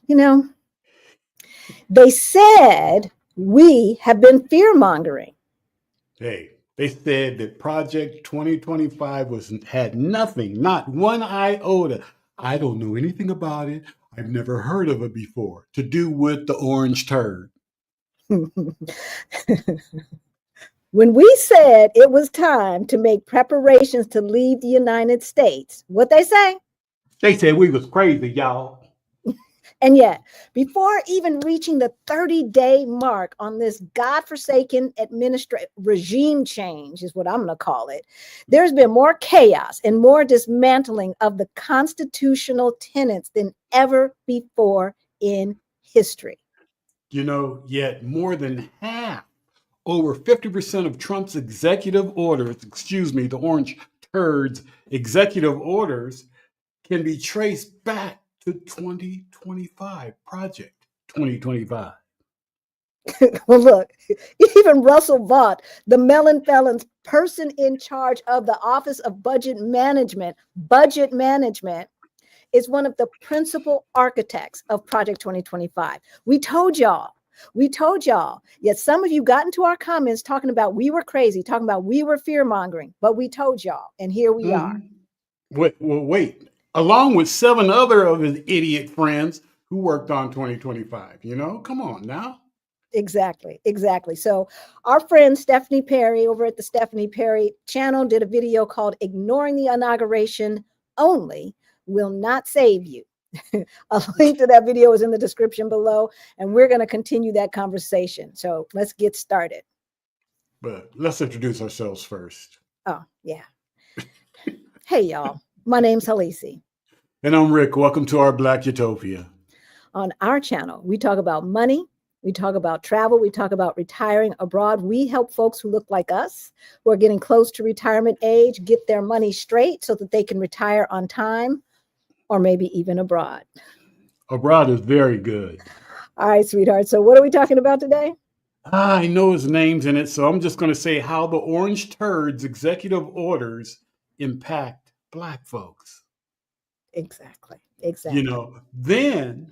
You know, they said we have been fear mongering. Hey, they said that Project 2025 had nothing, not one iota. I don't know anything about it. I've never heard of it before. To do with the orange turd. When we said it was time to make preparations to leave the United States, what they say? They said we was crazy, y'all. And yet, before even reaching the 30-day mark on this godforsaken regime change, is what I'm going to call it, there's been more chaos and more dismantling of the constitutional tenets than ever before in history. Yet more than half, over 50% of Trump's executive orders, the orange turd's executive orders, can be traced back to 2025, Project 2025. Well, look, even Russell Vought, the Mellon Felon's person in charge of the Office of Budget Management, is one of the principal architects of Project 2025. We told y'all. Yet some of you got into our comments talking about we were crazy, talking about we were fear mongering, but we told y'all, and here we are. Wait. Along with 7 other of his idiot friends who worked on 2025. Come on now. Exactly. So our friend Stephanie Perry over at the Stephanie Perry channel did a video called "Ignoring the Inauguration Only Will Not Save You." A link to that video is in the description below, and we're going to continue that conversation. So let's get started. But let's introduce ourselves first. Oh, yeah. Hey, y'all. My name's Halisi. And I'm Rick. Welcome to our Black Utopia. On our channel, we talk about money, we talk about travel, we talk about retiring abroad. We help folks who look like us, who are getting close to retirement age, get their money straight so that they can retire on time, or maybe even abroad. Abroad is very good. All right, sweetheart. So what are we talking about today? I know his name's in it, so I'm just going to say how the orange turd's executive orders impact Black folks. Exactly. Then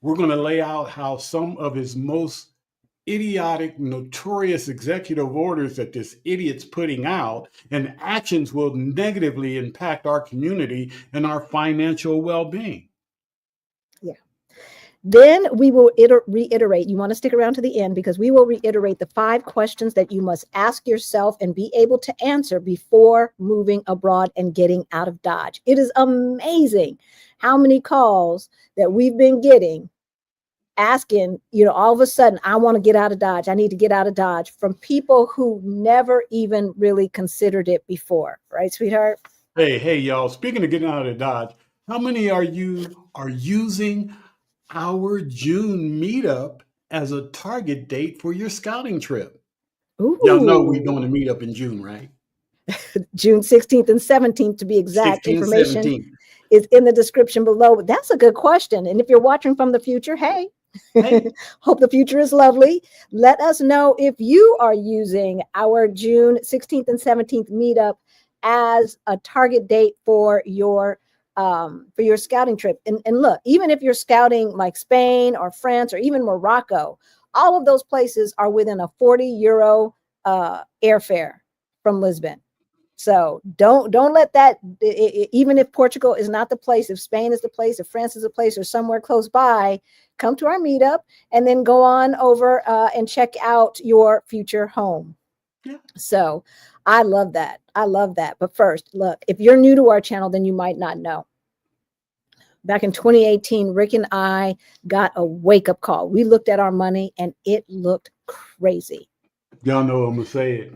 we're going to lay out how some of his most idiotic, notorious executive orders that this idiot's putting out and actions will negatively impact our community and our financial well-being. Yeah. Then we will reiterate. You want to stick around to the end because we will reiterate the 5 questions that you must ask yourself and be able to answer before moving abroad and getting out of Dodge. It is amazing how many calls that we've been getting asking, all of a sudden, I want to get out of Dodge. I need to get out of Dodge, from people who never even really considered it before. Right, sweetheart? Hey, y'all. Speaking of getting out of Dodge, how many are using our June meetup as a target date for your scouting trip? Ooh. Y'all know we're doing a meetup in June, right? June 16th and 17th, to be exact. 16, Information 17. is in the description below. That's a good question. And if you're watching from the future, hey. Hope the future is lovely. Let us know if you are using our June 16th and 17th meetup as a target date for your scouting trip. And look, even if you're scouting like Spain or France or even Morocco, all of those places are within a 40 euro airfare from Lisbon. So don't let that, even if Portugal is not the place, if Spain is the place, if France is the place, or somewhere close by, come to our meetup and then go on over and check out your future home. Yeah. So I love that. But first, look, if you're new to our channel, then you might not know. Back in 2018, Rick and I got a wake-up call. We looked at our money and it looked crazy. Y'all know I'm going to say it.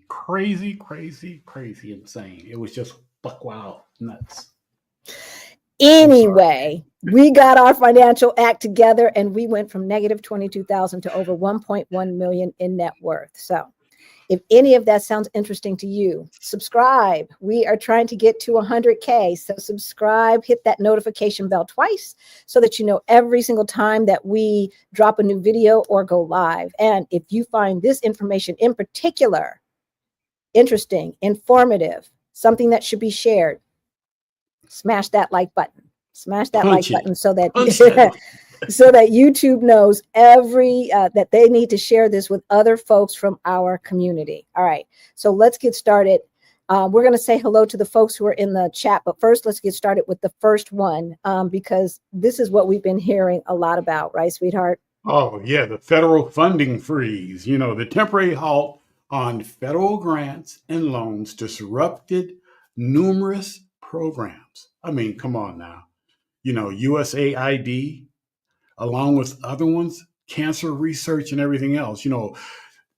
Crazy, insane. It was just buck wild, nuts. Anyway, we got our financial act together and we went from negative 22,000 to over 1.1 million in net worth. So if any of that sounds interesting to you, subscribe. We are trying to get to 100K. So subscribe, hit that notification bell twice so that you know every single time that we drop a new video or go live. And if you find this information in particular interesting, informative, something that should be shared, smash that like button. Smash that like Punch it. button so that Punch that like. so that YouTube knows that they need to share this with other folks from our community. All right, so let's get started. We're going to say hello to the folks who are in the chat, but first let's get started with the first one, because this is what we've been hearing a lot about, right, sweetheart? Oh, yeah, the federal funding freeze. The temporary halt on federal grants and loans disrupted numerous programs. I mean, come on now. USAID, along with other ones, cancer research and everything else.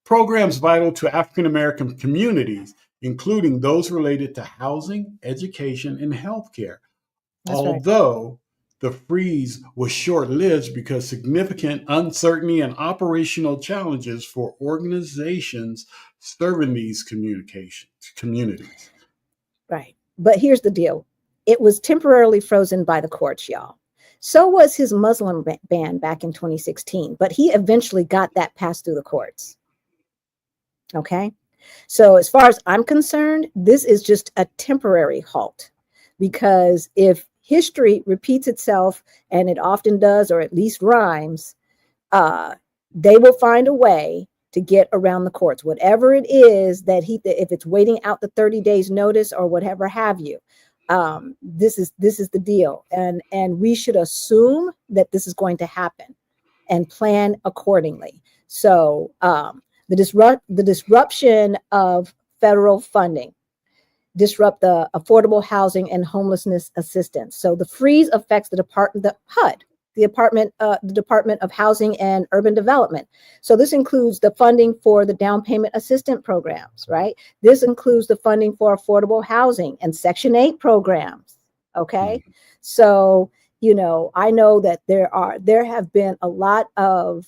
Programs vital to African American communities, including those related to housing, education, and healthcare. That's right. Although the freeze was short lived because significant uncertainty and operational challenges for organizations serving these communities. Right. But here's the deal. It was temporarily frozen by the courts, y'all. So was his Muslim ban back in 2016, but he eventually got that passed through the courts. Okay. So as far as I'm concerned, this is just a temporary halt, because if history repeats itself, and it often does, or at least rhymes, they will find a way to get around the courts, whatever it is that if it's waiting out the 30 days notice or whatever have you. This is the deal. And we should assume that this is going to happen and plan accordingly. So the disruption of federal funding disrupt the affordable housing and homelessness assistance. So the freeze affects the HUD, the Department of Housing and Urban Development. So this includes the funding for the down payment assistance programs, right? This includes the funding for affordable housing and Section 8 programs. Okay. Mm-hmm. So, I know that there have been a lot of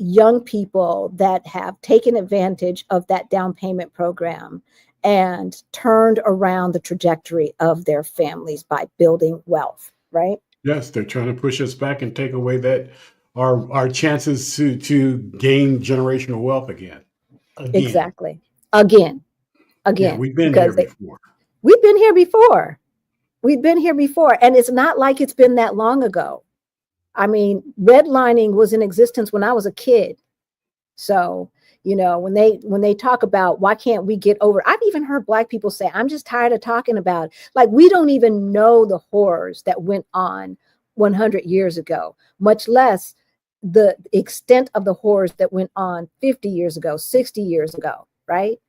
young people that have taken advantage of that down payment program and turned around the trajectory of their families by building wealth, right? Yes, they're trying to push us back and take away our chances to gain generational wealth again. Exactly. Again. Yeah, we've been here before. We've been here before. We've been here before. And it's not like it's been that long ago. I mean, redlining was in existence when I was a kid. So, when they talk about why can't we get over, I've even heard Black people say, I'm just tired of talking about it. Like, we don't even know the horrors that went on 100 years ago, much less the extent of the horrors that went on 50 years ago, 60 years ago, right?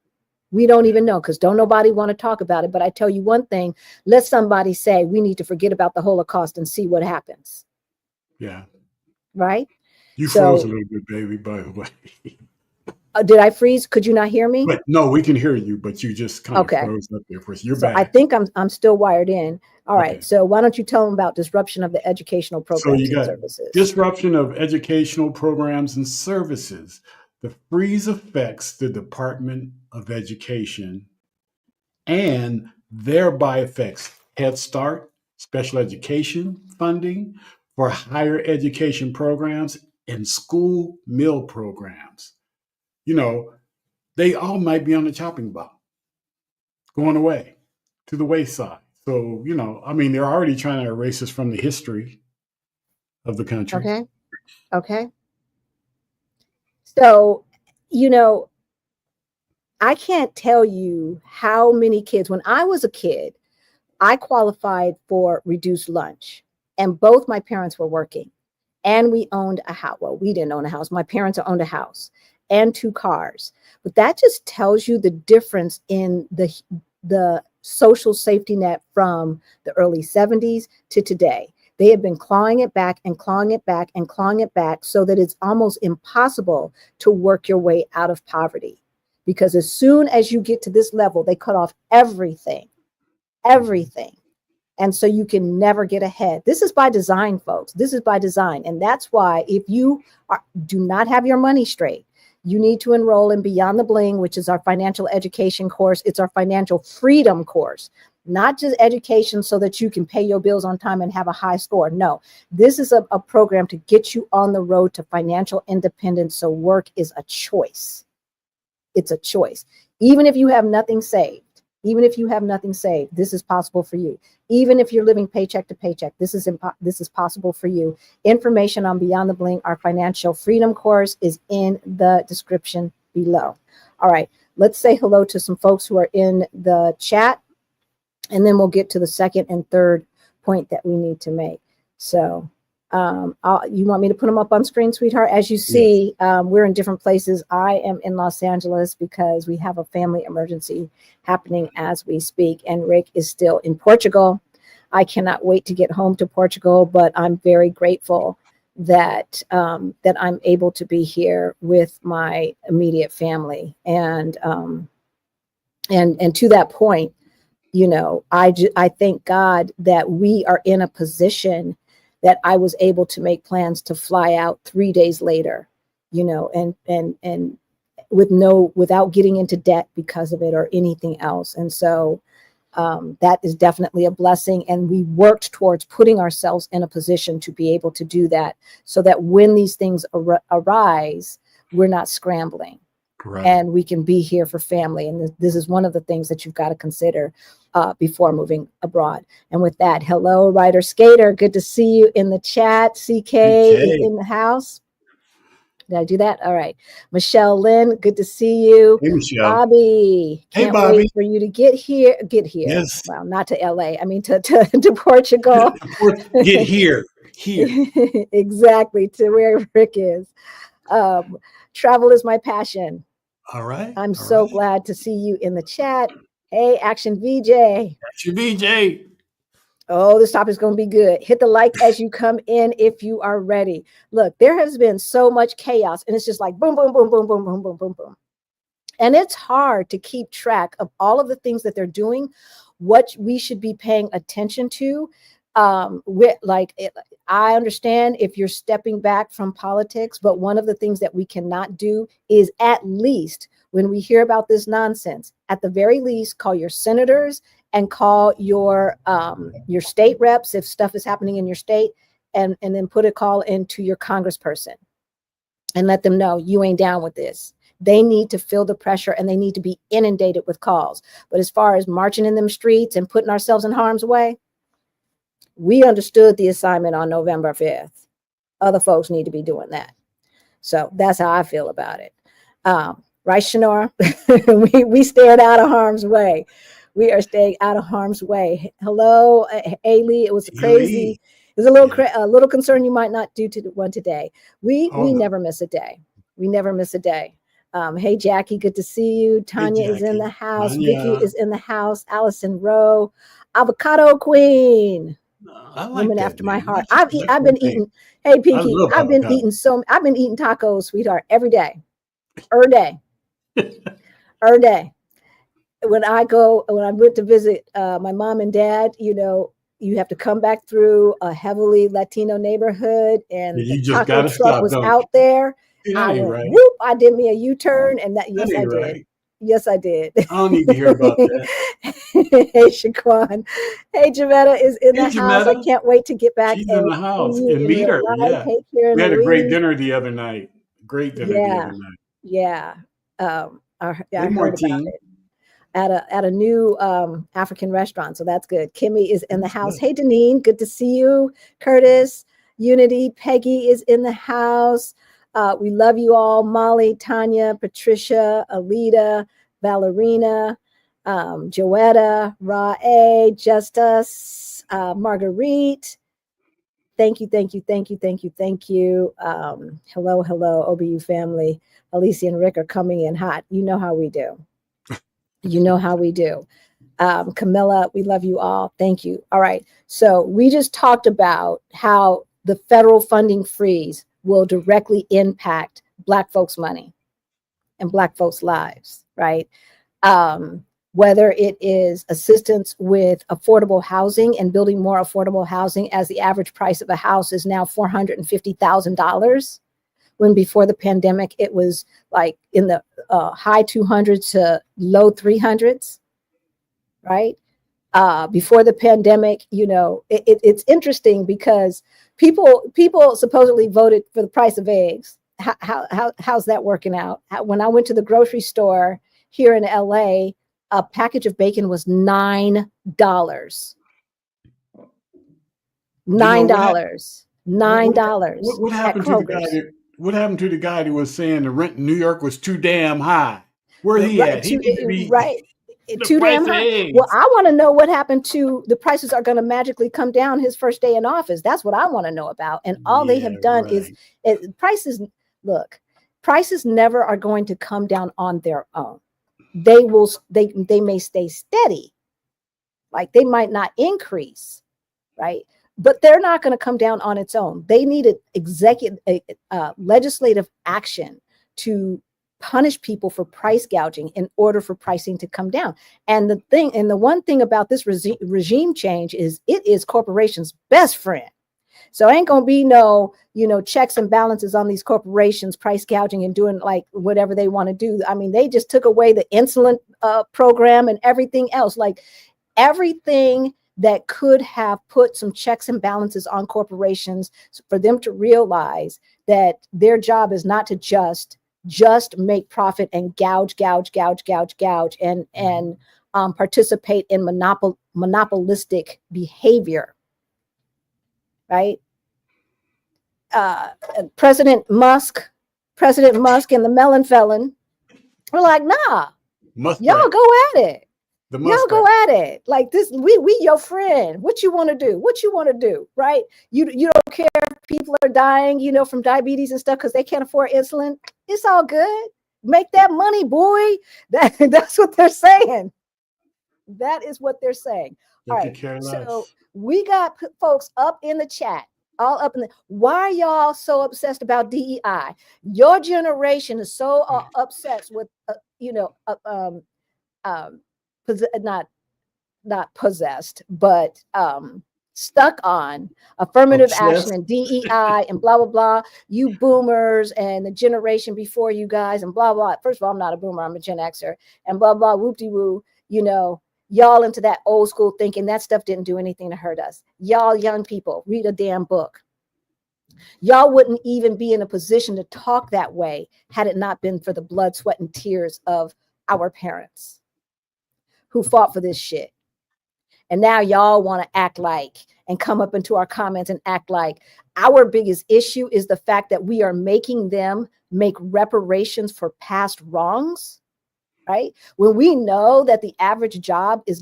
We don't even know, because don't nobody want to talk about it. But I tell you one thing, let somebody say we need to forget about the Holocaust and see what happens. Yeah. Right? You froze a little bit, baby, by the way. Did I freeze? Could you not hear me? But no, we can hear you, but you just kind of froze up there for us. You're back. I think I'm still wired in. All right. So why don't you tell them about disruption of the educational programs and services? Disruption of educational programs and services. The freeze affects the Department of Education and thereby affects Head Start, special education funding for higher education programs, and school meal programs. They all might be on the chopping block, going away to the wayside. So, they're already trying to erase us from the history of the country. Okay. So, I can't tell you how many kids, when I was a kid, I qualified for reduced lunch, and both my parents were working, and we owned a house. Well, we didn't own a house. My parents owned a house and 2 cars. But that just tells you the difference in the social safety net from the early 70s to today. They have been clawing it back and clawing it back and clawing it back so that it's almost impossible to work your way out of poverty. Because as soon as you get to this level, they cut off everything. And so you can never get ahead. This is by design, folks. This is by design. And that's why if you do not have your money straight, you need to enroll in Beyond the Bling, which is our financial education course. It's our financial freedom course, not just education so that you can pay your bills on time and have a high score. No, this is a program to get you on the road to financial independence. So work is a choice. It's a choice. Even if you have nothing saved, Even if you have nothing saved, this is possible for you. Even if you're living paycheck to paycheck, this is possible for you. Information on Beyond the Bling, our financial freedom course, is in the description below. All right, let's say hello to some folks who are in the chat, and then we'll get to the second and third point that we need to make. So you want me to put them up on screen, sweetheart? As you see, yes. We're in different places. I am in Los Angeles because we have a family emergency happening as we speak, and Rick is still in Portugal. I cannot wait to get home to Portugal, but I'm very grateful that that I'm able to be here with my immediate family. And to that point, you know, I thank God that we are in a position that I was able to make plans to fly out 3 days later, you know, and without getting into debt because of it or anything else. And so that is definitely a blessing. And we worked towards putting ourselves in a position to be able to do that, so that when these things arise, we're not scrambling. Right. And we can be here for family. And this is one of the things that you've got to consider before moving abroad. And with that, hello, Rider Skater. Good to see you in the chat. CK is in the house. Did I do that? All right. Michelle Lynn, good to see you. Hey, Michelle. Bobby, can't wait for you to get here. Yes. Well, not to LA. I mean, to Portugal. Get here. Exactly, to where Rick is. Travel is my passion. All right. I'm so glad to see you in the chat. Hey, Action VJ. Action VJ. Oh, this topic is going to be good. Hit the like as you come in if you are ready. Look, there has been so much chaos, and it's just like boom, boom, boom, boom, boom, boom, boom, boom, boom. And it's hard to keep track of all of the things that they're doing, what we should be paying attention to. I understand if you're stepping back from politics, but one of the things that we cannot do is, at least when we hear about this nonsense, at the very least, call your senators and call your state reps if stuff is happening in your state, and then put a call into your congressperson and let them know you ain't down with this. They need to feel the pressure, and they need to be inundated with calls. But as far as marching in them streets and putting ourselves in harm's way, we understood the assignment on November 5th. Other folks need to be doing that. So that's how I feel about it. Right, Shanora? we stayed out of harm's way. We are staying out of harm's way. Hello, Ailey. It was crazy. It was a little concern you might not do one today. We never miss a day. We never miss a day. Hey, Jackie, good to see you. Tanya is in the house. Vicky is in the house. Allison Rowe, Avocado Queen. I like woman that after name. my heart. I've been eating. Hey, Pinky, I've been eating tacos, sweetheart, every day. When I went to visit my mom and dad, you know, you have to come back through a heavily Latino neighborhood, and the taco truck was out there. I went, whoop, I did me a U-turn, and I did. Yes, I did. I don't need to hear about that. Hey, Shaquan. Hey, Jametta is in the house. I can't wait to get back. She's in the house and meet her. Yeah. Hey, Karen, we had a great dinner the other night. The other night. Yeah. I heard about it at a new African restaurant. So that's good. Kimmy is in the house. Hey, Deneen, good to see you. Curtis, Unity, Peggy is in the house. We love you all. Molly, Tanya, Patricia, Alita, Valerina, Joetta, Ra-A, Justus, Marguerite. Thank you. Hello, OBU family. Alicia and Rick are coming in hot. You know how we do. Camilla, we love you all. Thank you. All right. So we just talked about how the federal funding freeze will directly impact Black folks' money and Black folks' lives, right? Whether it is assistance with affordable housing and building more affordable housing, as the average price of a house is now $450,000, when before the pandemic, it was like in the high 200s to low 300s, right? Before the pandemic, you know, it's interesting because people supposedly voted for the price of eggs. How's that working out? When I went to the grocery store here in LA, a package of bacon was $9. $9. $9 what at happened to the guy Kroger's. that what happened to the guy that was saying the rent in New York was too damn high? Where's he Right, at? He needs to be right. the Too price damn of high. Well, eggs. I want to know what happened to the prices are going to magically come down his first day in office. That's what I want to know about. And all they Yeah, have done is right. prices. Look, prices never are going to come down on their own. They will. They may stay steady, like they might not increase, right? But they're not going to come down on its own. They needed legislative action to punish people for price gouging in order for pricing to come down. And the one thing about this regime change is it is corporations' best friend. So ain't gonna be no, checks and balances on these corporations price gouging and doing like whatever they want to do. I mean, they just took away the insulin program and everything else. Like everything that could have put some checks and balances on corporations for them to realize that their job is not to just make profit and gouge and participate in monopolistic behavior, right? President Musk and the melon felon were like, nah, y'all Muskrat. go at it. The Y'all go muskrat. at it. Like this, we your friend. What you want to do? What you want to do? Right? You don't care if people are dying, from diabetes and stuff because they can't afford insulin. It's all good. Make that money, boy. That's what they're saying. That is what they're saying. They All could right. care So less. we got folks up in the chat, all up in the. Why are y'all so obsessed about DEI? Your generation is so obsessed with, not possessed, but stuck on affirmative action Obsessed. and DEI and blah, blah, blah. You boomers and the generation before you guys and blah, blah. First of all, I'm not a boomer, I'm a Gen Xer and blah, blah, whoop-de-woo, y'all into that old school thinking that stuff didn't do anything to hurt us. Y'all young people, read a damn book. Y'all wouldn't even be in a position to talk that way had it not been for the blood, sweat, and tears of our parents who fought for this shit. And now y'all want to act like and come up into our comments and act like our biggest issue is the fact that we are making them make reparations for past wrongs, right? When we know that the average job is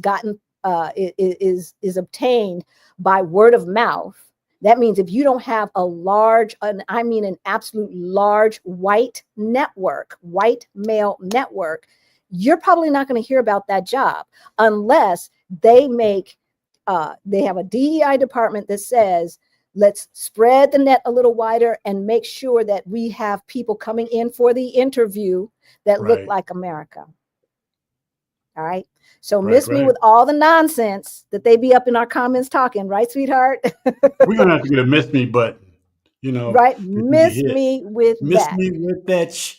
obtained by word of mouth. That means if you don't have an absolute large white male network, you're probably not going to hear about that job unless they have a DEI department that says, let's spread the net a little wider and make sure that we have people coming in for the interview that look like America. All right. So miss me with all the nonsense that they be up in our comments talking, right, sweetheart? We're gonna have to get a miss me button, right. Miss me with miss that. me with that.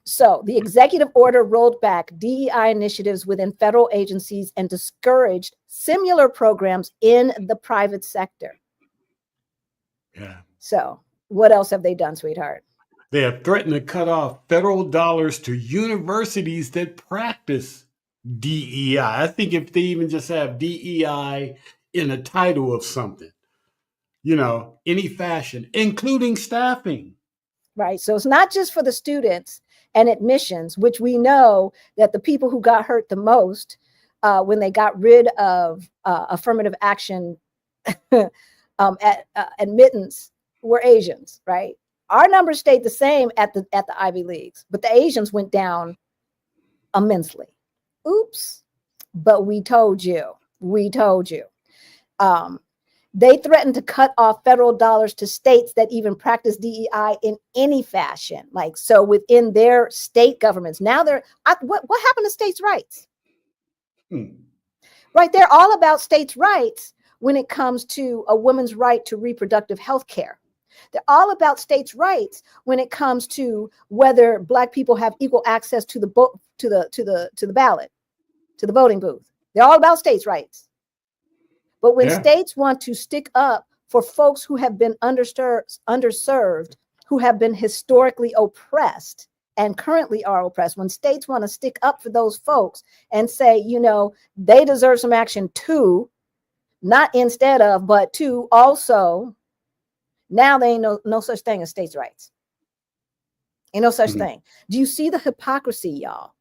So the executive order rolled back DEI initiatives within federal agencies and discouraged similar programs in the private sector. Yeah. So what else have they done, sweetheart? They have threatened to cut off federal dollars to universities that practice DEI. I think if they even just have DEI in a title of something, any fashion, including staffing. Right. So it's not just for the students and admissions, which we know that the people who got hurt the most when they got rid of affirmative action at admittance were Asians, right? Our numbers stayed the same at the Ivy Leagues, but the Asians went down immensely. Oops. But we told you. They threatened to cut off federal dollars to states that even practice DEI in any fashion. Like, so within their state governments. Now what happened to states' rights? Right. They're all about states' rights when it comes to a woman's right to reproductive health care. They're all about states' rights when it comes to whether Black people have equal access to the ballot, to the voting booth. They're all about states' rights. But when states want to stick up for folks who have been underserved, who have been historically oppressed, and currently are oppressed, when states want to stick up for those folks and say, they deserve some action too, not instead of, but to also, now there ain't no such thing as states' rights. Ain't no such thing. Do you see the hypocrisy, y'all?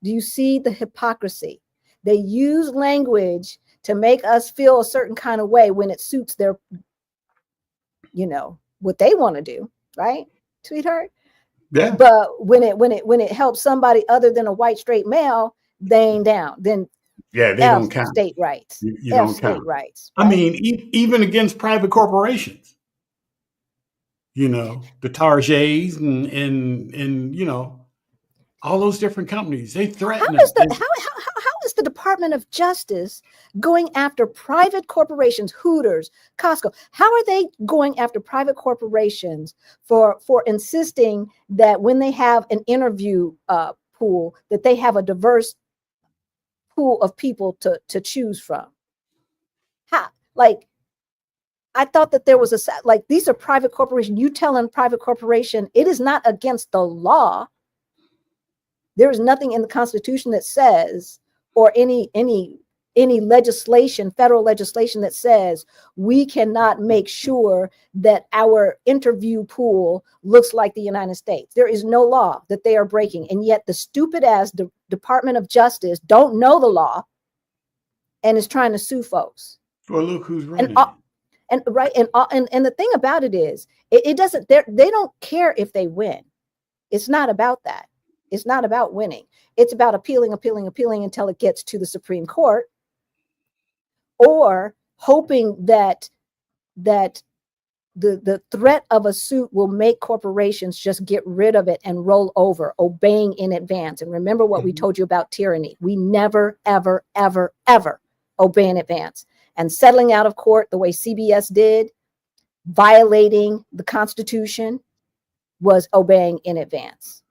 Do you see the hypocrisy? They use language to make us feel a certain kind of way when it suits their, what they want to do, right, sweetheart? Yeah. But when it helps somebody other than a white straight male, they ain't down. Then they F don't count. state rights. You F don't state count. rights. Right? I mean, even against private corporations, the Targets and all those different companies, they threaten How is the Department of Justice going after private corporations, Hooters, Costco? How are they going after private corporations for insisting that when they have an interview pool, that they have a diverse pool of people to choose from? How? Like, I thought that there was these are private corporations. You telling private corporation, it is not against the law. There is nothing in the Constitution that says, or any legislation, federal legislation, that says we cannot make sure that our interview pool looks like the United States. There is no law that they are breaking. And yet the stupid ass Department of Justice don't know the law and is trying to sue folks. Well, look who's running. And the thing about it is, it doesn't, they don't care if they win. It's not about that. It's not about winning. It's about appealing until it gets to the Supreme Court, or hoping that the threat of a suit will make corporations just get rid of it and roll over, obeying in advance. And remember what we told you about tyranny. We never, ever, ever, ever obey in advance. And settling out of court the way CBS did, violating the Constitution, was obeying in advance.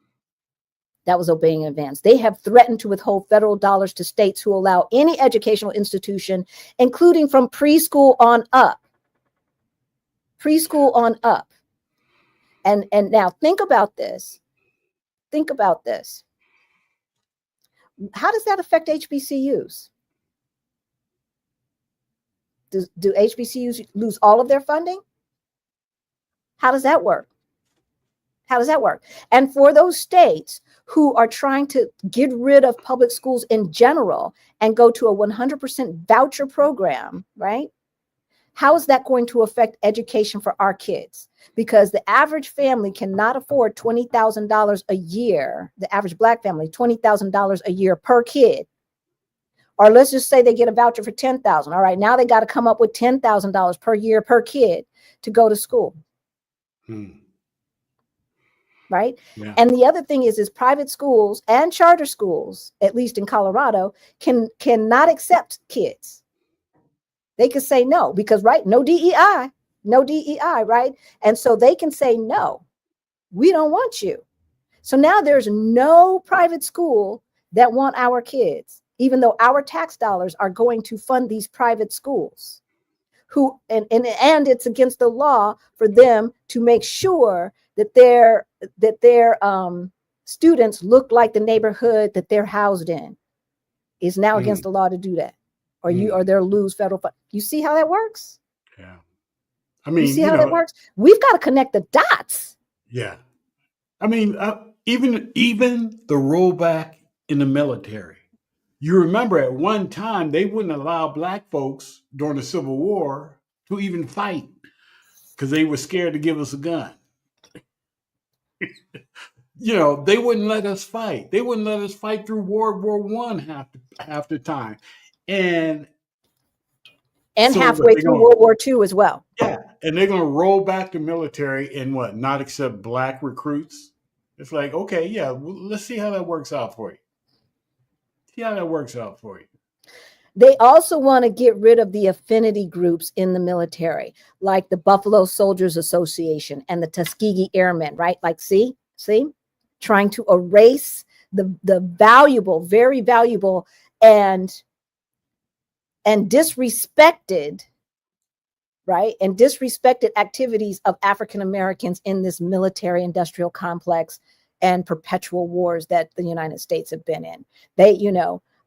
That was obeying in advance. They have threatened to withhold federal dollars to states who allow any educational institution, including from preschool on up. Preschool on up. And now think about this. Think about this. How does that affect HBCUs? Do HBCUs lose all of their funding? How does that work? How does that work? And for those states who are trying to get rid of public schools in general and go to a 100% voucher program, right? How is that going to affect education for our kids? Because the average family cannot afford $20,000 a year, the average Black family, $20,000 a year per kid. Or let's just say they get a voucher for $10,000. All right, now they got to come up with $10,000 per year per kid to go to school. Right? Yeah. And the other thing is private schools and charter schools, at least in Colorado, cannot accept kids. They can say no because, right, no DEI, right? And so they can say, no, we don't want you. So now there's no private school that want our kids, even though our tax dollars are going to fund these private schools. And it's against the law for them to make sure that their students look like the neighborhood that they're housed in. Is now against the law to do that, or they'll lose federal funds. You see how that works? Yeah, I mean, you see how that works? We've got to connect the dots. Yeah, I mean, even the rollback in the military. You remember at one time they wouldn't allow Black folks during the Civil War to even fight because they were scared to give us a gun. They wouldn't let us fight. They wouldn't let us fight through World War I half the time. And so halfway through World War II as well. Yeah. And they're going to roll back the military and not accept Black recruits. It's like, okay, yeah, let's see how that works out for you. They also want to get rid of the affinity groups in the military, like the Buffalo Soldiers Association and the Tuskegee Airmen, right? Like, see, trying to erase the valuable, very valuable and disrespected, right? And disrespected activities of African Americans in this military industrial complex and perpetual wars that the United States have been in.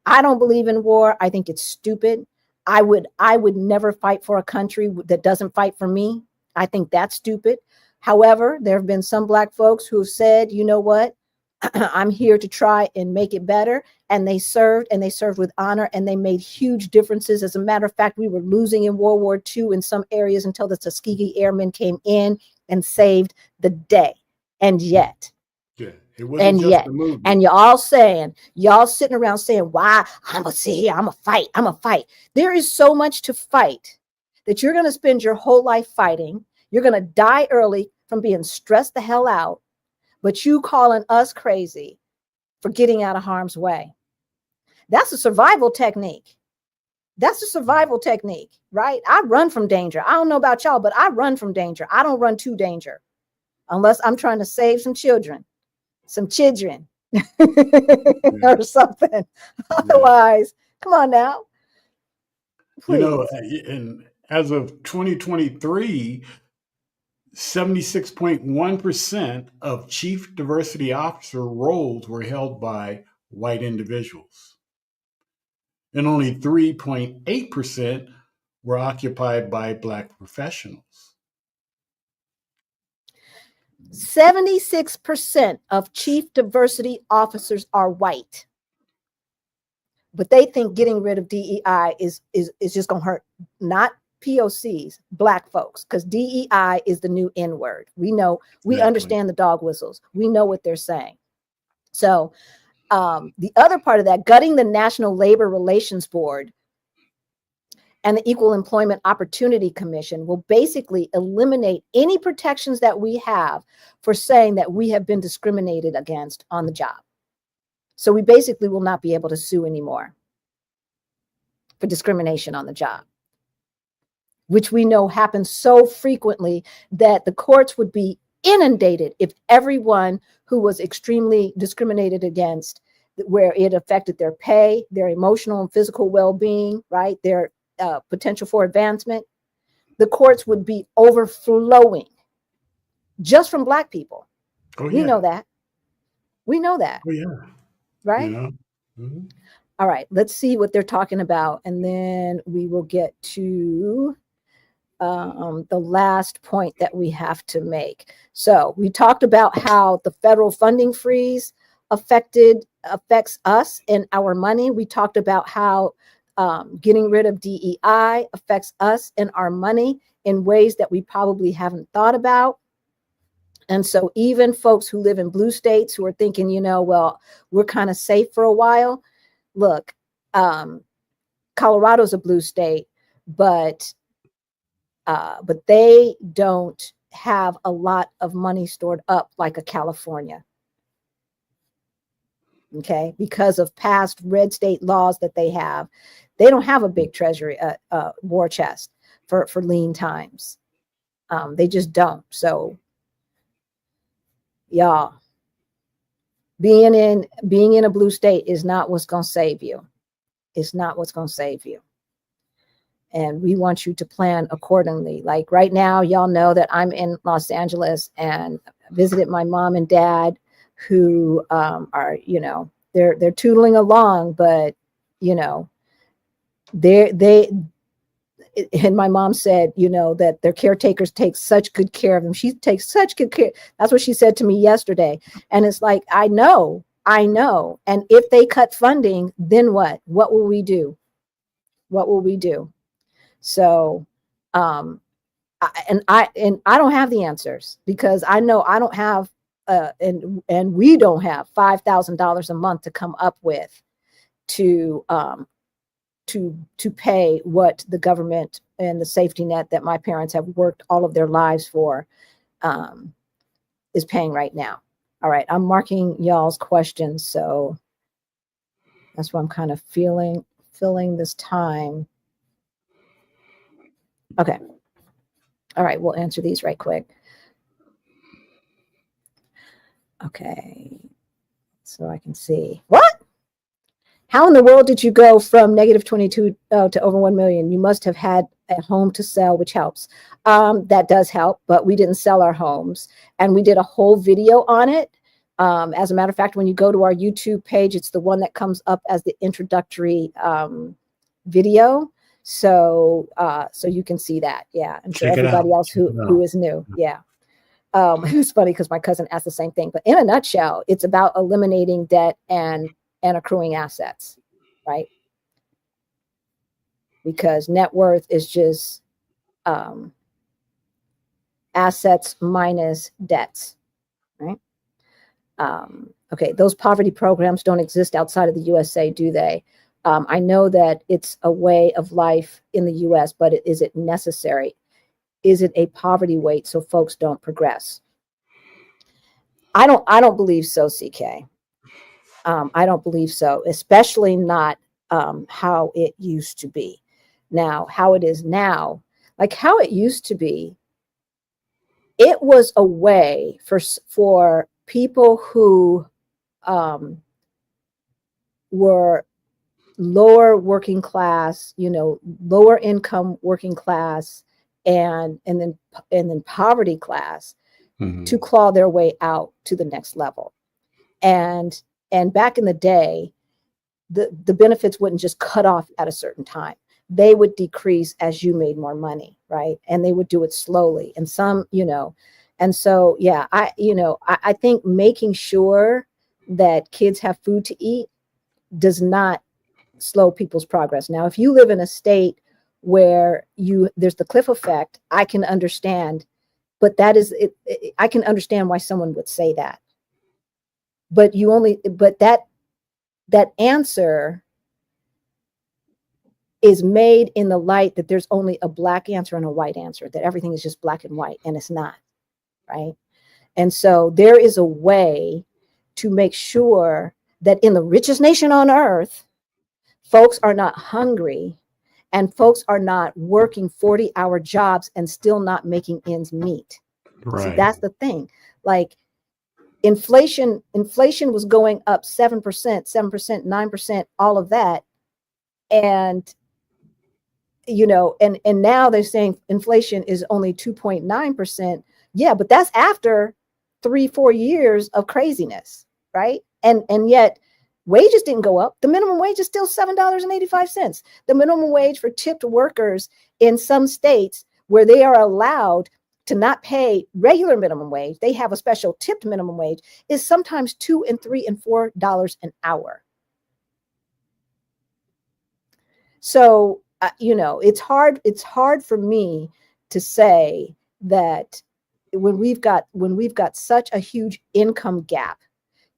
I don't believe in war. I think it's stupid. I would never fight for a country that doesn't fight for me. I think that's stupid. However, there have been some Black folks who have said, you know what, I'm here to try and make it better. And they served with honor, and they made huge differences. As a matter of fact, we were losing in World War II in some areas until the Tuskegee Airmen came in and saved the day. And yet, it wasn't just a movie. And y'all sitting around saying, why I'm gonna sit here, I'm gonna fight. There is so much to fight that you're gonna spend your whole life fighting. You're gonna die early from being stressed the hell out, but you calling us crazy for getting out of harm's way. That's a survival technique. Right? I run from danger. I don't know about y'all, but I run from danger. I don't run to danger unless I'm trying to save some children or something. Otherwise, come on now. Please. And as of 2023, 76.1% of chief diversity officer roles were held by white individuals, and only 3.8% were occupied by Black professionals. 76% of chief diversity officers are white, but they think getting rid of DEI is just going to hurt not POCs, Black folks, because DEI is the new N word. We know, we understand the dog whistles. We know what they're saying. So the other part of that, gutting the National Labor Relations Board and the Equal Employment Opportunity Commission will basically eliminate any protections that we have for saying that we have been discriminated against on the job. So we basically will not be able to sue anymore for discrimination on the job, which we know happens so frequently that the courts would be inundated if everyone who was extremely discriminated against, where it affected their pay, their emotional and physical well-being, right, their potential for advancement, the courts would be overflowing just from Black people. We know that. We know that. Oh, yeah. Right? Mm-hmm. All right, let's see what they're talking about, and then we will get to the last point that we have to make. So we talked about how the federal funding freeze affects us and our money. We talked about how getting rid of DEI affects us and our money in ways that we probably haven't thought about. And so even folks who live in blue states who are thinking, well, we're kind of safe for a while. Look, Colorado's a blue state, but they don't have a lot of money stored up like a California. Okay, because of past red state laws that they don't have a big treasury war chest for lean times. They just don't. So y'all, being in a blue state is not what's going to save you. It's not what's going to save you. And we want you to plan accordingly. Like right now, y'all know that I'm in Los Angeles and visited my mom and dad, who are, they're tootling along, but and my mom said, that their caretakers take such good care of them. She takes such good care. That's what she said to me yesterday. And it's like, I know. And if they cut funding, then what? What will we do? So, I don't have the answers, because I know I don't have, and we don't have $5,000 a month to come up with to pay what the government and the safety net that my parents have worked all of their lives for is paying right now. All right, I'm marking y'all's questions, so that's why I'm kind of filling this time. Okay. All right, we'll answer these right quick. Okay, so I can see. What? How in the world did you go from -22 to over 1 million? You must have had a home to sell, which helps. That does help, but we didn't sell our homes. And we did a whole video on it. As a matter of fact, when you go to our YouTube page, it's the one that comes up as the introductory video. So so you can see that. Yeah. And for Check it out. everybody else who is new. Yeah. It's funny because my cousin asked the same thing, but in a nutshell, it's about eliminating debt and accruing assets, right? Because net worth is just assets minus debts, right? Okay, those poverty programs don't exist outside of the USA, do they? I know that it's a way of life in the US, but is it necessary? Is it a poverty weight so folks don't progress? I don't believe so, CK. I don't believe so, especially not how it used to be. Now, how it is now, like how it used to be, it was a way for people who were lower working class, lower income working class, and then poverty class to claw their way out to the next level. And back in the day, the benefits wouldn't just cut off at a certain time. They would decrease as you made more money, right? And they would do it slowly. And some, and so, yeah, I think making sure that kids have food to eat does not slow people's progress. Now, if you live in a state where there's the cliff effect, I can understand, but that is it. I can understand why someone would say that. But that answer is made in the light that there's only a black answer and a white answer, that everything is just black and white, and it's not, right? And so there is a way to make sure that in the richest nation on earth, folks are not hungry and folks are not working 40-hour jobs and still not making ends meet. Right. See, that's the thing. Like inflation was going up 7%, 9%, all of that. And and now they're saying inflation is only 2.9%. Yeah, but that's after 3-4 years of craziness, right? And yet wages didn't go up. The minimum wage is still $7.85. The minimum wage for tipped workers in some states where they are allowed to not pay regular minimum wage, they have a special tipped minimum wage, is sometimes $2 and $3 and $4 an hour. So it's hard for me to say that when we've got such a huge income gap,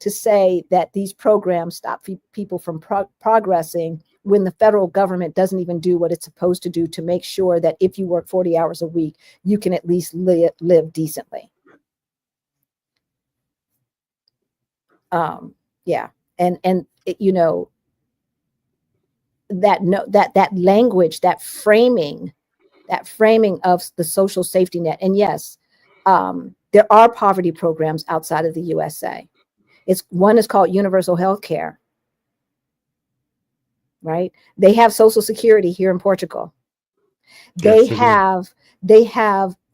to say that these programs stop people from progressing when the federal government doesn't even do what it's supposed to do to make sure that if you work 40 hours a week, you can at least live decently. Yeah. And that language, that framing of the social safety net. And yes, there are poverty programs outside of the USA. One is called universal health care, right? They have Social Security here in Portugal. They have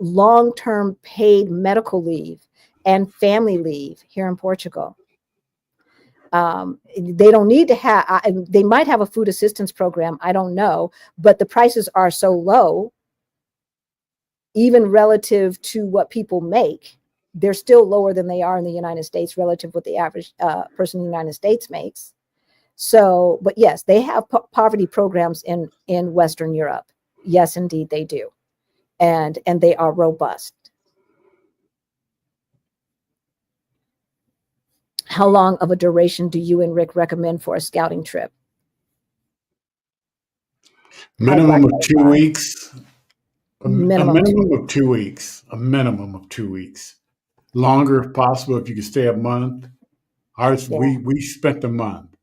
long-term paid medical leave and family leave here in Portugal. They don't need to have, they might have a food assistance program, I don't know, but the prices are so low, even relative to what people make. They're still lower than they are in the United States relative to what the average person in the United States makes. So, but yes, they have poverty programs in Western Europe. Yes, indeed, they do. And they are robust. How long of a duration do you and Rick recommend for a scouting trip? Minimum of 2 weeks. A Minimum minimum of 2 weeks. A minimum of 2 weeks. Longer if possible, if you can stay a month. Ours, we spent a month.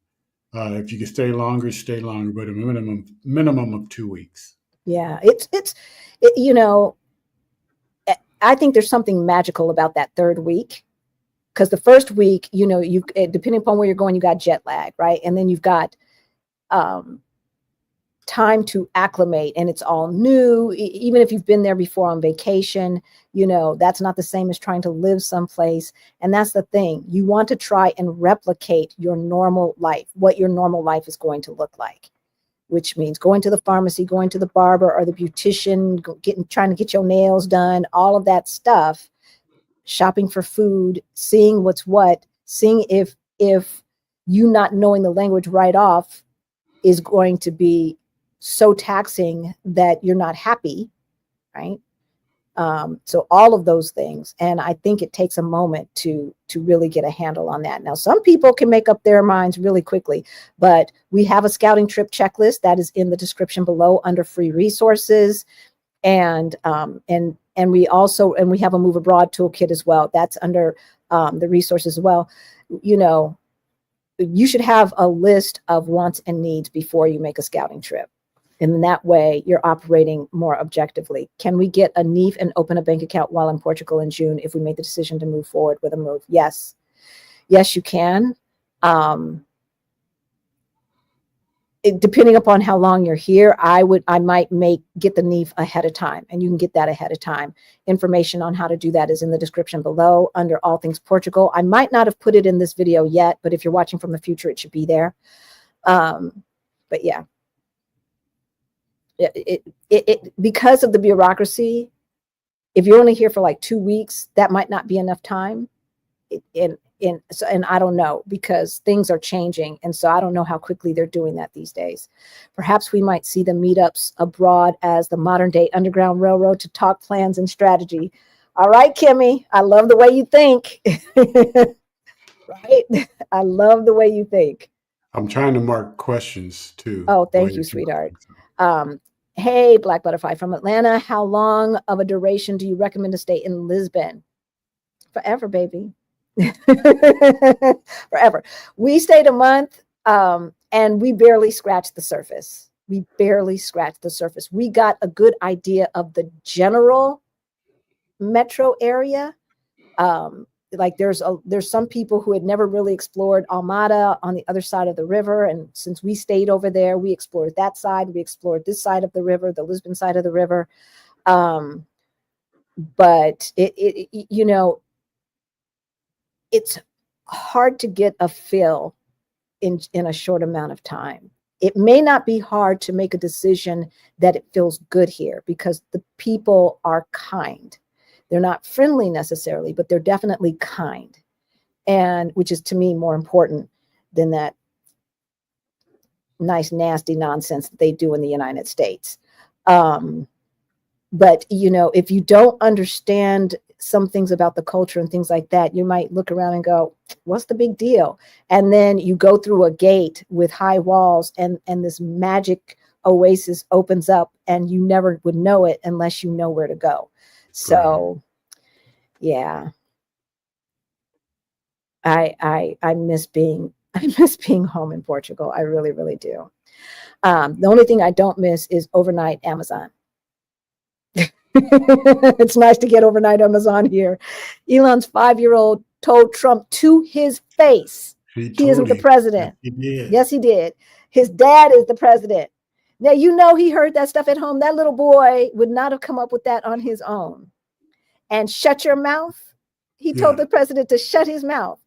If you can stay longer, but a minimum of 2 weeks. Yeah, I think there's something magical about that third week, because the first week, you depending upon where you're going, you got jet lag, right? And then you've got time to acclimate, and it's all new. Even if you've been there before on vacation, that's not the same as trying to live someplace. And that's the thing. You want to try and replicate your normal life, what your normal life is going to look like, which means going to the pharmacy, going to the barber or the beautician, trying to get your nails done, all of that stuff, shopping for food, seeing what's what, seeing if you not knowing the language right off is going to be so taxing that you're not happy, right? So all of those things. And I think it takes a moment to really get a handle on that. Now, some people can make up their minds really quickly, but we have a scouting trip checklist that is in the description below under free resources. And we have a move abroad toolkit as well. That's under the resources as well. You should have a list of wants and needs before you make a scouting trip. And that way you're operating more objectively. Can we get a NIF and open a bank account while in Portugal in June if we make the decision to move forward with a move? Yes. Yes, you can. Depending upon how long you're here, I might get the NIF ahead of time, and you can get that ahead of time. Information on how to do that is in the description below under all things Portugal. I might not have put it in this video yet, but if you're watching from the future, it should be there. But yeah, because of the bureaucracy, if you're only here for like 2 weeks, that might not be enough time. And I don't know, because things are changing. And so I don't know how quickly they're doing that these days. Perhaps we might see the meetups abroad as the modern day Underground Railroad to talk plans and strategy. All right, Kimmy, I love the way you think. Right? I love the way you think. I'm trying to mark questions too. Oh, thank you, sweetheart. Hey, Black Butterfly from Atlanta. How long of a duration do you recommend to stay in Lisbon? Forever, baby. Forever. We stayed a month, and we barely scratched the surface. We got a good idea of the general metro area. Like there's some people who had never really explored Almada on the other side of the river, and since we stayed over there, we explored that side. We explored this side of the river, the Lisbon side of the river. But it's hard to get a feel in a short amount of time. It may not be hard to make a decision that it feels good here, because the people are kind. They're not friendly necessarily, but they're definitely kind, and which is to me more important than that nice, nasty nonsense that they do in the United States. But if you don't understand some things about the culture and things like that, you might look around and go, what's the big deal? And then you go through a gate with high walls, and this magic oasis opens up, and you never would know it unless you know where to go. So yeah, I miss being home in Portugal. I really, really do. The only thing I don't miss is overnight Amazon. It's nice to get overnight Amazon here. Elon's 5-year-old told Trump to his face he isn't the president. Yes, he did. His dad is the president. Now, he heard that stuff at home. That little boy would not have come up with that on his own. And shut your mouth. He told the president to shut his mouth.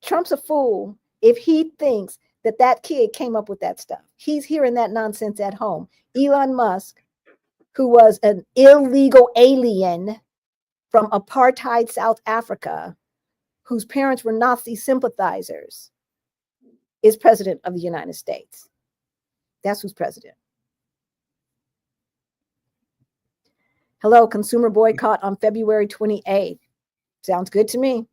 Trump's a fool if he thinks that kid came up with that stuff. He's hearing that nonsense at home. Elon Musk, who was an illegal alien from apartheid South Africa, whose parents were Nazi sympathizers, is president of the United States. That's who's president. Hello, consumer boycott on February 28th. Sounds good to me.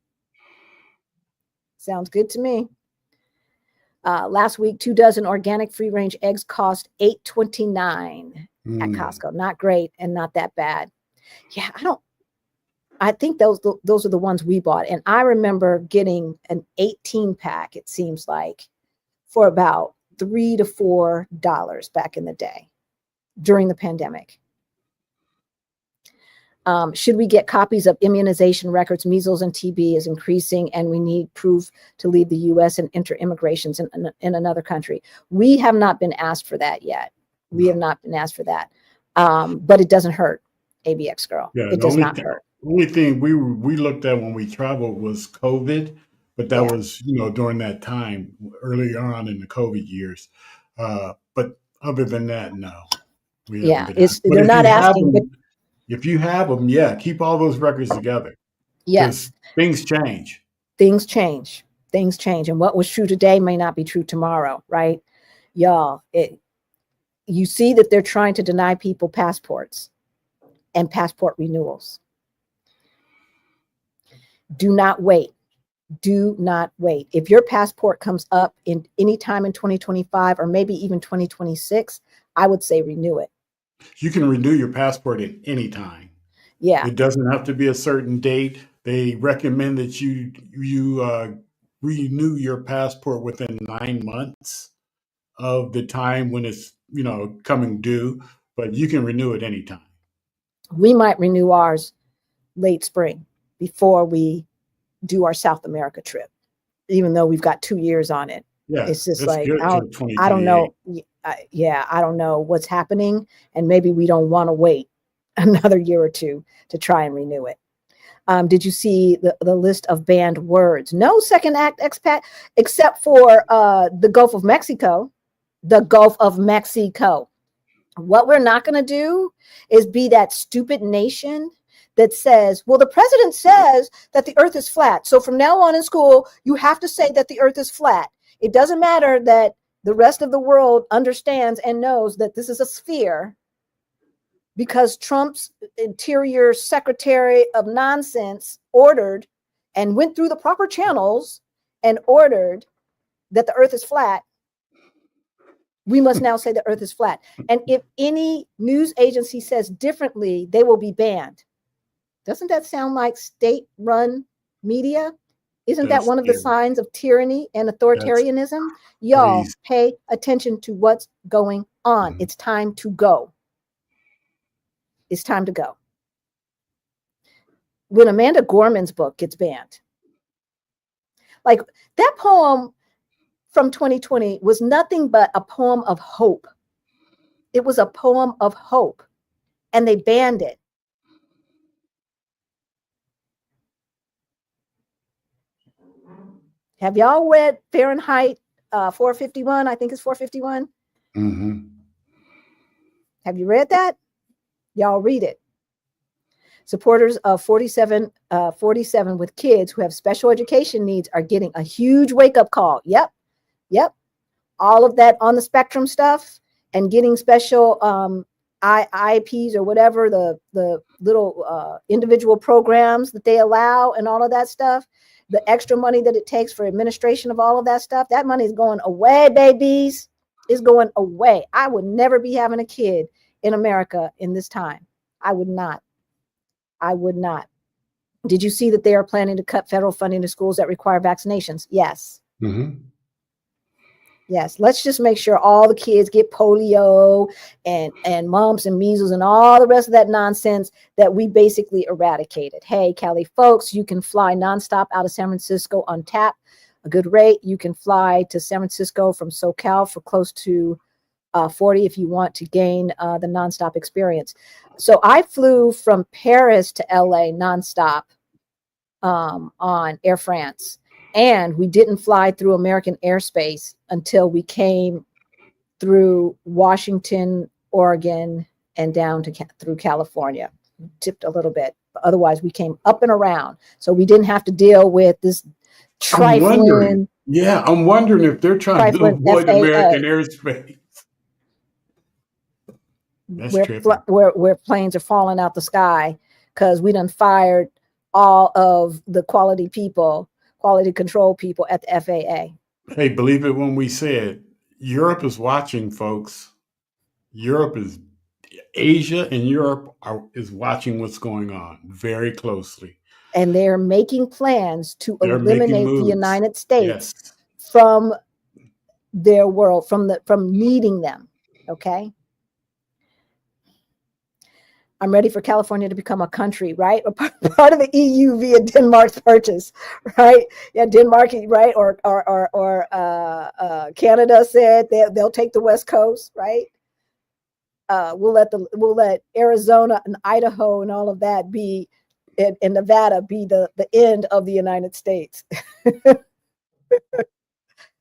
Sounds good to me. Last week, 2 dozen organic free-range eggs cost $8.29 at Costco. Not great and not that bad. Yeah, I think those are the ones we bought. And I remember getting an 18-pack, it seems like, for about $3 to $4 back in the day during the pandemic. Should we get copies of immunization records? Measles and TB is increasing, and we need proof to leave the U.S. and enter immigrations in another country. We have not been asked for that yet. We have not been asked for that, but it doesn't hurt, ABX girl. Yeah, It does not hurt. Only thing we looked at when we traveled was COVID, but that was during that time earlier on in the COVID years. But other than that, no, we haven't been asked. But they're not asking. But if you have them, yeah, keep all those records together. Yes, things change. Things change. Things change, and what was true today may not be true tomorrow, right, y'all? You see that they're trying to deny people passports and passport renewals. Do not wait. Do not wait. If your passport comes up in any time in 2025 or maybe even 2026, I would say renew it. You can renew your passport at any time. Yeah. It doesn't have to be a certain date. They recommend that you renew your passport within 9 months of the time when it's coming due, but you can renew it anytime. We might renew ours late spring before we do our South America trip, even though we've got 2 years on it. Yeah, it's just like I don't know. I don't know what's happening, and maybe we don't want to wait another year or two to try and renew it. Did you see the list of banned words? No second act expat, except for the Gulf of Mexico. The Gulf of Mexico. What we're not going to do is be that stupid nation that says, well, the president says that the earth is flat. So from now on in school, you have to say that the earth is flat. It doesn't matter that the rest of the world understands and knows that this is a sphere, because Trump's interior secretary of nonsense ordered and went through the proper channels and ordered that the earth is flat. We must now say the earth is flat. And if any news agency says differently, they will be banned. Doesn't that sound like state-run media? Isn't that one of the signs of tyranny and authoritarianism? Y'all, pay attention to what's going on. Mm-hmm. It's time to go. It's time to go. When Amanda Gorman's book gets banned, like that poem from 2020 was nothing but a poem of hope. It was a poem of hope, and they banned it. Have y'all read Fahrenheit 451? I think it's 451. Mm-hmm. Have you read that? Y'all read it. Supporters of 47 with kids who have special education needs are getting a huge wake-up call. Yep. All of that on the spectrum stuff and getting special IEPs or whatever, the little individual programs that they allow and all of that stuff. The extra money that it takes for administration of all of that stuff, that money is going away, babies. It's going away. I would never be having a kid in America in this time. I would not. Did you see that they are planning to cut federal funding to schools that require vaccinations? Yes. Mm-hmm. Yes. Let's just make sure all the kids get polio and mumps and measles and all the rest of that nonsense that we basically eradicated. Hey, Cali folks, you can fly nonstop out of San Francisco on tap, a good rate. You can fly to San Francisco from SoCal for close to 40 if you want to gain the nonstop experience. So I flew from Paris to LA nonstop on Air France. And we didn't fly through American airspace until we came through Washington, Oregon, and down to through California. Tipped a little bit. But otherwise, we came up and around. So we didn't have to deal with this trifling. I'm wondering if they're trying to avoid American airspace. Where planes are falling out the sky because we done fired all of the quality control people at the FAA. Hey, believe it when we say it, Europe is watching, folks. Asia and Europe is watching what's going on very closely. And they're making plans to eliminate the United States from their world, from needing them. Okay. I'm ready for California to become a country, right? Or part of the EU via Denmark's purchase, right? Yeah, Denmark, right? Or Canada said they'll take the West Coast, right? We'll let Arizona and Idaho and all of that be, and Nevada be the end of the United States.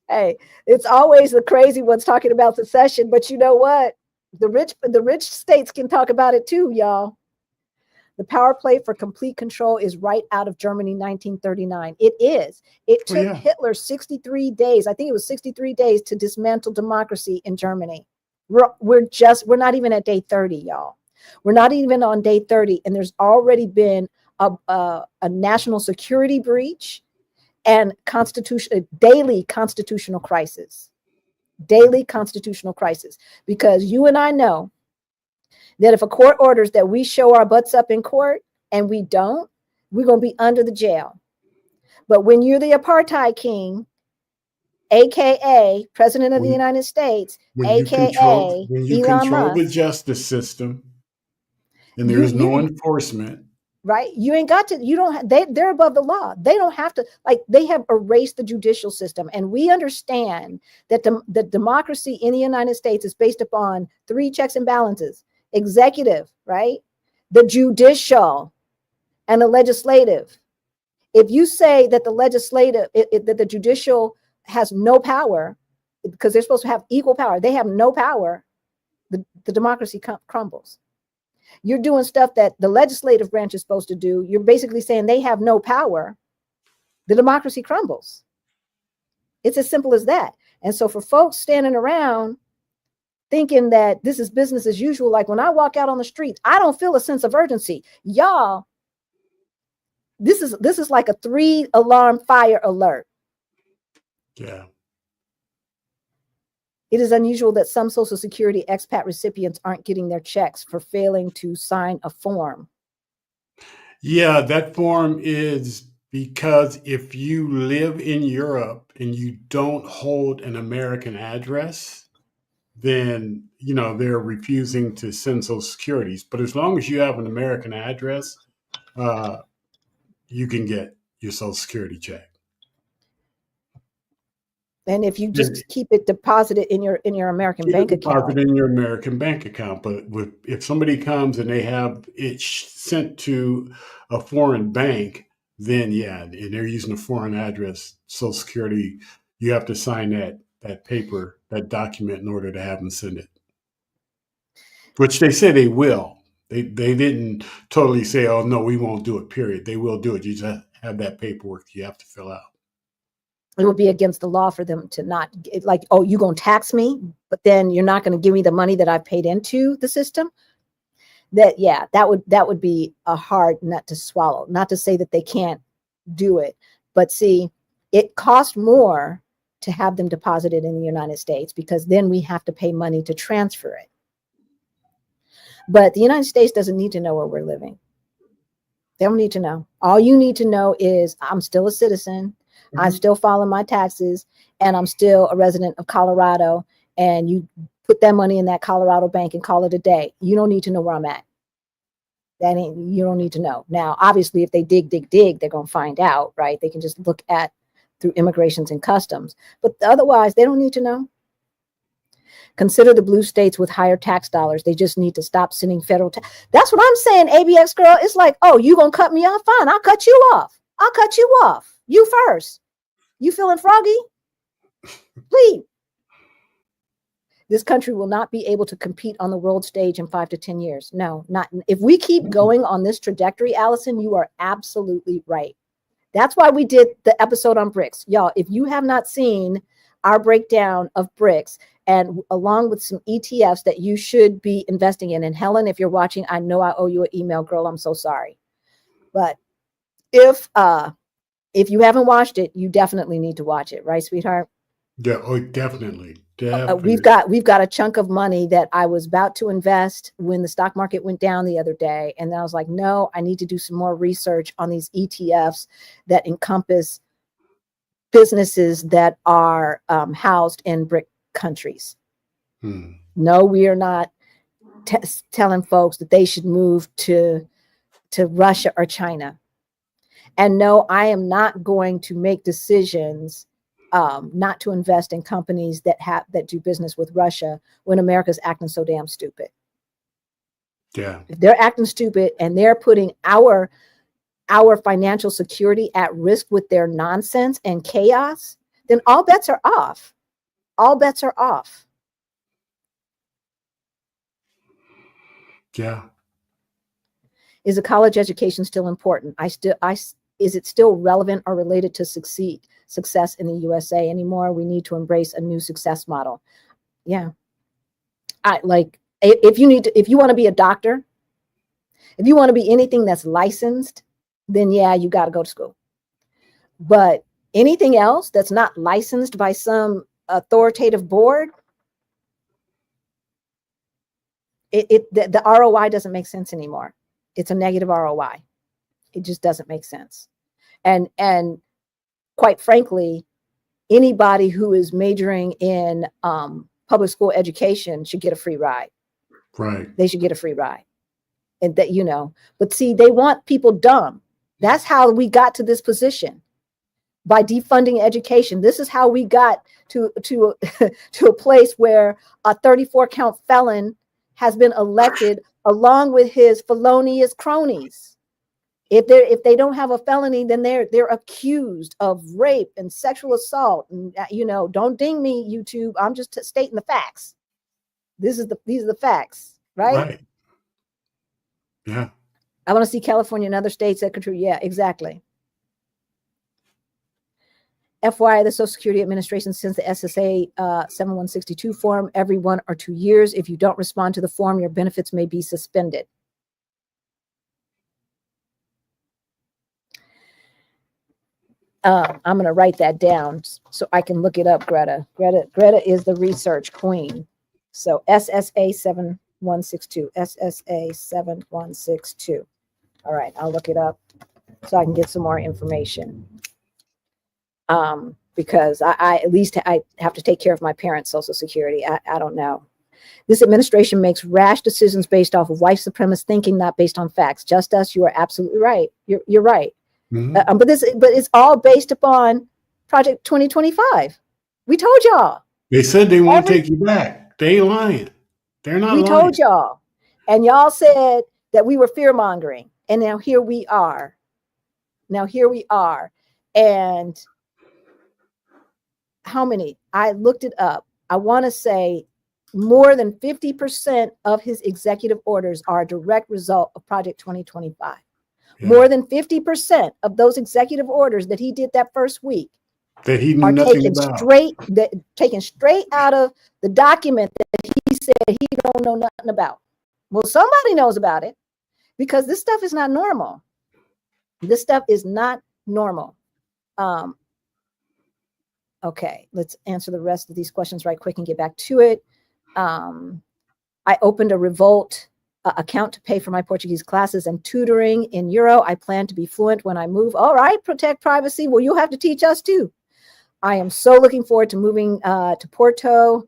Hey, it's always the crazy ones talking about secession, but you know what? The rich states can talk about it too, y'all. The power play for complete control is right out of Germany, 1939. It is. It took Hitler 63 days. I think it was 63 days to dismantle democracy in Germany. We're not even at day 30, y'all. We're not even on day 30, and there's already been a national security breach and daily constitutional crisis. Daily constitutional crisis. Because you and I know that if a court orders that we show our butts up in court and we don't, we're going to be under the jail. But when you're the apartheid king, AKA President of the United States, AKA when you Elon control Musk, the justice system and there's no enforcement. Right. You ain't got to, you don't, they're above the law. They don't have to, like, they have erased the judicial system. And we understand that the democracy in the United States is based upon 3 checks and balances: executive, right? The judicial and the legislative. If you say that the legislative, that the judicial has no power, because they're supposed to have equal power, they have no power, the democracy crumbles. You're doing stuff that the legislative branch is supposed to do. You're basically saying they have no power. The democracy crumbles. It's as simple as that. And so for folks standing around thinking that this is business as usual, like when I walk out on the street, I don't feel a sense of urgency. Y'all, this is like a 3-alarm fire alert. Yeah. It is unusual that some Social Security expat recipients aren't getting their checks for failing to sign a form. Yeah, that form is because if you live in Europe and you don't hold an American address, then, they're refusing to send Social Securities. But as long as you have an American address, you can get your Social Security check. And if you just keep it deposited in your American bank account. Deposit in your American bank account. But if somebody comes and they have it sent to a foreign bank, then and they're using a foreign address, Social Security, you have to sign that paper, that document in order to have them send it. Which they say they will. They didn't totally say, oh no, we won't do it, period. They will do it. You just have that paperwork you have to fill out. It would be against the law for them to not, like, oh, you're going to tax me, but then you're not going to give me the money that I've paid into the system. That would be a hard nut to swallow. Not to say that they can't do it, but see, it costs more to have them deposited in the United States because then we have to pay money to transfer it. But the United States doesn't need to know where we're living. They don't need to know. All you need to know is I'm still a citizen. Mm-hmm. I still follow my taxes, and I'm still a resident of Colorado, and you put that money in that Colorado bank and call it a day. You don't need to know where I'm at. You don't need to know. Now, obviously, if they dig, they're going to find out, right? They can just look at through immigrations and customs, but otherwise they don't need to know. Consider the blue states with higher tax dollars. They just need to stop sending federal tax. That's what I'm saying, ABX girl. It's like, oh, you going to cut me off? Fine, I'll cut you off. You first. You feeling froggy? Please. This country will not be able to compete on the world stage in 5 to 10 years. No, not. If we keep going on this trajectory, Allison, you are absolutely right. That's why we did the episode on BRICS. Y'all, if you have not seen our breakdown of BRICS, and along with some ETFs that you should be investing in. And Helen, if you're watching, I know I owe you an email, girl. I'm so sorry. But if you haven't watched it, you definitely need to watch it, right, sweetheart? Yeah, oh, definitely. We've got a chunk of money that I was about to invest when the stock market went down the other day. And then I was like, no, I need to do some more research on these ETFs that encompass businesses that are housed in BRIC countries. No, we are not telling folks that they should move to Russia or China. And no, I am not going to make decisions not to invest in companies that do business with Russia when America's acting so damn stupid. Yeah. If they're acting stupid and they're putting our financial security at risk with their nonsense and chaos, then all bets are off. All bets are off. Yeah. Is a college education still important? Is it still relevant or related to success in the USA anymore? We need to embrace a new success model. Yeah. If you want to be a doctor, if you want to be anything that's licensed, then yeah, you got to go to school. But anything else that's not licensed by some authoritative board, the ROI doesn't make sense anymore. It's a negative ROI. It just doesn't make sense. And quite frankly, anybody who is majoring in public school education should get a free ride. Right. They should get a free ride. And that, but see, they want people dumb. That's how we got to this position, by defunding education. This is how we got to a place where a 34 count felon has been elected along with his felonious cronies. If they don't have a felony, then they're accused of rape and sexual assault. And don't ding me, YouTube. I'm just stating the facts. These are the facts, right? Right. Yeah. I want to see California and other states that contribute. Yeah, exactly. FYI, the Social Security Administration sends the SSA 7162 form every 1 or 2 years. If you don't respond to the form, your benefits may be suspended. I'm going to write that down so I can look it up, Greta. Greta is the research queen. So SSA 7162. SSA 7162. All right, I'll look it up so I can get some more information. Because I at least I have to take care of my parents' Social Security. I don't know. This administration makes rash decisions based off of white supremacist thinking, not based on facts. Just us, you are absolutely right. You're right. Mm-hmm. But it's all based upon Project 2025. We told y'all. They said they won't take you back. They ain't lying. They're not lying. We told y'all. And y'all said that we were fear-mongering. And now here we are. And how many? I looked it up. I want to say more than 50% of his executive orders are a direct result of Project 2025. Yeah. More than 50% of those executive orders that he did that first week that he knew nothing about. Taken straight out of the document that he said he don't know nothing about. Well, somebody knows about it, because this stuff is not normal. This stuff is not normal. Okay, let's answer the rest of these questions right quick and get back to it. I opened a Revolt account to pay for my Portuguese classes and tutoring in Euro. I plan to be fluent when I move. All right, protect privacy. Well, you'll have to teach us too. I am so looking forward to moving to Porto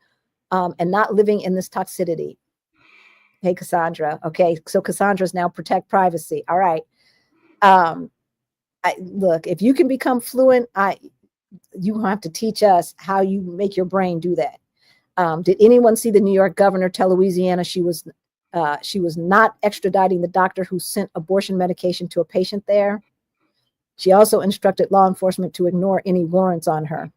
and not living in this toxicity. Hey, Cassandra. Okay, so Cassandra's now protect privacy. All right. Look, if you can become fluent, you have to teach us how you make your brain do that. Did anyone see the New York governor tell Louisiana she was not extraditing the doctor who sent abortion medication to a patient there? She also instructed law enforcement to ignore any warrants on her.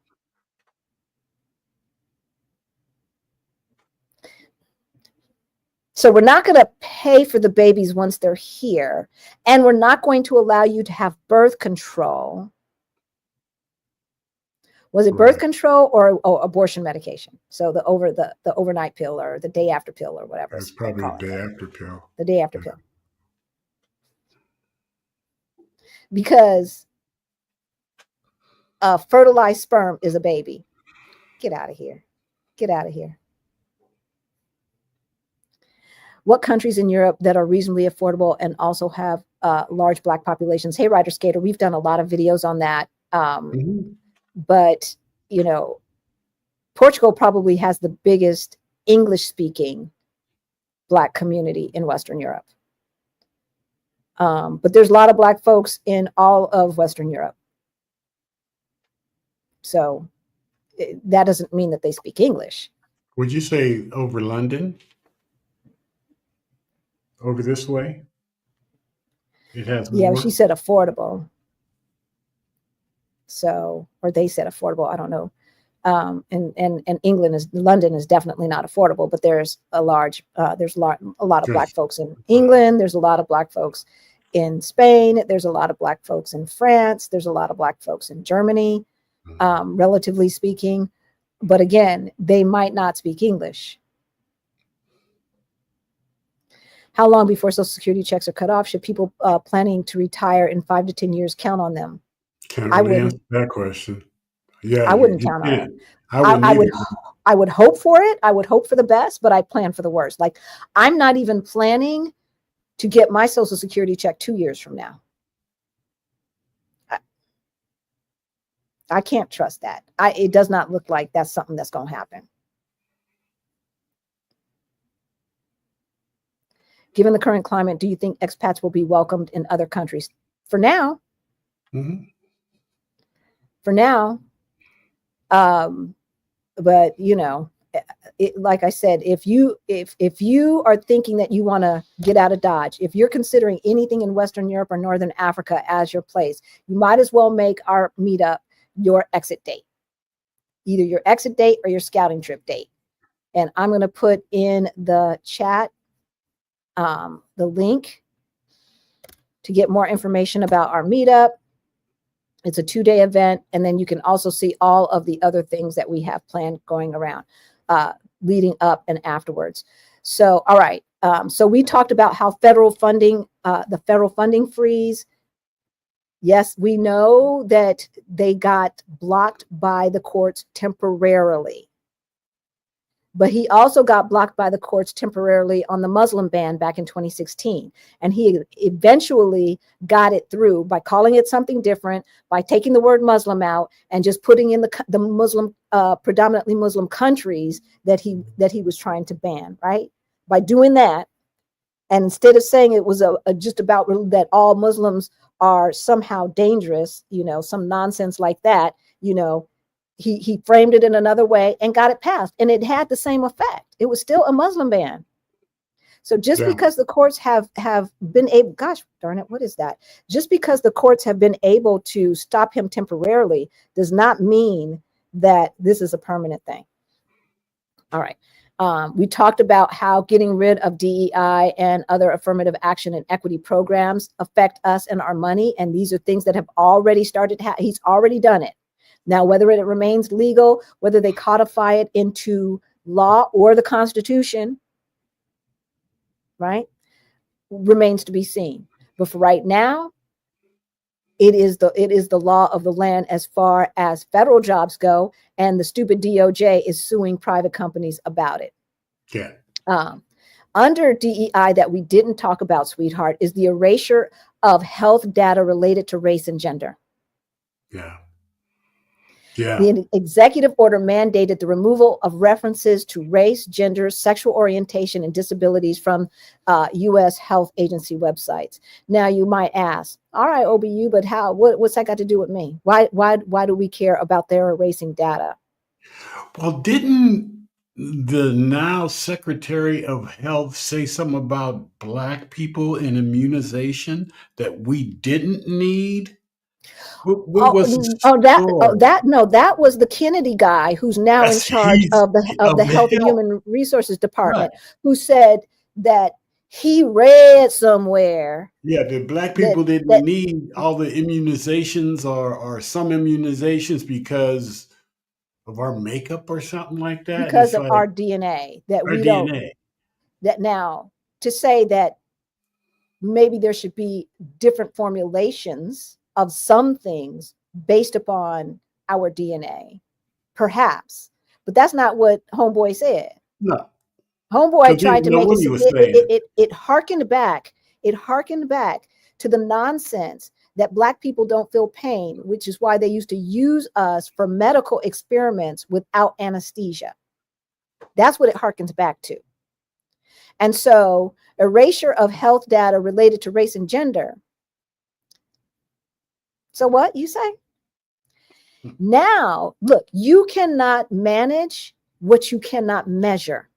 So we're not going to pay for the babies once they're here, and we're not going to allow you to have birth control. Was it birth control or abortion medication? So the overnight pill or the day after pill or whatever. It's probably the day after pill. The day after pill. Because fertilized sperm is a baby. Get out of here. Get out of here. What countries in Europe that are reasonably affordable and also have large Black populations? Hey, Ryder Skater, we've done a lot of videos on that. But, Portugal probably has the biggest English speaking Black community in Western Europe. But there's a lot of Black folks in all of Western Europe. So that doesn't mean that they speak English. Would you say over London? Over this way? It has Yeah, more? she said affordable. So, or they said affordable, I don't know. And London is definitely not affordable, but there's a lot of Black folks in England. There's a lot of Black folks in Spain. There's a lot of Black folks in France. There's a lot of Black folks in Germany, relatively speaking. But again, they might not speak English. How long before Social Security checks are cut off? Should people planning to retire in 5 to 10 years count on them? Can't really answer that question. Yeah, I wouldn't count on it. I would hope for it. I would hope for the best, but I plan for the worst. Like, I'm not even planning to get my Social Security check 2 years from now. I can't trust that. It does not look like that's something that's going to happen. Given the current climate, do you think expats will be welcomed in other countries? For now. For now. But you know, like I said, if you are thinking that you want to get out of Dodge, if you're considering anything in Western Europe or Northern Africa as your place, you might as well make our meetup your exit date, either your exit date or your scouting trip date. And I'm going to put in the chat the link to get more information about our meetup. It's a 2-day event. And then you can also see all of the other things that we have planned going around, leading up and afterwards. So, all right. So we talked about how federal funding, the federal funding freeze. Yes, we know that they got blocked by the courts temporarily. But he also got blocked by the courts temporarily on the Muslim ban back in 2016. And he eventually got it through by calling it something different, by taking the word Muslim out and just putting in the Muslim, predominantly Muslim countries that he was trying to ban, right? By doing that, and instead of saying it was just about that all Muslims are somehow dangerous, you know, some nonsense like that, you know, he framed it in another way and got it passed, and it had the same effect. It was still a Muslim ban. So just because the courts have been able, gosh darn it, what is that? Just because the courts have been able to stop him temporarily does not mean that this is a permanent thing. All right. We talked about how getting rid of DEI and other affirmative action and equity programs affect us and our money. And these are things that have already started. He's already done it. Now, whether it remains legal, whether they codify it into law or the Constitution, right, remains to be seen. But for right now, it is the law of the land as far as federal jobs go, and the stupid DOJ is suing private companies about it. Yeah. Under DEI that we didn't talk about, sweetheart, is the erasure of health data related to race and gender. Yeah. Yeah. The executive order mandated the removal of references to race, gender, sexual orientation, and disabilities from U.S. health agency websites. Now, you might ask, all right, OBU, but how? What's that got to do with me? Why do we care about their erasing data? Well, didn't the now Secretary of Health say something about Black people in immunization that we didn't need? What was the story? That was the Kennedy guy who's now in charge of the Health and Human Resources Department, right, who said that he read somewhere. Yeah, the Black people didn't need all the immunizations or some immunizations because of our makeup or something like that. Because of our DNA that we don't. That now to say that maybe there should be different formulations of some things based upon our DNA, perhaps, but that's not what Homeboy said. No, Homeboy tried to make it harkened back. It harkened back to the nonsense that Black people don't feel pain, which is why they used to use us for medical experiments without anesthesia. That's what it harkens back to. And so erasure of health data related to race and gender. So what you say? Now, look, you cannot manage what you cannot measure.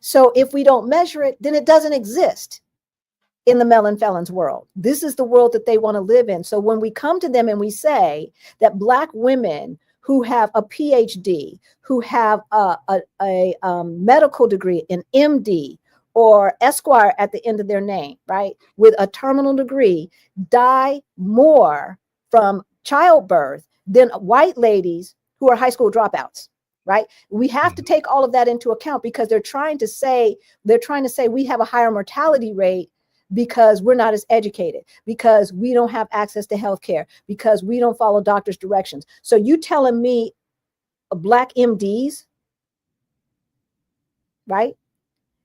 So if we don't measure it, then it doesn't exist in the melon felons world. This is the world that they want to live in. So when we come to them and we say that Black women who have a PhD, who have a medical degree, an MD or Esquire at the end of their name, right, with a terminal degree, die more from childbirth than white ladies who are high school dropouts, right? We have to take all of that into account because they're trying to say we have a higher mortality rate because we're not as educated, because we don't have access to healthcare, because we don't follow doctors' directions. So you telling me Black MDs, right?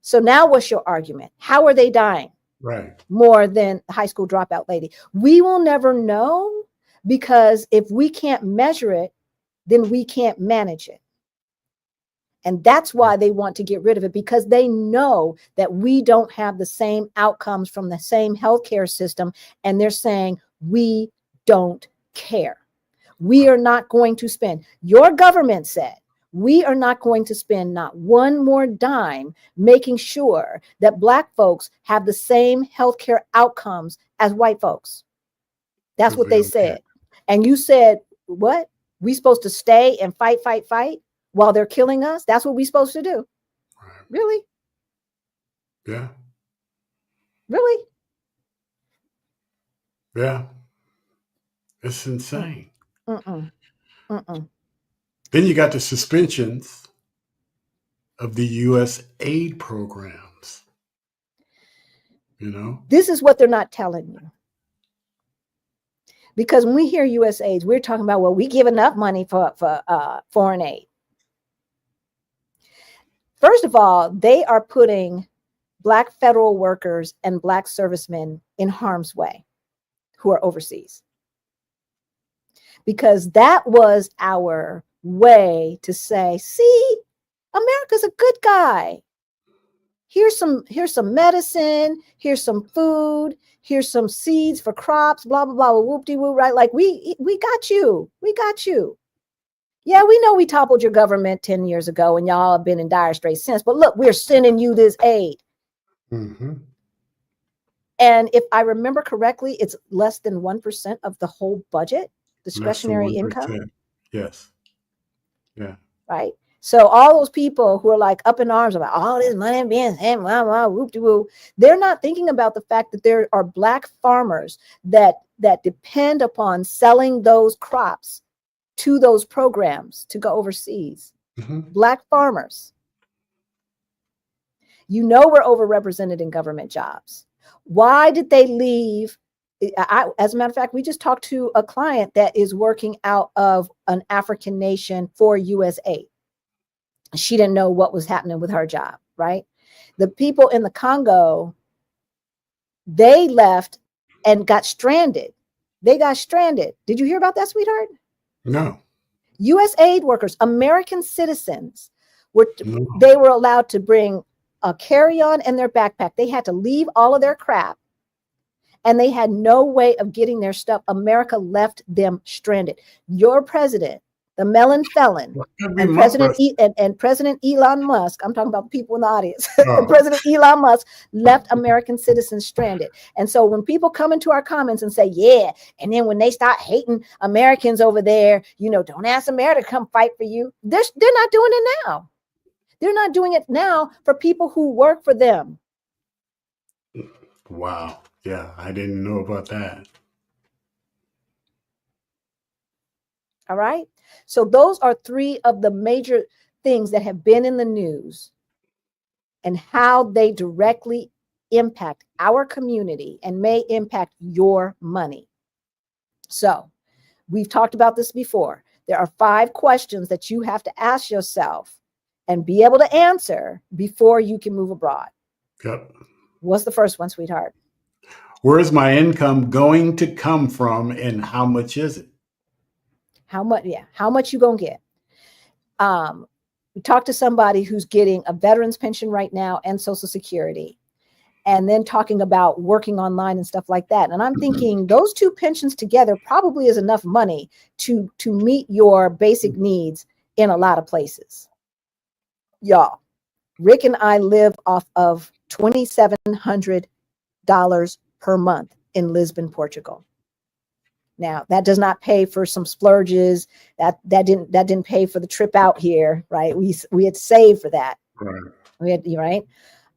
So now what's your argument? How are they dying? Right. More than the high school dropout lady? We will never know, because if we can't measure it, then we can't manage it. And that's why they want to get rid of it, because they know that we don't have the same outcomes from the same healthcare system. And they're saying, we don't care. We are not going to spend. Your government said, we are not going to spend not one more dime making sure that Black folks have the same healthcare outcomes as white folks. That's what they said. And you said, what? We supposed to stay and fight while they're killing us? That's what we're supposed to do. Right. Really? Yeah. Really? Yeah. It's insane. Mm-mm. Mm-mm. Then you got the suspensions of the U.S. aid programs. You know? This is what they're not telling you. Because when we hear U.S. aid, we're talking about, well, we give enough money for foreign aid. First of all, they are putting Black federal workers and Black servicemen in harm's way who are overseas. Because that was our way to say, see, America's a good guy. Here's some medicine, here's some food, here's some seeds for crops, blah, blah, blah, whoop-de-woo, right? Like we got you. We got you. Yeah, we know we toppled your government 10 years ago and y'all have been in dire straits since, but look, we're sending you this aid. Mm-hmm. And if I remember correctly, it's less than 1% of the whole budget, discretionary income. Yes. Yeah. Right. So all those people who are like up in arms about all this money being sent, whoop-de-woo, they're not thinking about the fact that there are Black farmers that depend upon selling those crops to those programs to go overseas. Mm-hmm. Black farmers. You know, we're overrepresented in government jobs. Why did they leave? As a matter of fact, we just talked to a client that is working out of an African nation for US aid. She didn't know what was happening with her job, right? The people in the Congo, they left and got stranded. They got stranded. Did you hear about that, sweetheart? No. US aid workers, American citizens, No. they were allowed to bring a carry-on in their backpack. They had to leave all of their crap, and they had no way of getting their stuff. America left them stranded. Your president, the melon felon, and President Elon Musk, I'm talking about the people in the audience, Oh. President Elon Musk left American citizens stranded. And so when people come into our comments and say, yeah, and then when they start hating Americans over there, you know, don't ask America to come fight for you. They're not doing it now. They're not doing it now for people who work for them. Wow. Yeah, I didn't know about that. All right. So those are three of the major things that have been in the news and how they directly impact our community and may impact your money. So we've talked about this before. There are 5 questions that you have to ask yourself and be able to answer before you can move abroad. Yep. What's the first one, sweetheart? Where is my income going to come from, and how much is it? How much? Yeah. How much you gonna get? talk to somebody who's getting a veteran's pension right now and Social Security, and then talking about working online and stuff like that. And I'm thinking those two pensions together probably is enough money to meet your basic needs in a lot of places. Y'all, Rick and I live off of $2,700 per month in Lisbon, Portugal. Now, that does not pay for some splurges. That didn't pay for the trip out here, right? We had saved for that. Right. We had, right?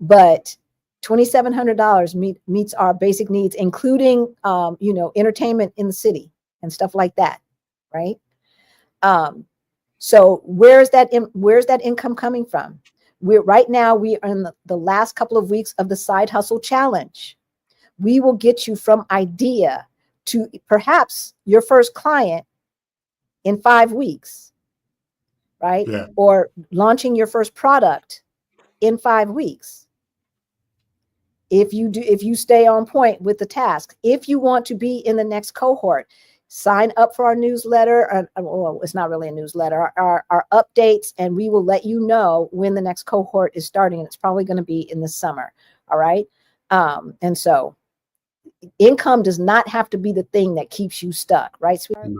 But $2,700 meets our basic needs, including entertainment in the city and stuff like that, right? So where's that income coming from? Right now we are in the last couple of weeks of the side hustle challenge. We will get you from idea to perhaps your first client in 5 weeks, right? Yeah. Or launching your first product in 5 weeks. If you stay on point with the task, if you want to be in the next cohort, sign up for our newsletter. Well, it's not really a newsletter, our updates, and we will let you know when the next cohort is starting. And it's probably going to be in the summer. All right. And so income does not have to be the thing that keeps you stuck, right, sweetheart?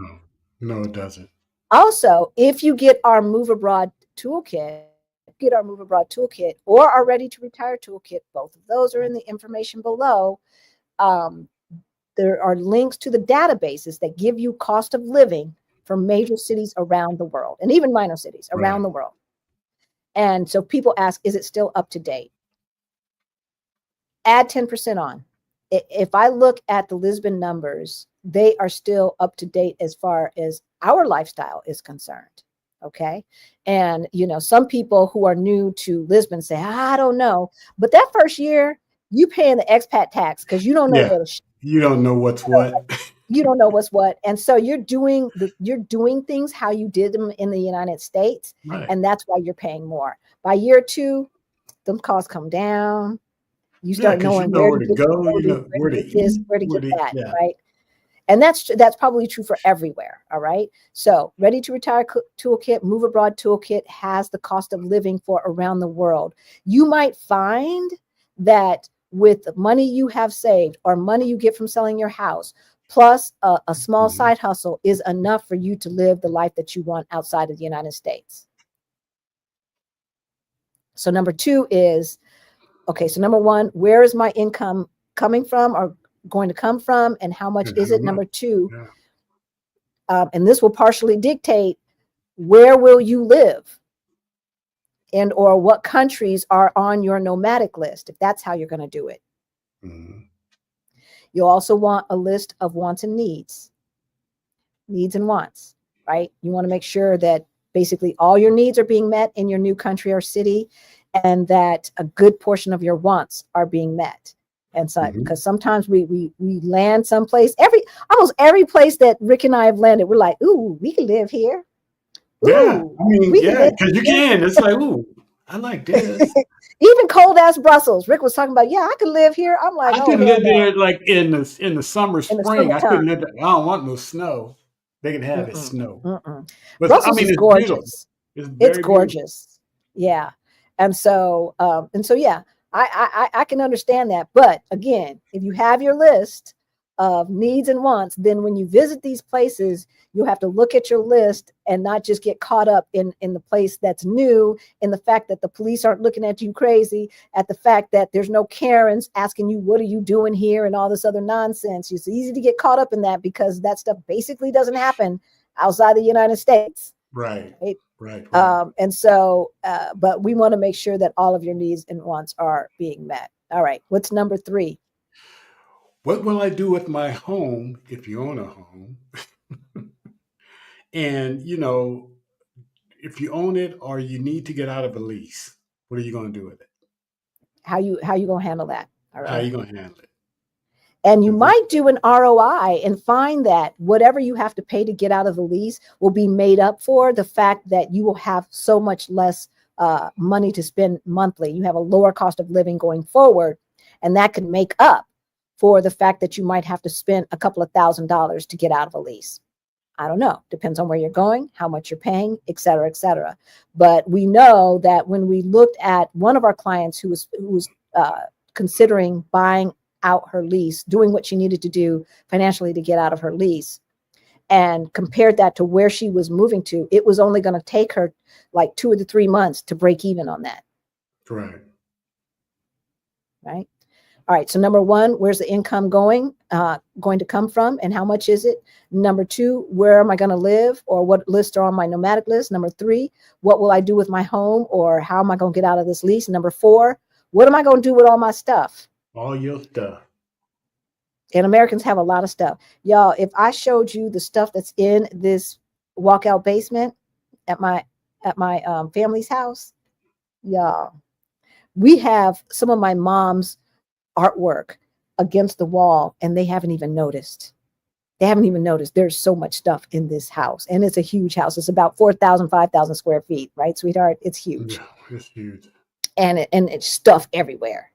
No, it doesn't. Also, if you get our Move Abroad toolkit, or our Ready to Retire toolkit, both of those are in the information below. There are links to the databases that give you cost of living for major cities around the world, and even minor cities around the world. And so people ask, is it still up to date? Add 10% on. If I look at the Lisbon numbers, they are still up to date as far as our lifestyle is concerned. Okay. And, some people who are new to Lisbon say, I don't know. But that first year, you paying the expat tax because you don't know where to you don't know what's what. You don't know what's what. And so you're doing things how you did them in the United States. Right. And that's why you're paying more. By year 2, them costs come down. You start knowing where to go, where to get this, where to get that, right? And that's probably true for everywhere. All right. So Ready to Retire toolkit, Move Abroad toolkit has the cost of living for around the world. You might find that with the money you have saved or money you get from selling your house, plus a small side hustle is enough for you to live the life that you want outside of the United States. So number 2 is, okay, so number 1, where is my income coming from or going to come from, and how much is it? Number 2, and this will partially dictate where will you live and or what countries are on your nomadic list, if that's how you're going to do it. You'll also want a list of wants and needs and wants, right? You want to make sure that basically all your needs are being met in your new country or city, and that a good portion of your wants are being met. And so, because sometimes we land someplace, almost every place that Rick and I have landed, we're like, ooh, we can live here. Ooh, because you can. It's like, ooh, I like this. Even cold ass Brussels. Rick was talking about, I could live here. I'm like, I could live there like in the summer, spring. I couldn't live there. I don't want no snow. They can have it snow. But Brussels is gorgeous. It's gorgeous. Beautiful. Yeah. And so, I can understand that. But again, if you have your list of needs and wants, then when you visit these places, you have to look at your list and not just get caught up in the place that's new, in the fact that the police aren't looking at you crazy, at the fact that there's no Karens asking you, what are you doing here, and all this other nonsense. It's easy to get caught up in that because that stuff basically doesn't happen outside the United States. Right. And so, but we want to make sure that all of your needs and wants are being met. All right. What's number 3? What will I do with my home if you own a home? And, if you own it or you need to get out of a lease, what are you going to do with it? How you going to handle that? All right. How are you going to handle it? And you might do an ROI and find that whatever you have to pay to get out of the lease will be made up for the fact that you will have so much less money to spend monthly. You have a lower cost of living going forward, and that can make up for the fact that you might have to spend a couple of $1,000s to get out of a lease. I don't know. Depends on where you're going, how much you're paying, et cetera, et cetera. But we know that when we looked at one of our clients who was considering buying out her lease, doing what she needed to do financially to get out of her lease, and compared that to where she was moving to, it was only going to take her like 2 to 3 months to break even on that. Correct. Right. All right. So number one, where's the income going to come from, and how much is it? Number two, where am I going to live, or what lists are on my nomadic list? Number three, what will I do with my home, or how am I going to get out of this lease? Number four, what am I going to do with all my stuff? All your stuff. And Americans have a lot of stuff. Y'all, if I showed you the stuff that's in this walkout basement at my family's house, y'all, we have some of my mom's artwork against the wall, and they haven't even noticed. There's so much stuff in this house, and it's a huge house. It's about 4,000, 5,000 square feet, right, sweetheart? It's huge. Yeah, it's huge. And it's stuff everywhere.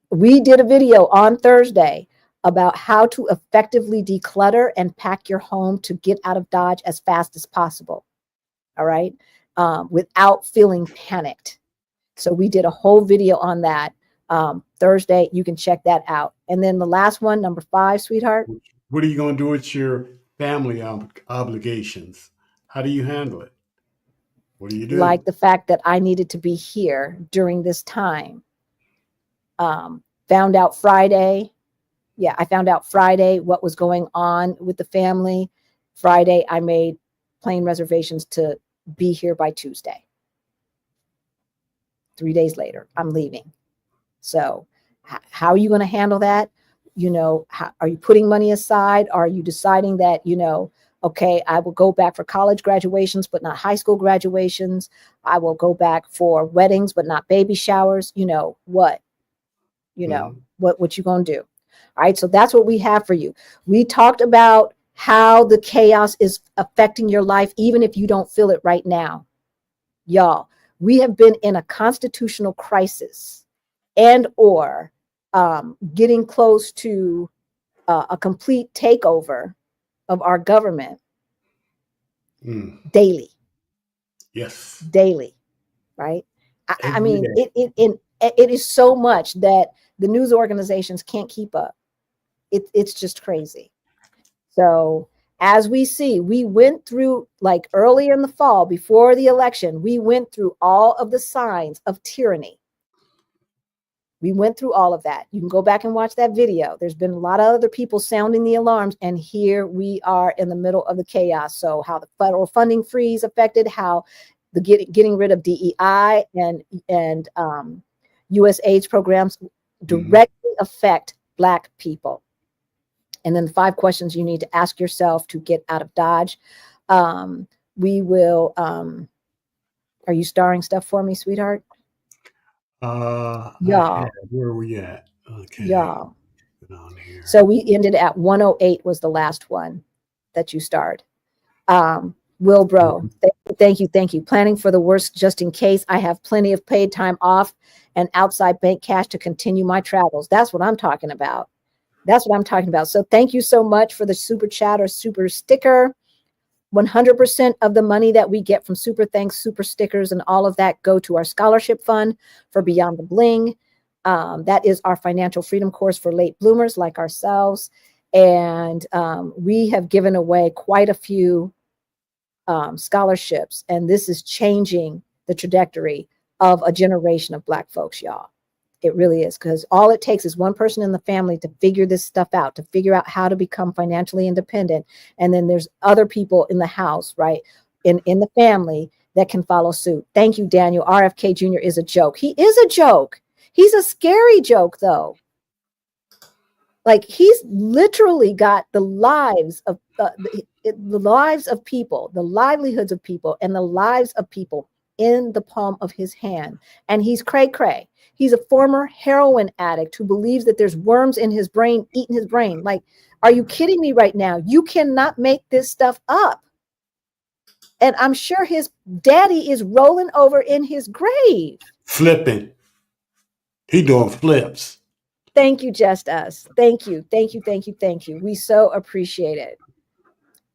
We did a video on Thursday about how to effectively declutter and pack your home to get out of Dodge as fast as possible. All right. Without feeling panicked. So we did a whole video on that Thursday. You can check that out. And then the last one, number 5, sweetheart. What are you going to do with your family obligations? How do you handle it? What do you do? Like the fact that I needed to be here during this time. Found out Friday. Yeah, I found out Friday what was going on with the family. Friday, I made plane reservations to be here by Tuesday. 3 days later, I'm leaving. So how are you going to handle that? Are you putting money aside? Are you deciding that, okay, I will go back for college graduations, but not high school graduations. I will go back for weddings, but not baby showers. What you going to do? All right. So that's what we have for you. We talked about how the chaos is affecting your life, even if you don't feel it right now. Y'all, we have been in a constitutional crisis or getting close to a complete takeover of our government daily. Yes. Daily. Right. I mean, it is so much that the news organizations can't keep up. It's just crazy. So as we see, we went through, like early in the fall, before the election, we went through all of the signs of tyranny. We went through all of that. You can go back and watch that video. There's been a lot of other people sounding the alarms, and here we are in the middle of the chaos. So how the federal funding freeze affected, how the getting rid of DEI and U.S. AIDS programs directly affect Black people. And then the 5 questions you need to ask yourself to get out of Dodge. We will, are you starring stuff for me, sweetheart? Yeah. Where are we at? Okay. Yeah. So we ended at 108 was the last one that you starred. Wilbro, thank you. Planning for the worst just in case. I have plenty of paid time off and outside bank cash to continue my travels. That's what I'm talking about. So thank you so much for the super chat or super sticker. 100% of the money that we get from super thanks, super stickers, and all of that go to our scholarship fund for Beyond the Bling. That is our financial freedom course for late bloomers like ourselves. And we have given away quite a few scholarships. And this is changing the trajectory of a generation of Black folks, y'all. It really is, because all it takes is one person in the family to figure this stuff out, to figure out how to become financially independent. And then there's other people in the house, right, in the family that can follow suit. Thank you, Daniel. RFK Jr. is a joke. He is a joke. He's a scary joke, though. Like, he's literally got the lives of people, the livelihoods of people, and the lives of people in the palm of his hand. And he's cray-cray. He's a former heroin addict who believes that there's worms in his brain, eating his brain. Like, are you kidding me right now? You cannot make this stuff up. And I'm sure his daddy is rolling over in his grave. Flipping. He doing flips. Thank you, Just Us. Thank you. We so appreciate it.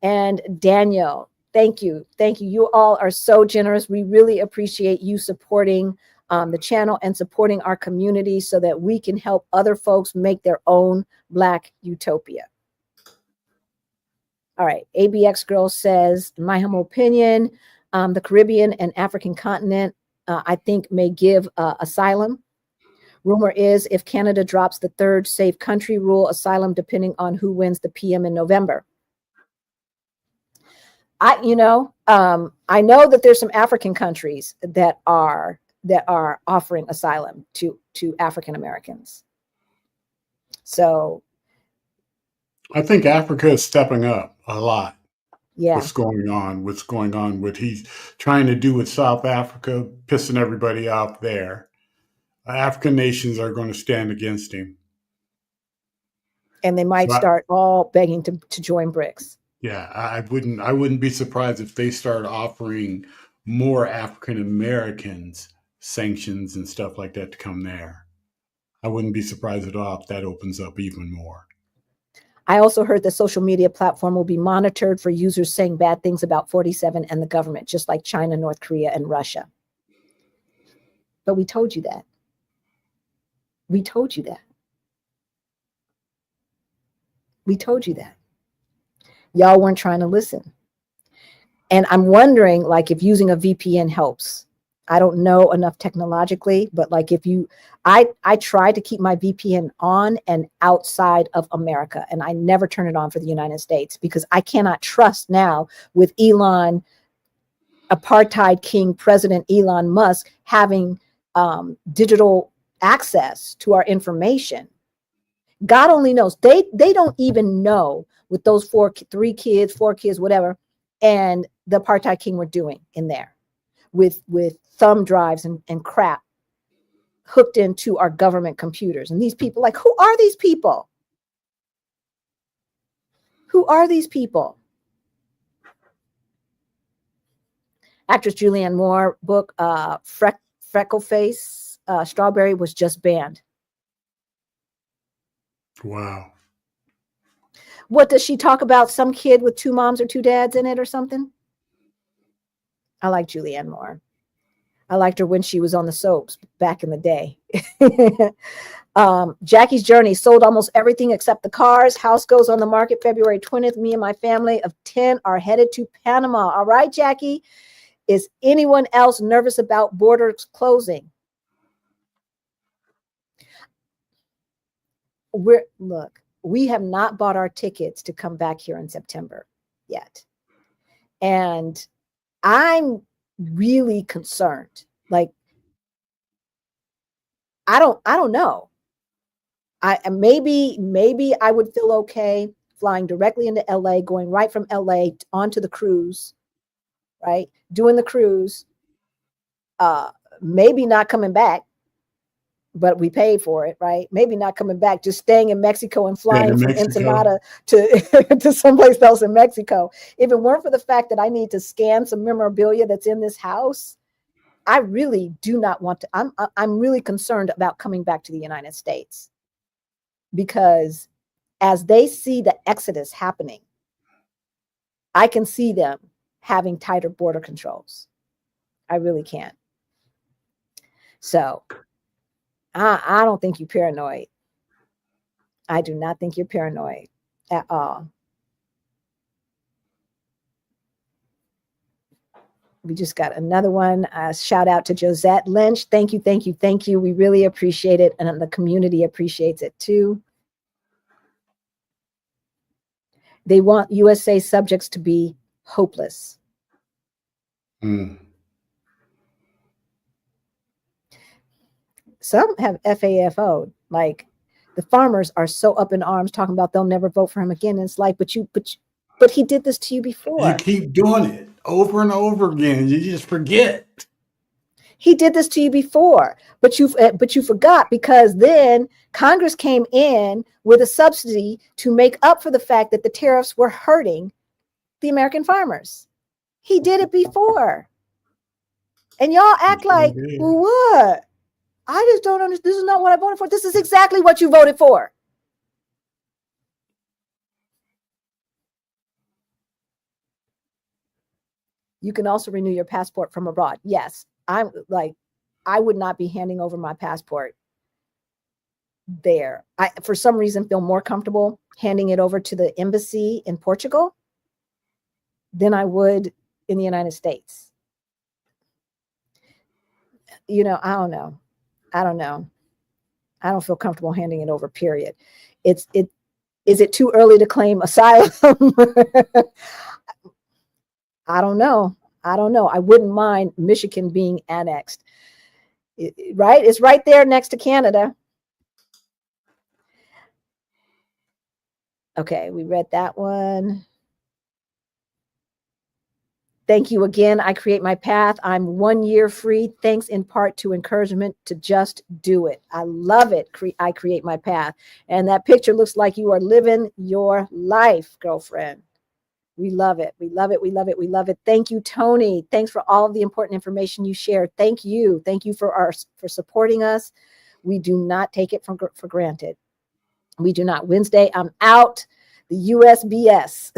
And Daniel, thank you. Thank you. You all are so generous. We really appreciate you supporting the channel and supporting our community so that we can help other folks make their own Black utopia. All right. ABX Girl says, in my humble opinion, the Caribbean and African continent, I think, may give asylum. Rumor is if Canada drops the third safe country rule, asylum depending on who wins the PM in November. I know that there's some African countries that are offering asylum to African Americans. So I think Africa is stepping up a lot. yeah. What's going on, what he's trying to do with South Africa, pissing everybody off there. African nations are going to stand against him. And they might start all begging to join BRICS. Yeah, I wouldn't be surprised if they start offering more African Americans sanctions and stuff like that to come there. I wouldn't be surprised at all if that opens up even more. I also heard the social media platform will be monitored for users saying bad things about 47 and the government, just like China, North Korea, and Russia. But we told you that. We told you that. We told you that. Y'all weren't trying to listen. And I'm wondering, like, if using a VPN helps. I don't know enough technologically, but like I try to keep my VPN on and outside of America, and I never turn it on for the United States because I cannot trust now with Elon, apartheid king President Elon Musk having digital access to our information. God only knows. They don't even know what those 4 kids, whatever, and the apartheid king were doing in there with thumb drives and crap hooked into our government computers. And these people, like, who are these people? Who are these people? Actress Julianne Moore book, Freckleface, Strawberry, was just banned. Wow. What does she talk about? Some kid with 2 moms or 2 dads in it or something? I like Julianne Moore. I liked her when she was on the soaps back in the day. Jackie's Journey sold almost everything except the cars. House goes on the market February 20th. Me and my family of 10 are headed to Panama. All right, Jackie. Is anyone else nervous about borders closing? We have not bought our tickets to come back here in September yet. And I'm really concerned. Like, I don't know. Maybe I would feel okay flying directly into LA, going right from LA onto the cruise, right? Doing the cruise, maybe not coming back, but we paid for it, right? Maybe not coming back, just staying in Mexico and flying from Ensenada to someplace else in Mexico. If it weren't for the fact that I need to scan some memorabilia that's in this house, I really do not want to. I'm really concerned about coming back to the United States, because as they see the exodus happening, I can see them having tighter border controls. I really can. So I don't think you're paranoid. I do not think you're paranoid at all. We just got another one. Shout out to Josette Lynch. Thank you, thank you, thank you. We really appreciate it, and the community appreciates it too. They want USA subjects to be hopeless. Some have FAFO. Like, the farmers are so up in arms talking about they'll never vote for him again. And it's like, but he did this to you before. You keep doing it over and over again. You just forget. He did this to you before, but you forgot, because then Congress came in with a subsidy to make up for the fact that the tariffs were hurting the American farmers. He did it before. And y'all act like, well, what? I just don't understand. This is not what I voted for. This is exactly what you voted for. You can also renew your passport from abroad. Yes, I would not be handing over my passport there. I, for some reason, feel more comfortable handing it over to the embassy in Portugal than I would in the United States. You know, I don't know. I don't feel comfortable handing it over, period. Is it too early to claim asylum? I don't know. I wouldn't mind Michigan being annexed. Right? It's right there next to Canada. Okay, we read that one. Thank you again. I create my path. I'm 1 year free. Thanks in part to encouragement to just do it. I love it. I create my path. And that picture looks like you are living your life, girlfriend. We love it. We love it. We love it. We love it. Thank you, Tony. Thanks for all of the important information you shared. Thank you. Thank you for supporting us. We do not take it for granted. We do not. Wednesday, I'm out. The USBS.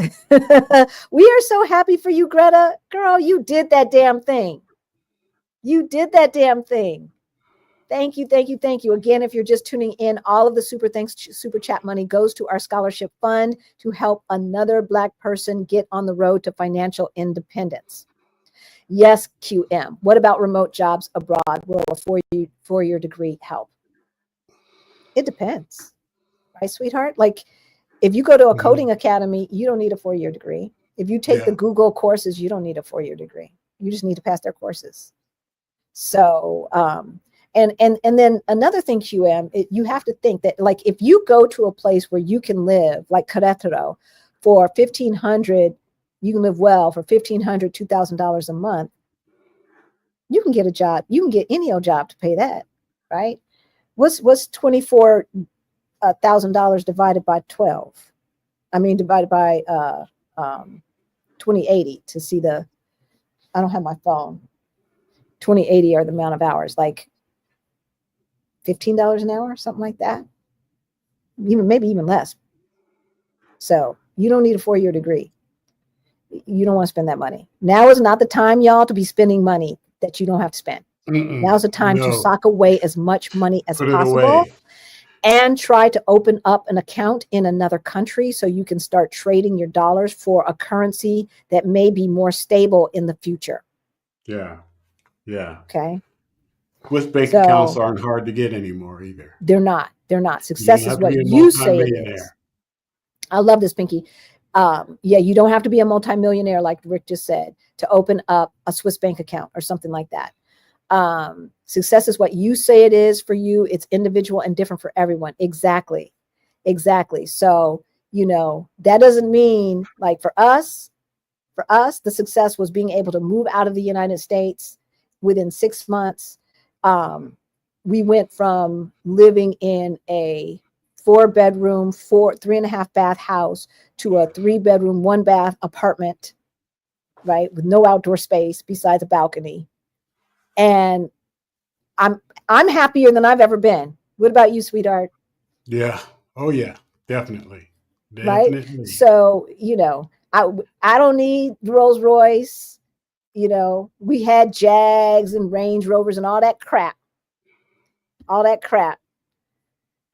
We are so happy for you, Greta. Girl, you did that damn thing. You did that damn thing. Thank you, thank you, thank you. Again, if you're just tuning in, all of the super chat money goes to our scholarship fund to help another Black person get on the road to financial independence. Yes, QM. What about remote jobs abroad? Will a four-year degree help? It depends, right, sweetheart? Like, if you go to a coding academy, you don't need a 4-year degree. If you take the Google courses, you don't need a 4-year degree. You just need to pass their courses. So, and then another thing, QM, you have to think that, like, if you go to a place where you can live, like Querétaro, for $1,500, you can live well for $1,500, $2,000 a month. You can get a job. You can get any old job to pay that, right? What's $24,000 divided by 12? I mean, divided by 2080 to see the. I don't have my phone. 2080 are the amount of hours, like $15 an hour, something like that. Maybe even less. So you don't need a 4-year degree. You don't want to spend that money. Now is not the time, y'all, to be spending money that you don't have to spend. Now's the time to sock away as much money as possible and try to open up an account in another country so you can start trading your dollars for a currency that may be more stable in the future. Yeah. Okay. Swiss bank accounts aren't hard to get anymore either. They're not. Success is what you say it is. I love this, Pinky. You don't have to be a multimillionaire, like Rick just said, to open up a Swiss bank account or something like that. Success is what you say it is for you. It's individual and different for everyone. Exactly. So, that doesn't mean, like, for us, the success was being able to move out of the United States within 6 months. We went from living in a 4-bedroom, 3.5 bath house to a 3-bedroom, 1-bath apartment, right, with no outdoor space besides a balcony. And I'm happier than I've ever been. What about you, sweetheart? Yeah. Oh yeah, definitely. Right. So, I don't need Rolls Royce. We had Jags and Range Rovers and all that crap.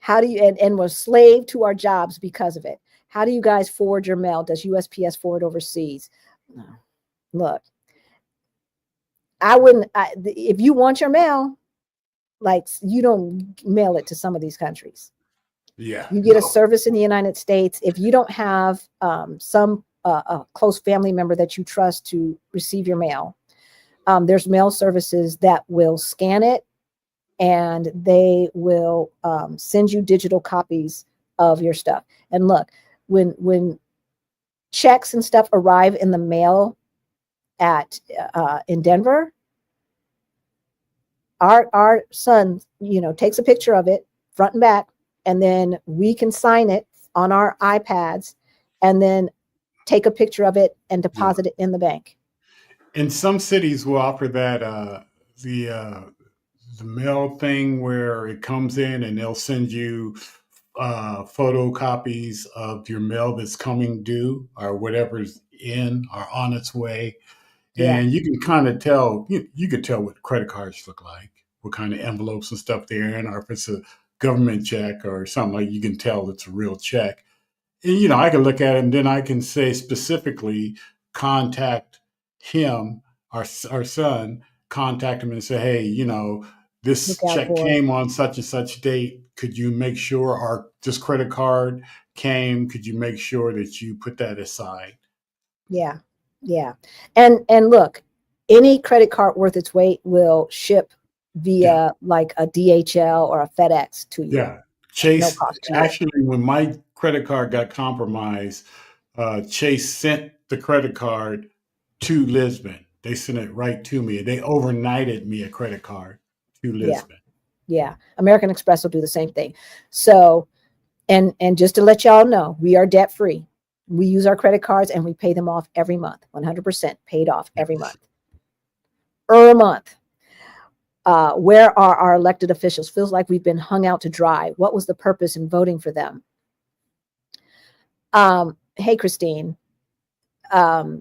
How do you, and we're slave to our jobs because of it. How do you guys forward your mail? Does USPS forward overseas? Look, if you want your mail, like, you don't mail it to some of these countries. Yeah. You get a service in the United States. If you don't have some a close family member that you trust to receive your mail, there's mail services that will scan it and they will send you digital copies of your stuff. And look, when checks and stuff arrive in the mail in Denver, our son, takes a picture of it front and back, and then we can sign it on our iPads and then take a picture of it and deposit it in the bank. And some cities will offer that the mail thing where it comes in and they'll send you photocopies of your mail that's coming due or whatever's in or on its way. Yeah. And you can kind of tell, you could tell what credit cards look like, what kind of envelopes and stuff they're in, or if it's a government check or something, like you can tell it's a real check. And, I can look at it and then I can say specifically, contact him, our son, contact him and say, hey, this Look out check for it. came on such and such date. Could you make sure this credit card came? Could you make sure that you put that aside? Yeah. Yeah. And look, any credit card worth its weight will ship Yeah. via like a DHL or a FedEx to you. Yeah. No Chase, cost to you. actually, when my credit card got compromised, Chase sent the credit card to Lisbon. They sent it right to me. They overnighted me a credit card to Yeah. Lisbon. Yeah. American Express will do the same thing. So, and just to let y'all know, we are debt free. We use our credit cards and we pay them off every month, 100% paid off every month. A month. Where are our elected officials? Feels like we've been hung out to dry. What was the purpose in voting for them? Hey, Christine. I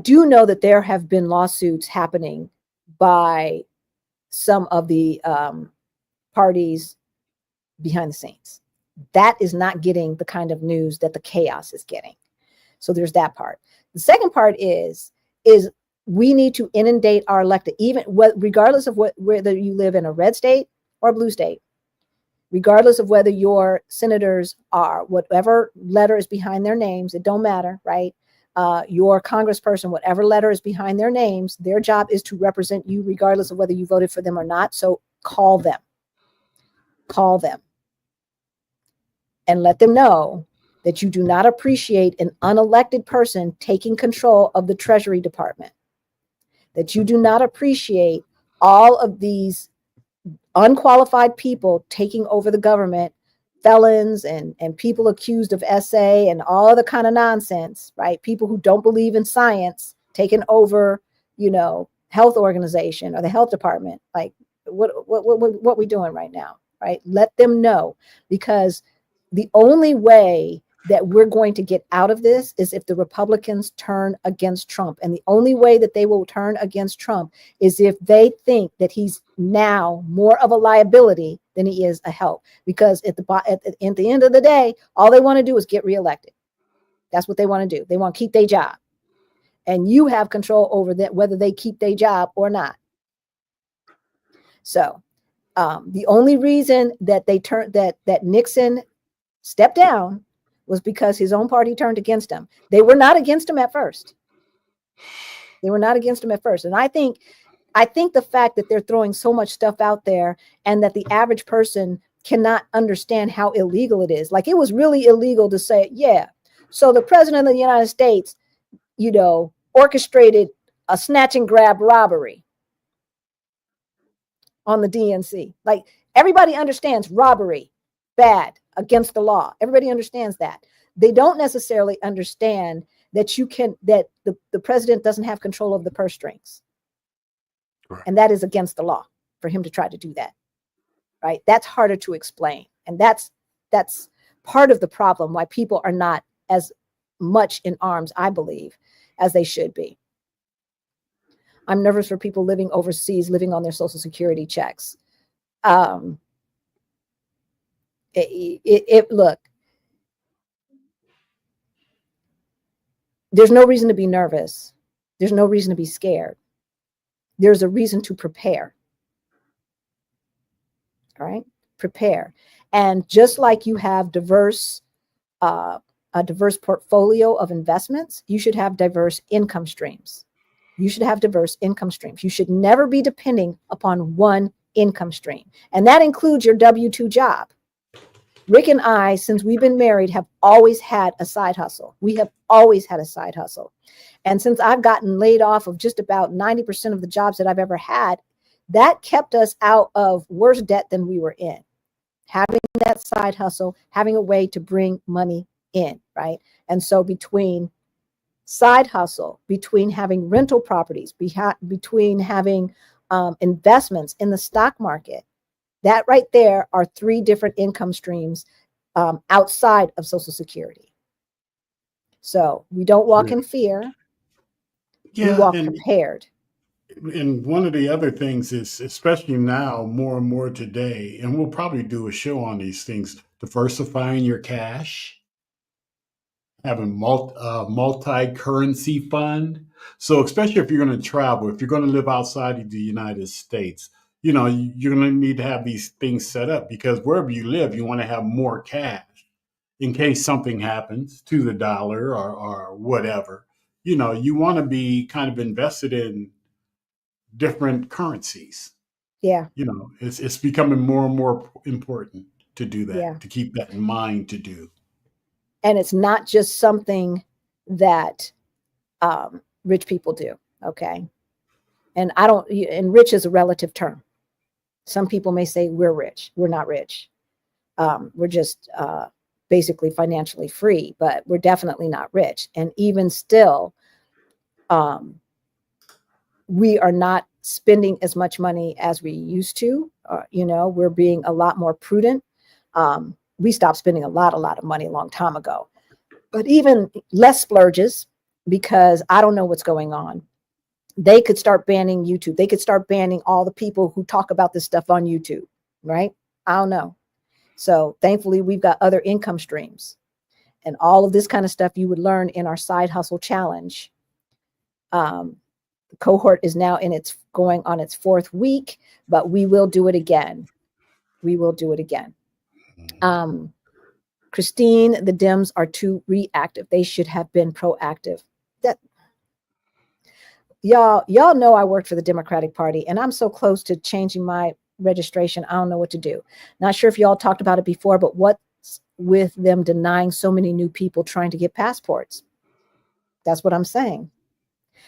do know that there have been lawsuits happening by some of the parties behind the scenes. That is not getting the kind of news that the chaos is getting. So there's that part. The second part is we need to inundate our elected, even regardless of whether you live in a red state or a blue state, regardless of whether your senators are whatever letter is behind their names, it don't matter, right? Your congressperson, whatever letter is behind their names, their job is to represent you regardless of whether you voted for them or not. So call them and let them know that you do not appreciate an unelected person taking control of the Treasury Department, that you do not appreciate all of these unqualified people taking over the government, felons and people accused of SA and all the kind of nonsense, right? People who don't believe in science taking over, health organization or the health department. Like what we doing right now, right? Let them know, because the only way that we're going to get out of this is if the Republicans turn against Trump. And the only way that they will turn against Trump is if they think that he's now more of a liability than he is a help. Because at the end of the day, all they want to do is get reelected. That's what they want to do. They want to keep their job. And you have control over that, whether they keep their job or not. So the only reason that that Nixon stepped down was because his own party turned against him. They were not against him at first. And I think the fact that they're throwing so much stuff out there and that the average person cannot understand how illegal it is. Like, it was really illegal to say, yeah, so the president of the United States, orchestrated a snatch and grab robbery on the DNC. Like, everybody understands robbery, bad, against the law. Everybody understands that. They don't necessarily understand that the president doesn't have control of the purse strings. Right. And that is against the law for him to try to do that. Right? That's harder to explain. And that's part of the problem why people are not as much in arms, I believe, as they should be. I'm nervous for people living overseas, living on their Social Security checks. Look, there's no reason to be nervous. There's no reason to be scared. There's a reason to prepare. All right? Prepare. And just like you have a diverse portfolio of investments, you should have diverse income streams. You should never be depending upon one income stream. And that includes your W-2 job. Rick and I, since we've been married, have always had a side hustle. We have always had a side hustle. And since I've gotten laid off of just about 90% of the jobs that I've ever had, that kept us out of worse debt than we were in. Having that side hustle, having a way to bring money in, right? And so between side hustle, between having rental properties, between having investments in the stock market, that right there are 3 different income streams outside of Social Security. So we don't walk in fear. We Yeah, walk prepared. and one of the other things is, especially now, more and more today, and we'll probably do a show on these things, diversifying your cash, having multi-currency fund. So especially if you're going to travel, if you're going to live outside of the United States, you're going to need to have these things set up, because wherever you live, you want to have more cash in case something happens to the dollar or whatever. You want to be kind of invested in different currencies. Yeah. It's becoming more and more important to do Yeah. that, to keep that in mind to do. And it's not just something that rich people do. Okay. And and rich is a relative term. Some people may say we're rich. We're not rich. We're just basically financially free, but we're definitely not rich. And even still, we are not spending as much money as we used to. We're being a lot more prudent. We stopped spending a lot of money a long time ago, but even less splurges, because I don't know what's going on. They could start banning YouTube. They could start banning all the people who talk about this stuff on YouTube, right? I don't know. So thankfully, we've got other income streams, and all of this kind of stuff you would learn in our side hustle challenge. The cohort is now going on its 4th week, but we will do it again. We will do it again. Christine, the Dems are too reactive. They should have been proactive. That y'all know I worked for the Democratic Party, and I'm so close to changing my registration. I don't know what to do. Not sure if y'all talked about it before, but what's with them denying so many new people trying to get passports? That's what I'm saying.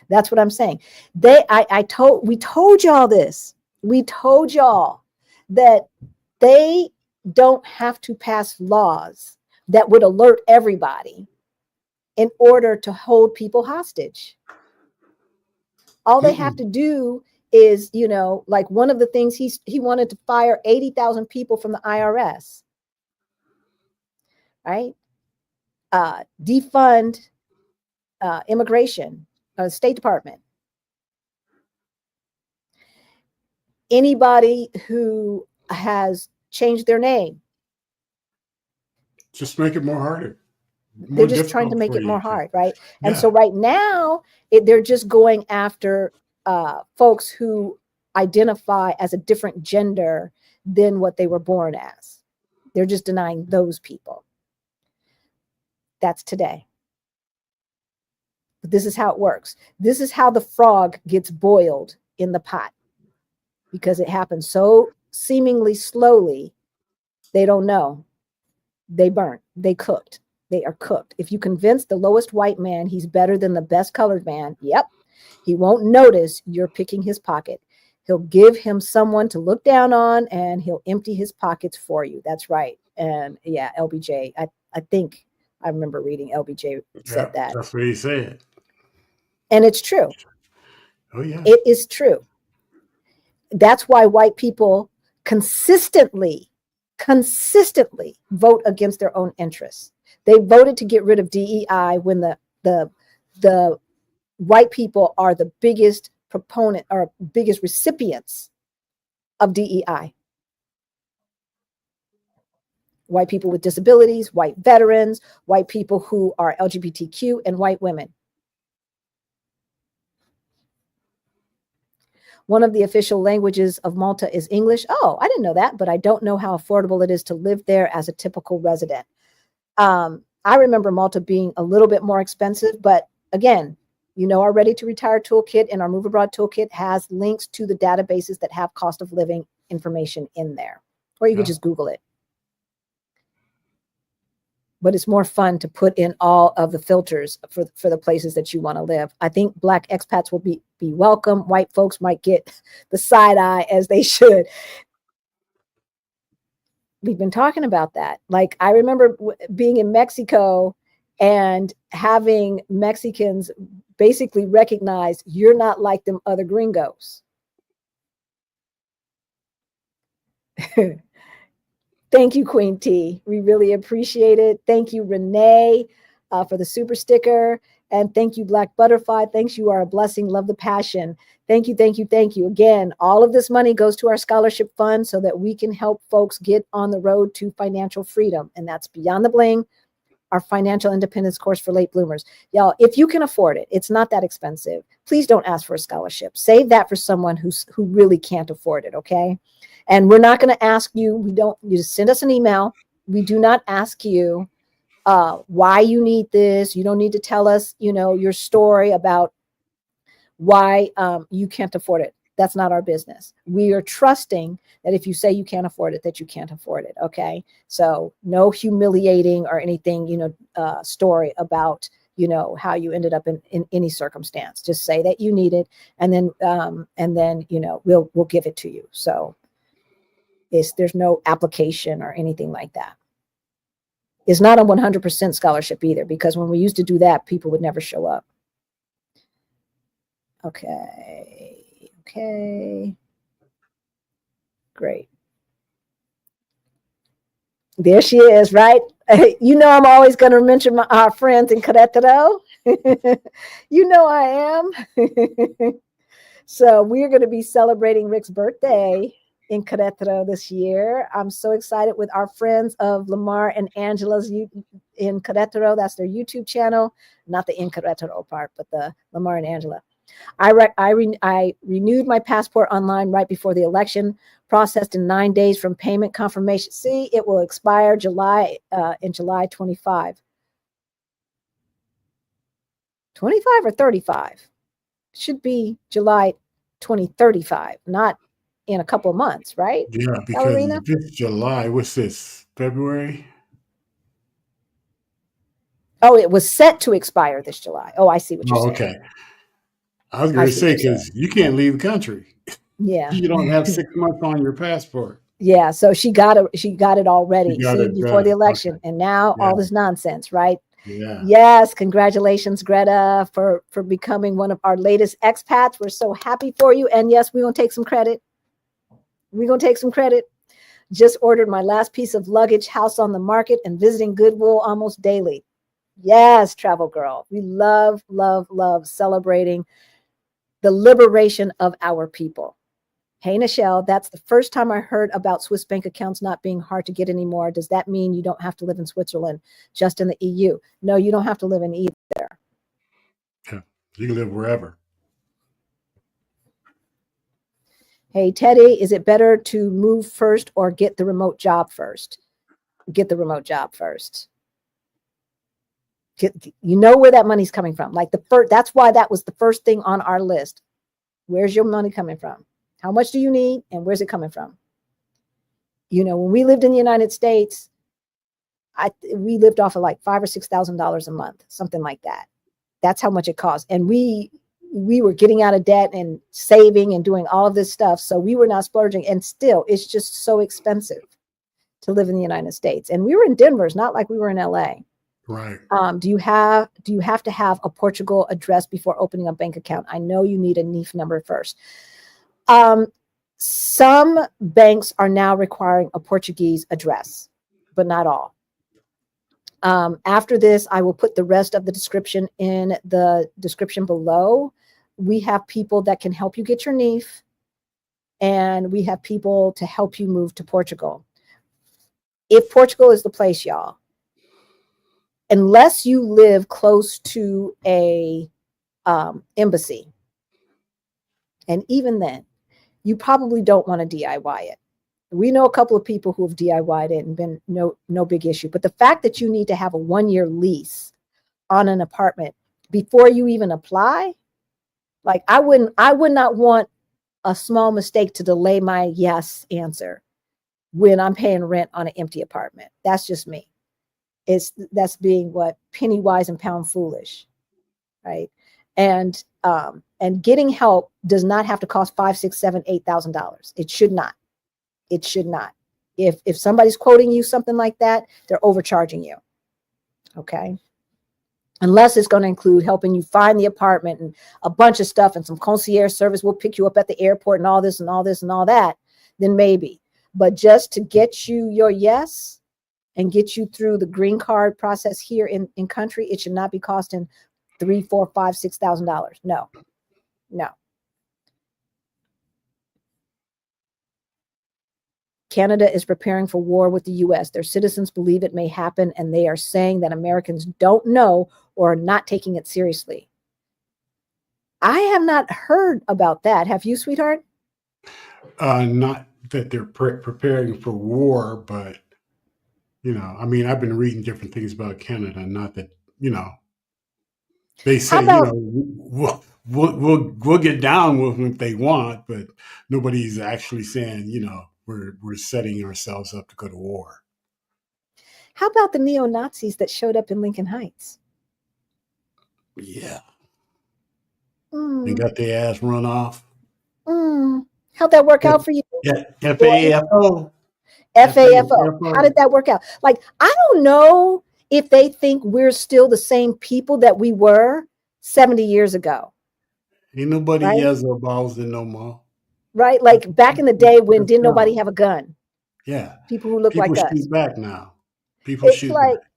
That's what I'm saying. We told y'all this. We told y'all that they don't have to pass laws that would alert everybody in order to hold people hostage. All they have to do is, like one of the things he wanted to fire 80,000 people from the IRS, right? Defund immigration, State Department. Anybody who has changed their name. Just make it more harder. They're just trying to make it more hard, right? Yeah. And so right now, they're just going after folks who identify as a different gender than what they were born as. They're just denying those people. That's today. But this is how it works. This is how the frog gets boiled in the pot, because it happens so seemingly slowly. They don't know. They burnt. They cooked. They are cooked. If you convince the lowest white man he's better than the best colored man, yep, he won't notice you're picking his pocket. He'll give him someone to look down on, and he'll empty his pockets for you. That's right. And yeah, LBJ, I think I remember reading LBJ said that. That's what he said. And it's true. Oh, yeah. It is true. That's why white people consistently vote against their own interests. They voted to get rid of DEI when the white people are the biggest proponent or biggest recipients of DEI. White people with disabilities, white veterans, white people who are LGBTQ, and white women. One of the official languages of Malta is English. Oh, I didn't know that, but I don't know how affordable it is to live there as a typical resident. I remember Malta being a little bit more expensive, but again, our Ready to Retire Toolkit and our Move Abroad Toolkit has links to the databases that have cost of living information in there, or you could just Google it. But it's more fun to put in all of the filters for the places that you want to live. I think Black expats will be welcome. White folks might get the side eye, as they should. We've been talking about that. Like, I remember being in Mexico and having Mexicans basically recognize you're not like them other gringos. Thank you, Queen T. We really appreciate it. Thank you, Renee, for the super sticker. And thank you, Black Butterfly. Thanks. You are a blessing. Love the passion. Thank you. Thank you. Thank you. Again, all of this money goes to our scholarship fund so that we can help folks get on the road to financial freedom. And that's Beyond the Bling, our financial independence course for late bloomers. Y'all, if you can afford it, it's not that expensive. Please don't ask for a scholarship. Save that for someone who really can't afford it. Okay. And we're not going to ask you. You just send us an email. We do not ask you why you need this. You don't need to tell us, your story about why you can't afford it. That's not our business. We are trusting that if you say you can't afford it, that you can't afford it. Okay. So no humiliating or anything, story about, how you ended up in any circumstance. Just say that you need it. And then, we'll give it to you. So there's no application or anything like that. It's not a 100% scholarship either, because when we used to do that, people would never show up. Okay. Great. There she is, right? I'm always going to mention our friends in Querétaro. I am. So we're going to be celebrating Rick's birthday in Querétaro this year. I'm so excited with our friends of Lamar and Angela's in Querétaro. That's their YouTube channel, not the in Querétaro part, but the Lamar and Angela. I renewed my passport online right before the election, processed in 9 days from payment confirmation. See, it will expire in July 25. 25 or 35? Should be July 2035, not in a couple of months, right? Yeah, because Ballerina? this July, what's this, February? Oh, it was set to expire this July. Oh, I see what you're Oh, saying. okay. I was I going to see what say, you're saying. because you can't leave the country. Yeah. You don't have 6 months on your passport. Yeah. So she got it already. You got See, it before the done. election. Okay. And now Yeah. all this nonsense, right? Yeah. Yes. Congratulations, Greta, for becoming one of our latest expats. We're so happy for you. And yes, we're going to take some credit. Just ordered my last piece of luggage, house on the market, and visiting Goodwill almost daily. Yes, travel girl. We love, love, love celebrating the liberation of our people. Hey, Nichelle, that's the first time I heard about Swiss bank accounts not being hard to get anymore. Does that mean you don't have to live in Switzerland, just in the EU? No, you don't have to live in either. Yeah. You can live wherever. Hey, Teddy, is it better to move first or get the remote job first? Get the remote job first. You know where that money's coming from. Like that's why that was the first thing on our list. Where's your money coming from? How much do you need? And where's it coming from? When we lived in the United States, we lived off of like $5,000 or $6,000 a month, something like that. That's how much it cost. And we were getting out of debt and saving and doing all of this stuff. So we were not splurging. And still, it's just so expensive to live in the United States. And we were in Denver. It's not like we were in LA. Right. Do you have to have a Portugal address before opening a bank account? I know you need a NIF number first. Some banks are now requiring a Portuguese address, but not all. After this, I will put the rest of the description in the description below. We have people that can help you get your NIF, and we have people to help you move to Portugal. If Portugal is the place, y'all, unless you live close to a embassy, and even then, you probably don't want to DIY it. We know a couple of people who have DIY'd it and been no big issue. But the fact that you need to have a 1-year lease on an apartment before you even apply, like I would not want a small mistake to delay my yes answer when I'm paying rent on an empty apartment. That's just me. That's being penny wise and pound foolish, right? And getting help does not have to cost $5,000, $6,000, $7,000, $8,000. It should not. It should not. If somebody's quoting you something like that, they're overcharging you. Okay. Unless it's going to include helping you find the apartment and a bunch of stuff and some concierge service will pick you up at the airport and all this and all this and all that, then maybe. But just to get you your yes and get you through the green card process here in country, it should not be costing $3,000, $4,000, $5,000, $6,000. No, no. Canada is preparing for war with the US. Their citizens believe it may happen, and they are saying that Americans don't know or are not taking it seriously. I have not heard about that. Have you, sweetheart? Not that they're preparing for war, but I mean, I've been reading different things about Canada. Not that they How say about we'll get down with them if they want, but nobody's actually saying we're setting ourselves up to go to war. how about the neo-Nazis that showed up in Lincoln Heights? Yeah, and Mm, got their ass run off. how'd that work out for you? Yeah, FAFO. FAFO. How did that work out? Like, I don't know if they think we're still the same people that we were 70 years ago. Ain't nobody Right? yells or balls in no more. Right? Like back in the day when didn't nobody have a gun? Yeah. People who look People like us. shoot back now. People It's shoot like, back.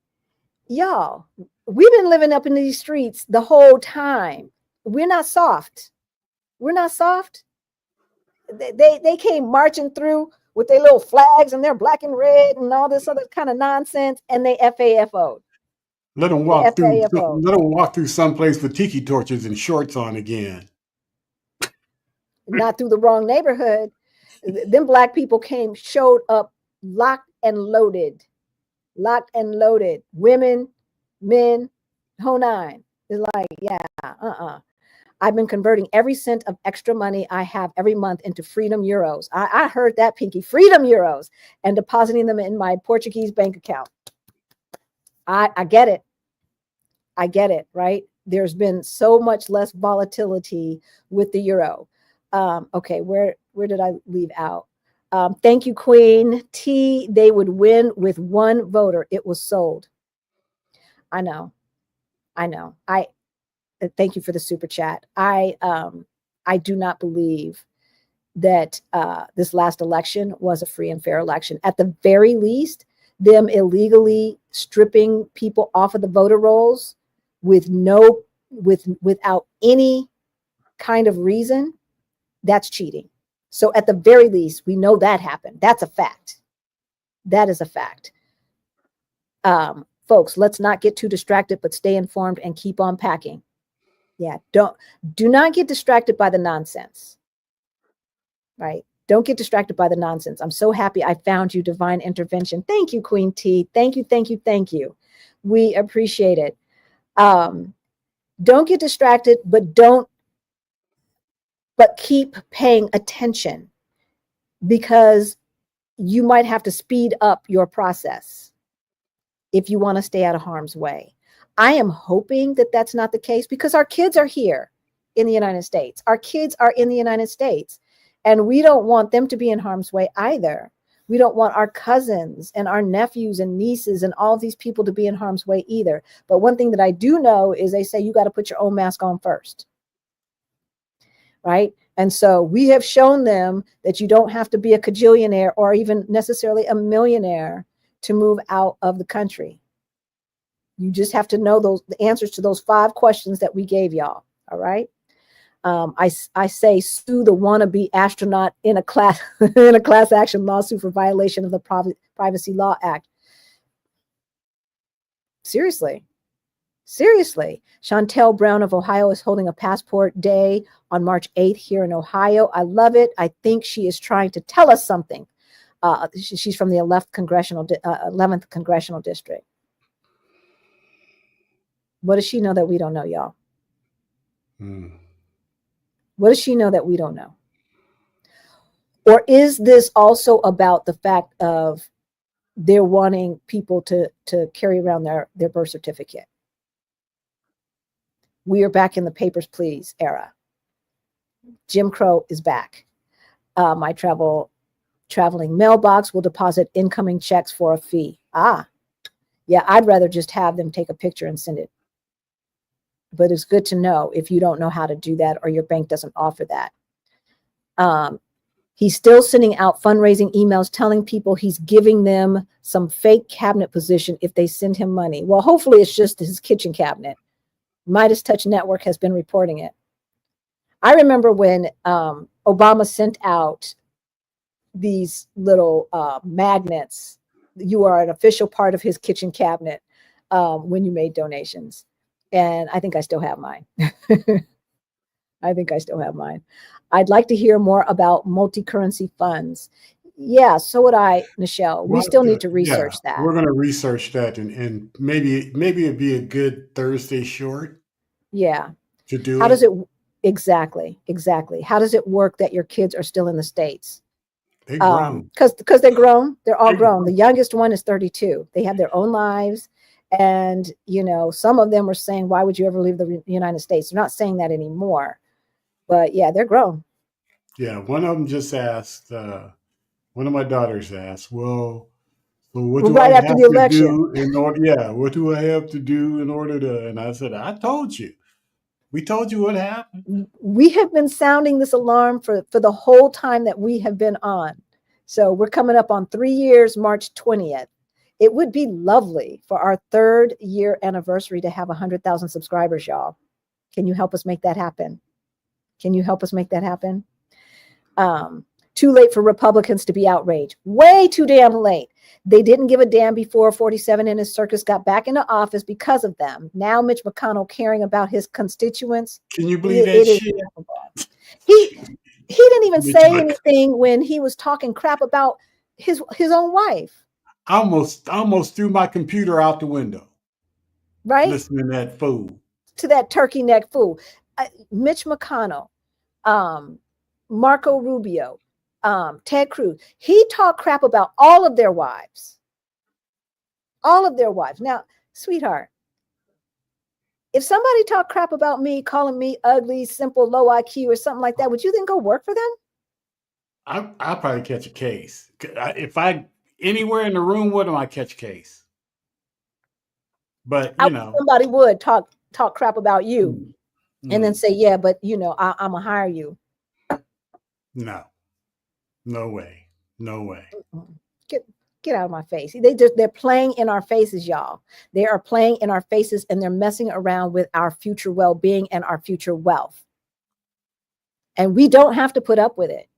y'all, we've been living up in these streets the whole time. We're not soft. We're not soft. They came marching through with their little flags and their black and red and all this other kind of nonsense, and they FAFO'd. Let them They walk through. FAFO'd. Let them walk through someplace with tiki torches and shorts on again. Not through the wrong neighborhood. Them black people showed up locked and loaded. Locked and loaded. Women, men, whole nine. It's like, yeah, I've been converting every cent of extra money I have every month into freedom euros. I heard that, Pinky, freedom euros, and depositing them in my Portuguese bank account. I get it. I get it, right? There's been so much less volatility with the euro. Okay, where did I leave out? Thank you, Queen T. They would win with one voter. It was sold. I know. I thank you for the super chat. I do not believe that this last election was a free and fair election. At the very least, them illegally stripping people off of the voter rolls without any kind of reason, that's cheating. So at the very least, we know that happened. That's a fact. That is a fact. Folks, let's not get too distracted, but stay informed and keep on packing. Yeah, do not get distracted by the nonsense. Right? Don't get distracted by the nonsense. I'm so happy I found you, divine intervention. Thank you, Queen T. Thank you, thank you, thank you. We appreciate it. Don't get distracted, but keep paying attention, because you might have to speed up your process if you want to stay out of harm's way. I am hoping that that's not the case, because our kids are here in the United States. Our kids are in the United States, and we don't want them to be in harm's way either. We don't want our cousins and our nephews and nieces and all these people to be in harm's way either. But one thing that I do know is they say you got to put your own mask on first. Right? And so we have shown them that you don't have to be a cajillionaire or even necessarily a millionaire to move out of the country. You just have to know the answers to those 5 questions that we gave y'all. All right. I say sue the wannabe astronaut in a class action lawsuit for violation of the Privacy Law Act. Seriously. Chantel Brown of Ohio is holding a passport day on March 8th here in Ohio. I love it. I think she is trying to tell us something. She's from the 11th Congressional District. What does she know that we don't know, y'all? What does she know that we don't know? Or is this also about the fact of they're wanting people to carry around their birth certificate? We are back in the papers, please era. Jim Crow is back. My traveling mailbox will deposit incoming checks for a fee. Yeah, I'd rather just have them take a picture and send it. But it's good to know if you don't know how to do that or your bank doesn't offer that. He's still sending out fundraising emails telling people he's giving them some fake cabinet position if they send him money. Well, hopefully it's just his kitchen cabinet. Midas Touch Network has been reporting it. I remember when Obama sent out these little magnets. You are an official part of his kitchen cabinet when you made donations. And I think I still have mine. I think I still have mine. I'd like to hear more about multi-currency funds. Yeah, so would I, Nichelle. We still need to research that. We're going to research that, and maybe it'd be a good Thursday short. Yeah. To do How it. does it exactly? How does it work that your kids are still in the States? They've grown. Because they're grown. They're all grown. The youngest one is 32. They have their own lives. And, you know, some of them are saying, why would you ever leave the United States? They're not saying that anymore. But yeah, they're grown. Yeah, one of them just asked, one of my daughters asked, well, so what Well, do right I after have the to election. do in order? Yeah, what do I have to do in order to? And I said, I told you. We told you what happened. We have been sounding this alarm for the whole time that we have been on. So we're coming up on 3 years, March 20th. It would be lovely for our 3rd year anniversary to have 100,000 subscribers, y'all. Can you help us make that happen? Can you help us make that happen? Too late for Republicans to be outraged. Way too damn late. They didn't give a damn before 47 and his circus got back into office because of them. Now Mitch McConnell caring about his constituents. Can you believe that shit? He didn't even say anything when he was talking crap about his own wife. I almost threw my computer out the window. Right? Listening to that fool. To that turkey neck fool. Mitch McConnell, Marco Rubio, Ted Cruz. He talked crap about all of their wives. All of their wives. Now, sweetheart, if somebody talked crap about me, calling me ugly, simple, low IQ, or something like that, would you then go work for them? I'll probably catch a case. If I anywhere in the room with them, I catch a case. But you know, somebody would talk crap about you, and then say, "Yeah, but you know, I'm gonna hire you." No way, no way. Get out of my face. They're playing in our faces, y'all. They are playing in our faces, and they're messing around with our future well-being and our future wealth. And we don't have to put up with it.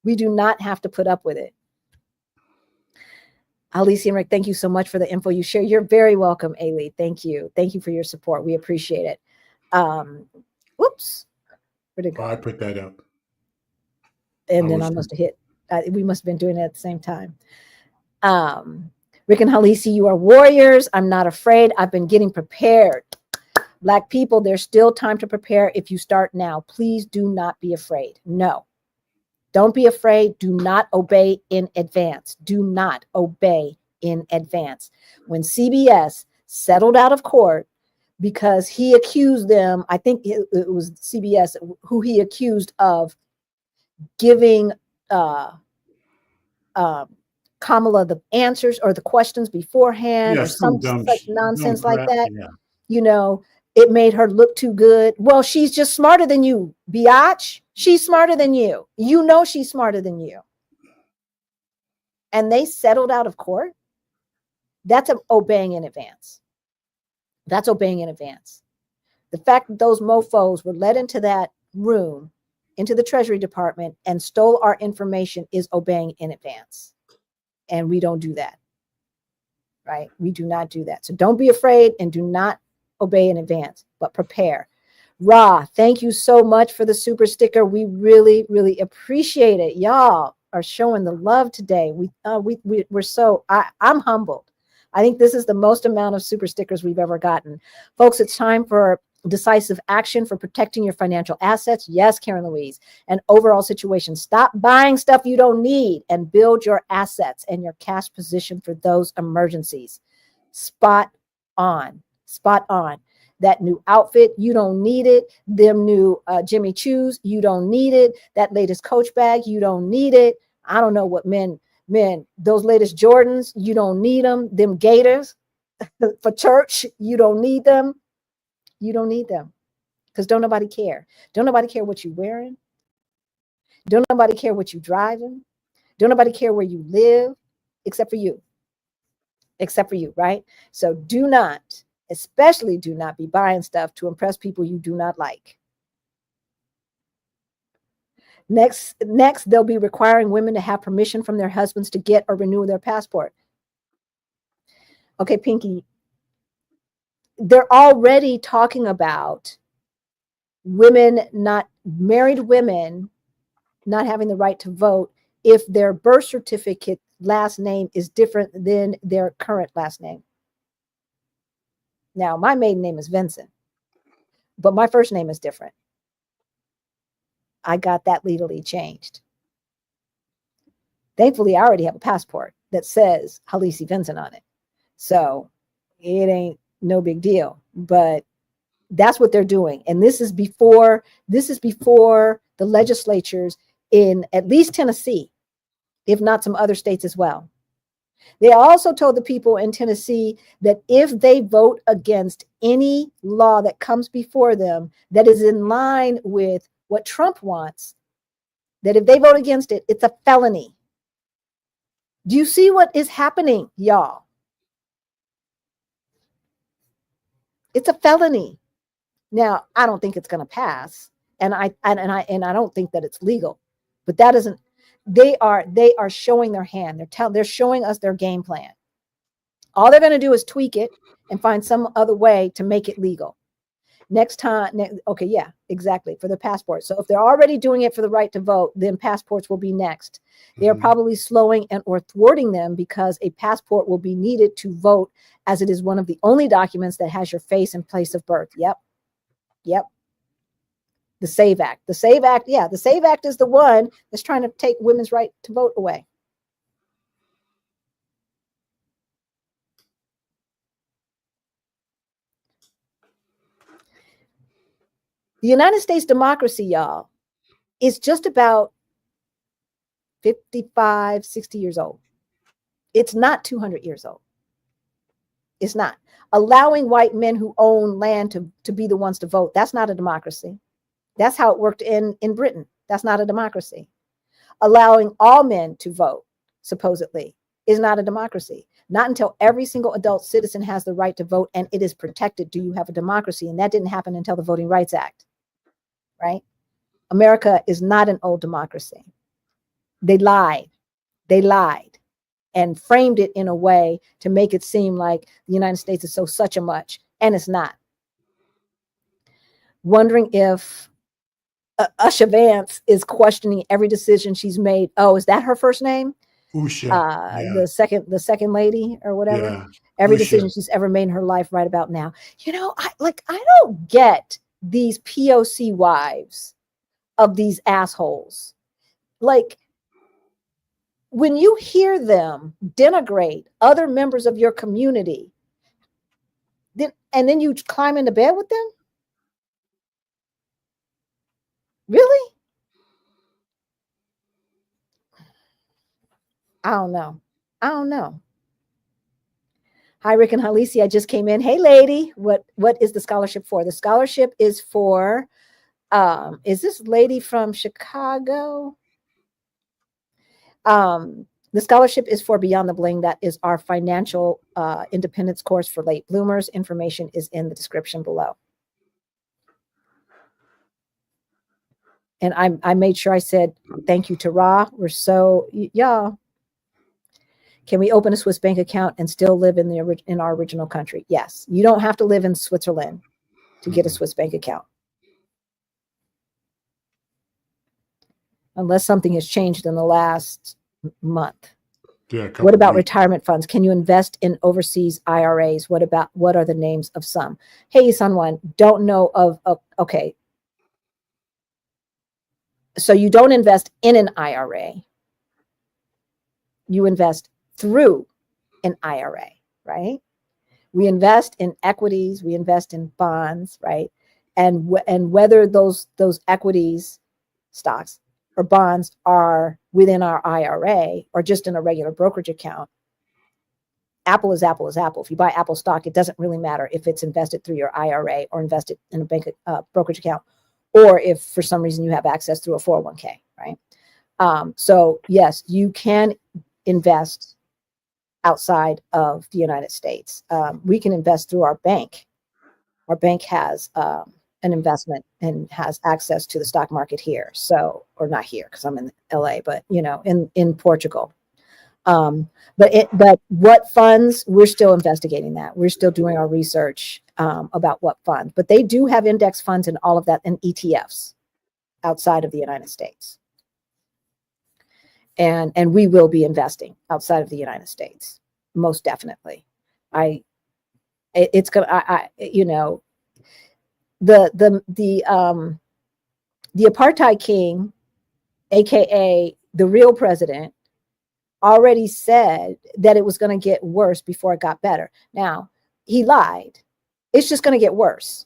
We do not have to put up with it. Alicia and Rick, thank you so much for the info you share. You're very welcome, Ailey. Thank you. Thank you for your support. We appreciate it. Whoops. Where'd it go? I put that up. And then I must have hit. We must have been doing it at the same time. Rick and Halisi, you are warriors. I'm not afraid. I've been getting prepared. Black people, there's still time to prepare if you start now. Please do not be afraid. No. Don't be afraid. Do not obey in advance. Do not obey in advance. When CBS settled out of court because he accused them, I think it was CBS who he accused of giving Kamala the answers or the questions beforehand, or some such nonsense like that. Yeah. You know, it made her look too good. Well, she's just smarter than you, biatch. She's smarter than you. You know she's smarter than you. And they settled out of court. That's obeying in advance. That's obeying in advance. The fact that those mofos were led into that room, into the Treasury Department, and stole our information is obeying in advance. And we don't do that, right? We do not do that. So don't be afraid and do not obey in advance, but prepare. Ra, thank you so much for the super sticker. We really, really appreciate it. Y'all are showing the love today. We're so, I'm humbled. I think this is the most amount of super stickers we've ever gotten. Folks, it's time for decisive action for protecting your financial assets. Yes, Karen Louise, and overall situation. Stop buying stuff you don't need and build your assets and your cash position for those emergencies. Spot on. Spot on. That new outfit, you don't need it. Them new Jimmy Choos, you don't need it. That latest Coach bag, you don't need it. I don't know what men, those latest Jordans, you don't need them. Them Gators for church, you don't need them. You don't need them, because don't nobody care. Don't nobody care what you're wearing. Don't nobody care what you're driving. Don't nobody care where you live, except for you. Except for you, right? So do not Especially do not be buying stuff to impress people you do not like. Next, they'll be requiring women to have permission from their husbands to get or renew their passport. Okay, Pinky, they're already talking about married women not having the right to vote if their birth certificate last name is different than their current last name. Now, my maiden name is Vincent, but my first name is different. I got that legally changed. Thankfully, I already have a passport that says Halisi Vincent on it. So it ain't no big deal, but that's what they're doing. And this is before the legislatures in at least Tennessee, if not some other states as well. They also told the people in Tennessee that if they vote against any law that comes before them that is in line with what Trump wants, that if they vote against it, it's a felony. Do you see what is happening, y'all? It's a felony. Now, I don't think it's going to pass, and I don't think that it's legal, but that isn't. They are showing their hand. They're showing us their game plan. All they're going to do is tweak it and find some other way to make it legal. Next time, okay, yeah, exactly, for the passport. So if they're already doing it for the right to vote, then passports will be next. They are probably slowing or thwarting them because a passport will be needed to vote, as it is one of the only documents that has your face and place of birth. Yep. The SAVE Act. The SAVE Act, yeah, the SAVE Act is the one that's trying to take women's right to vote away. The United States democracy, y'all, is just about 55, 60 years old. It's not 200 years old. It's not. Allowing white men who own land to be the ones to vote, that's not a democracy. That's how it worked in Britain. That's not a democracy. Allowing all men to vote, supposedly, is not a democracy. Not until every single adult citizen has the right to vote and it is protected do you have a democracy. And that didn't happen until the Voting Rights Act, right? America is not an old democracy. They lied and framed it in a way to make it seem like the United States is so such a much, and it's not. Wondering if Usha Vance is questioning every decision she's made. Oh, is that her first name? Usha, yeah. the second lady or whatever. Yeah. Every Usha. decision she's ever made in her life right about now. You know, I don't get these POC wives of these assholes. Like, when you hear them denigrate other members of your community, and then you climb into bed with them? Really? I don't know. Hi, Rick and Halisi. I just came in. Hey, lady. What is the scholarship for? The scholarship is for, is this lady from Chicago? The scholarship is for Beyond the Bling. That is our financial independence course for late bloomers. Information is in the description below. And I made sure I said thank you to Ra. We're so, y'all. Can we open a Swiss bank account and still live in our original country? Yes. You don't have to live in Switzerland to get a Swiss bank account. Unless something has changed in the last month. Yeah, what about retirement funds? Can you invest in overseas IRAs? What are the names of some? Hey, Sunwan, don't know of okay. So you don't invest in an IRA. You invest through an IRA, right? We invest in equities, we invest in bonds, right? And whether those equities, stocks, or bonds are within our IRA or just in a regular brokerage account, Apple is Apple is Apple. If you buy Apple stock, it doesn't really matter if it's invested through your IRA or invested in a bank brokerage account, or if for some reason you have access through a 401k, right? So yes, you can invest outside of the United States. We can invest through our bank. Our bank has an investment and has access to the stock market here. So, or not here because I'm in LA, but in Portugal. But what funds, we're still investigating that. We're still doing our research about what funds, but they do have index funds and all of that, and ETFs outside of the United States. And we will be investing outside of the United States, most definitely. It's gonna, the apartheid king, aka the real president, already said that it was going to get worse before it got better. Now, he lied. It's just going to get worse.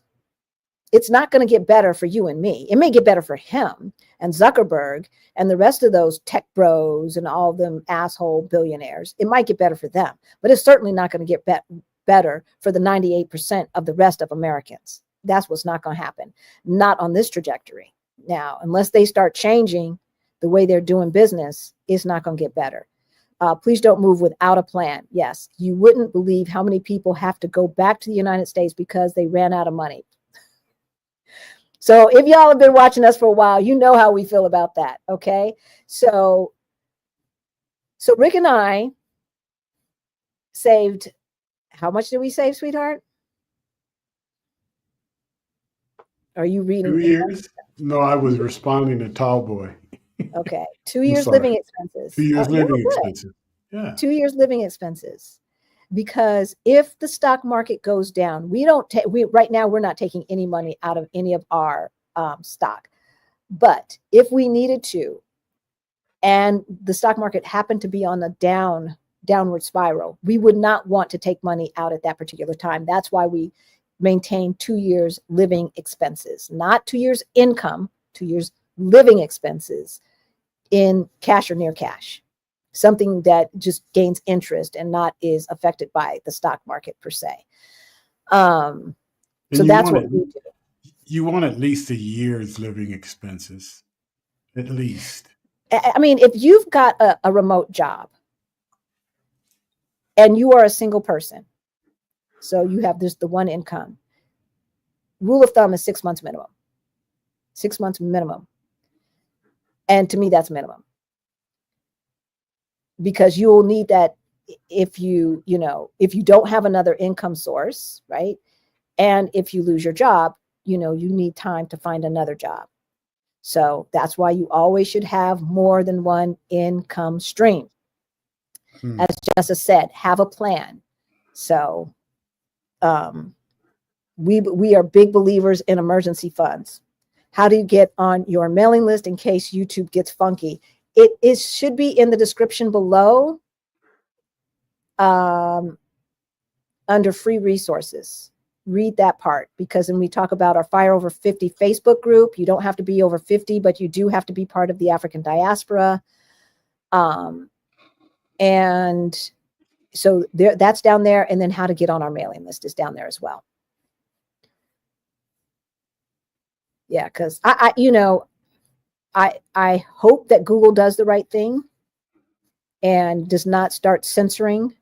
It's not going to get better for you and me. It may get better for him and Zuckerberg and the rest of those tech bros and all them asshole billionaires. It might get better for them, but it's certainly not going to get better for the 98% of the rest of Americans. That's what's not going to happen. Not on this trajectory. Now, unless they start changing the way they're doing business, it's not going to get better. Please don't move without a plan. Yes, you wouldn't believe how many people have to go back to the United States because they ran out of money. So if y'all have been watching us for a while, you know how we feel about that. Okay. So Rick and I saved, how much did we save, sweetheart? Are you reading? 2 years? No, I was responding to Tall Boy. Okay. 2 years living expenses. 2 years living expenses. Yeah. 2 years living expenses. Because if the stock market goes down, right now we're not taking any money out of any of our stock. But if we needed to, and the stock market happened to be on a downward spiral, we would not want to take money out at that particular time. That's why we maintain 2 years living expenses, not 2 years income, 2 years living expenses in cash or near cash. Something that just gains interest and not is affected by the stock market per se. So that's what we do. You want at least a year's living expenses, at least. I mean, if you've got a remote job and you are a single person, so you have the one income, rule of thumb is 6 months minimum. 6 months minimum. And to me, that's minimum. Because you will need that if you don't have another income source, right? And if you lose your job, you need time to find another job. So that's why you always should have more than one income stream. As Jessa said, have a plan. So we are big believers in emergency funds. How do you get on your mailing list in case YouTube gets funky? It should be in the description below under free resources. Read that part, because when we talk about our Fire Over 50 Facebook group, you don't have to be over 50, but you do have to be part of the African diaspora. And so that's down there. And then how to get on our mailing list is down there as well. Yeah, because I hope that Google does the right thing and does not start censoring.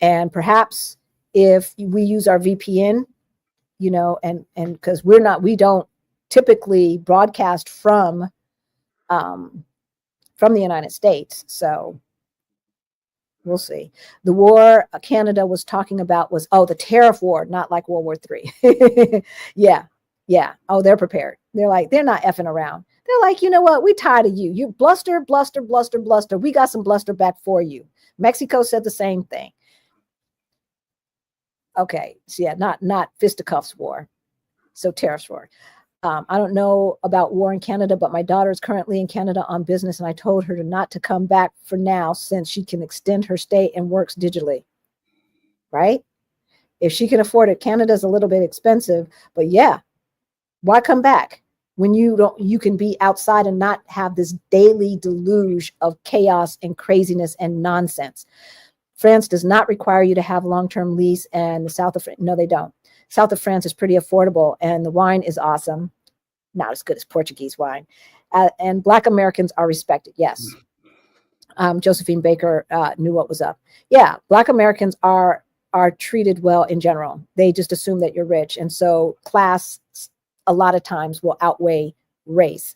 And perhaps if we use our VPN, and because we don't typically broadcast from the United States. So we'll see. The war Canada was talking about was, the tariff war, not like World War III. Yeah. Oh, they're prepared. They're not effing around. They're like, you know what? We tired of you. You bluster. We got some bluster back for you. Mexico said the same thing. Okay. So yeah, not fisticuffs war. So tariffs war. I don't know about war in Canada, but my daughter is currently in Canada on business, and I told her not to come back for now since she can extend her stay and works digitally. Right? If she can afford it, Canada's a little bit expensive, but yeah. Why come back when you can be outside and not have this daily deluge of chaos and craziness and nonsense? France does not require you to have long-term lease, and the south of France, no, they don't. South of France is pretty affordable, and the wine is awesome. Not as good as Portuguese wine. And Black Americans are respected. Yes. Josephine Baker knew what was up. Yeah, Black Americans are treated well in general. They just assume that you're rich, and so class a lot of times will outweigh race.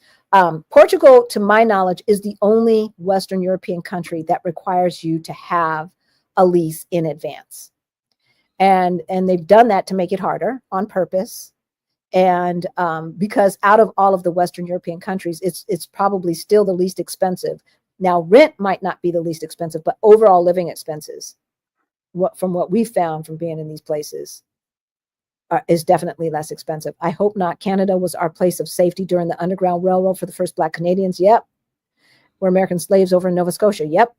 Portugal, to my knowledge, is the only Western European country that requires you to have a lease in advance, and they've done that to make it harder on purpose. And because out of all of the Western European countries, it's probably still the least expensive. Now, rent might not be the least expensive, but overall living expenses, from what we found from being in these places, is definitely less expensive. I hope not. Canada was our place of safety during the Underground Railroad for the first Black Canadians. Yep. We're American slaves over in Nova Scotia. Yep.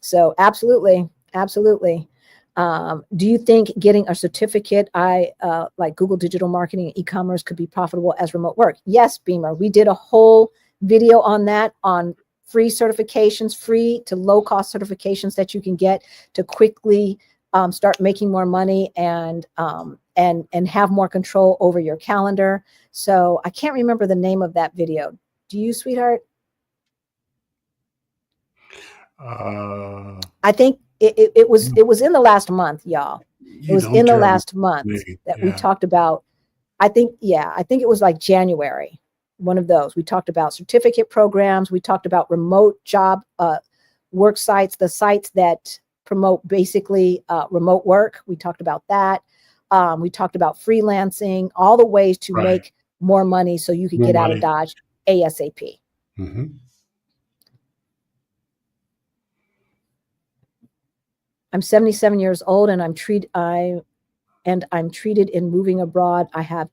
So absolutely. Absolutely. Do you think getting a certificate, like Google digital marketing and e-commerce, could be profitable as remote work? Yes, Beamer. We did a whole video on that, on free certifications, free to low cost certifications that you can get to quickly start making more money and have more control over your calendar. So I can't remember the name of that video. Do you, sweetheart? I think it was in the last month, y'all. It was in the last month that we talked about. I think it was like January, one of those. We talked about certificate programs. We talked about remote job work sites, the sites that promote basically remote work. We talked about that. We talked about freelancing, all the ways to make more money so you could get out of Dodge ASAP. Mm-hmm. I'm 77 years old and I'm treated in moving abroad. I have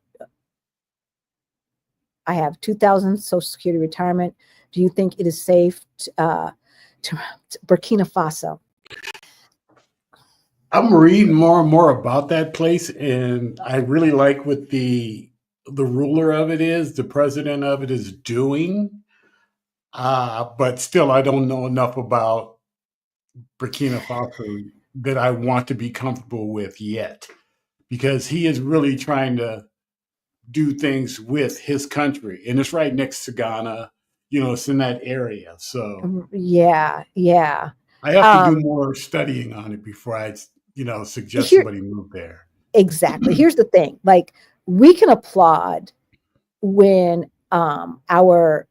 2,000 Social Security retirement. Do you think it is safe to Burkina Faso? I'm reading more and more about that place, and I really like what the ruler of it is, the president of it is doing. But still, I don't know enough about Burkina Faso that I want to be comfortable with yet, because he is really trying to do things with his country, and it's right next to Ghana. It's in that area. So yeah. I have to do more studying on it before I, suggest somebody move there. Exactly. Here's the thing. Like, we can applaud when our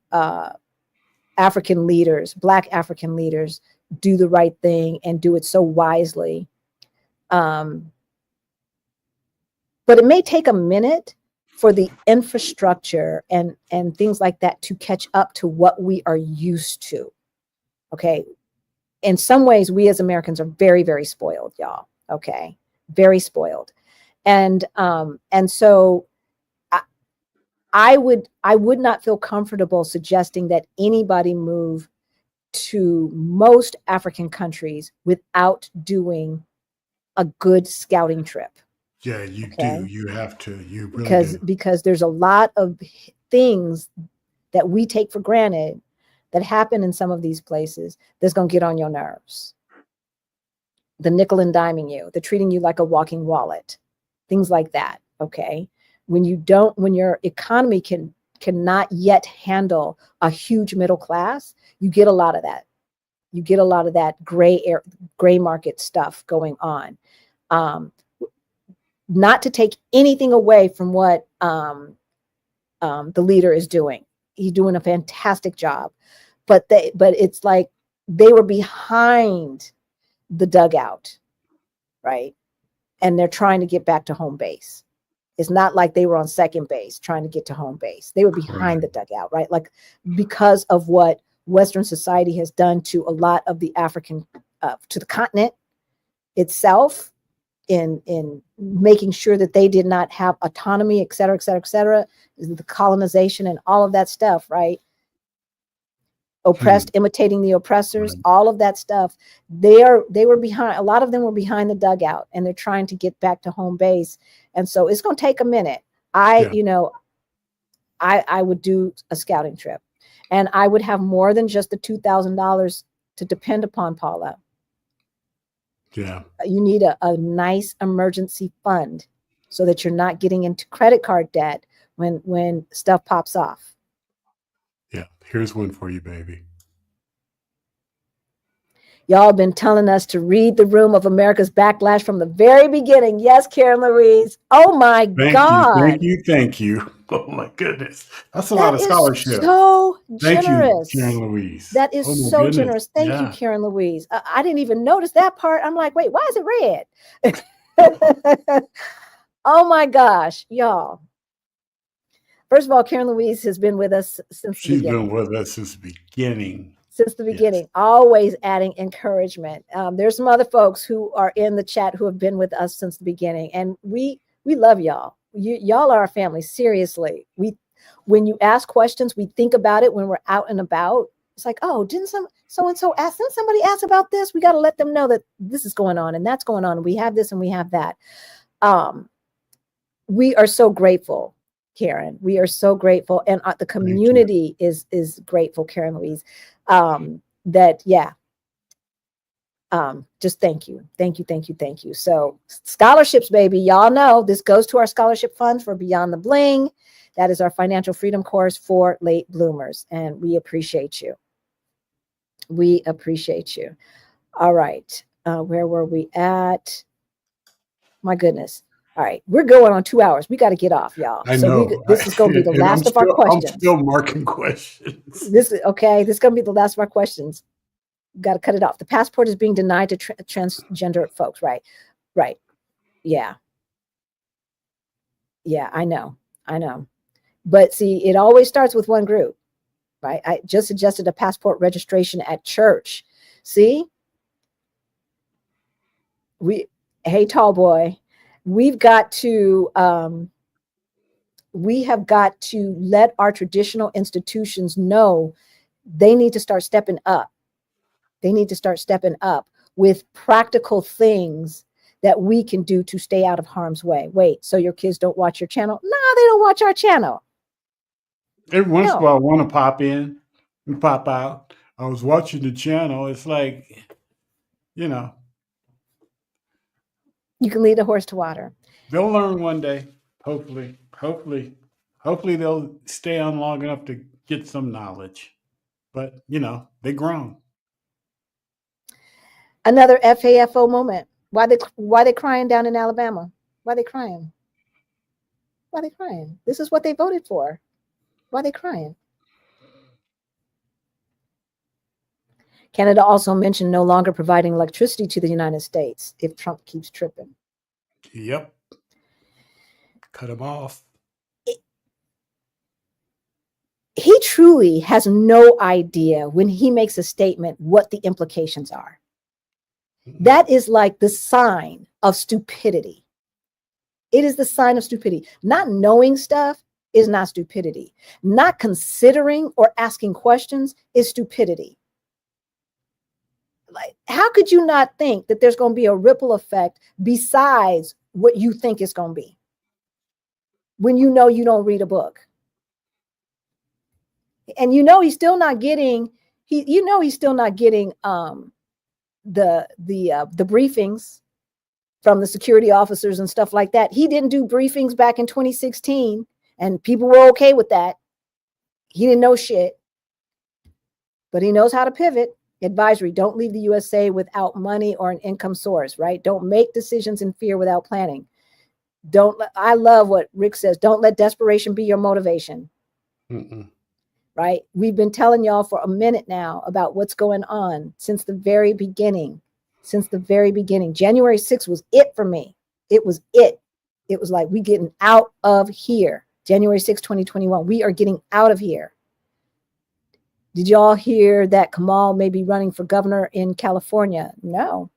African leaders, Black African leaders, do the right thing and do it so wisely. But it may take a minute for the infrastructure and things like that to catch up to what we are used to. Okay. In some ways, we as Americans are very, very spoiled, y'all. Okay. Very spoiled. And so I would not feel comfortable suggesting that anybody move to most African countries without doing a good scouting trip. Yeah, you do. You have to. You really do. Because there's a lot of things that we take for granted that happen in some of these places that's going to get on your nerves. The nickel and diming you, the treating you like a walking wallet, things like that. Okay. When your economy cannot yet handle a huge middle class, you get a lot of that. You get a lot of that gray market stuff going on. Not to take anything away from what the leader is doing. He's doing a fantastic job, but it's like they were behind the dugout, right? And they're trying to get back to home base. It's not like they were on second base trying to get to home base. They were behind the dugout, right? Like, because of what Western society has done to a lot of the African, to the continent itself, in making sure that they did not have autonomy, et cetera, et cetera, et cetera, the colonization and all of that stuff, right? Oppressed, imitating the oppressors, all of that stuff. They were behind. A lot of them were behind the dugout, and they're trying to get back to home base. And so it's going to take a minute. I would do a scouting trip, and I would have more than just the $2,000 to depend upon, Paula. Yeah. You need a nice emergency fund so that you're not getting into credit card debt when stuff pops off. Yeah. Here's one for you, baby. Y'all have been telling us to read The Room of America's Backlash from the very beginning. Yes, Karen Louise. Oh my Thank you, God. thank you, thank you. Oh my goodness, that's a lot That of is scholarship. so Thank you, generous. Karen Louise. That is Oh my so goodness, generous. Thank you, yeah. Karen Louise. I didn't even notice that part. I'm like, wait, why is it red? Oh my gosh, y'all. First of all, Karen Louise has been with us since the She's been beginning. with us since the beginning. Since the Yes. beginning, always adding encouragement. There's some other folks who are in the chat who have been with us since the beginning, and we love y'all. Y'all are our family. Seriously, when you ask questions, we think about it when we're out and about. It's like, oh, didn't so and so ask? Didn't somebody ask about this? We got to let them know that this is going on and that's going on. We have this and we have that. We are so grateful, Karen. We are so grateful, and the community is grateful, Karen Louise. That just thank you, thank you, thank you, thank you. So scholarships, baby, y'all know this goes to our scholarship fund for Beyond the Bling. That is our financial freedom course for late bloomers, and we appreciate you. We appreciate you. All right, where were we at? My goodness. All right, we're going on 2 hours. We got to get off, y'all. I So know. this is going to be the And last of our I'm questions. still marking questions. This is okay. This is going to be the last of our questions. Got to cut it off. The passport is being denied to transgender folks. Right. Right. Yeah. Yeah. I know. But see, it always starts with one group, right? I just suggested a passport registration at church. See, hey, tall boy, we've got to. We have got to let our traditional institutions know they need to start stepping up. They need to start stepping up with practical things that we can do to stay out of harm's way. Wait, so your kids don't watch your channel? No, they don't watch our channel. Every once in a while, I want to pop in and pop out. I was watching the channel. It's like, you know. You can lead a horse to water. They'll learn one day. Hopefully they'll stay on long enough to get some knowledge. But, they're grown. Another FAFO moment. Why they crying down in Alabama? Why they crying? Why they crying? This is what they voted for. Why they crying? Canada also mentioned no longer providing electricity to the United States if Trump keeps tripping. Yep. Cut him off. He truly has no idea when he makes a statement what the implications are. That is like the sign of stupidity. It is the sign of stupidity. Not knowing stuff is not stupidity. Not considering or asking questions is stupidity. Like, how could you not think that there's going to be a ripple effect besides what you think it's going to be when you know you don't read a book? And he's still not getting he's still not getting the briefings from the security officers and stuff like that. He didn't do briefings back in 2016 and people were okay with that. He didn't know shit, but he knows how to pivot. Advisory: don't leave the USA without money or an income source, right? Don't make decisions in fear without planning. I love what Rick says, don't let desperation be your motivation. Right? We've been telling y'all for a minute now about what's going on since the very beginning. January 6th was it for me. It was it. It was like, we getting out of here. January 6th, 2021. We are getting out of here. Did y'all hear that Kamal may be running for governor in California? No.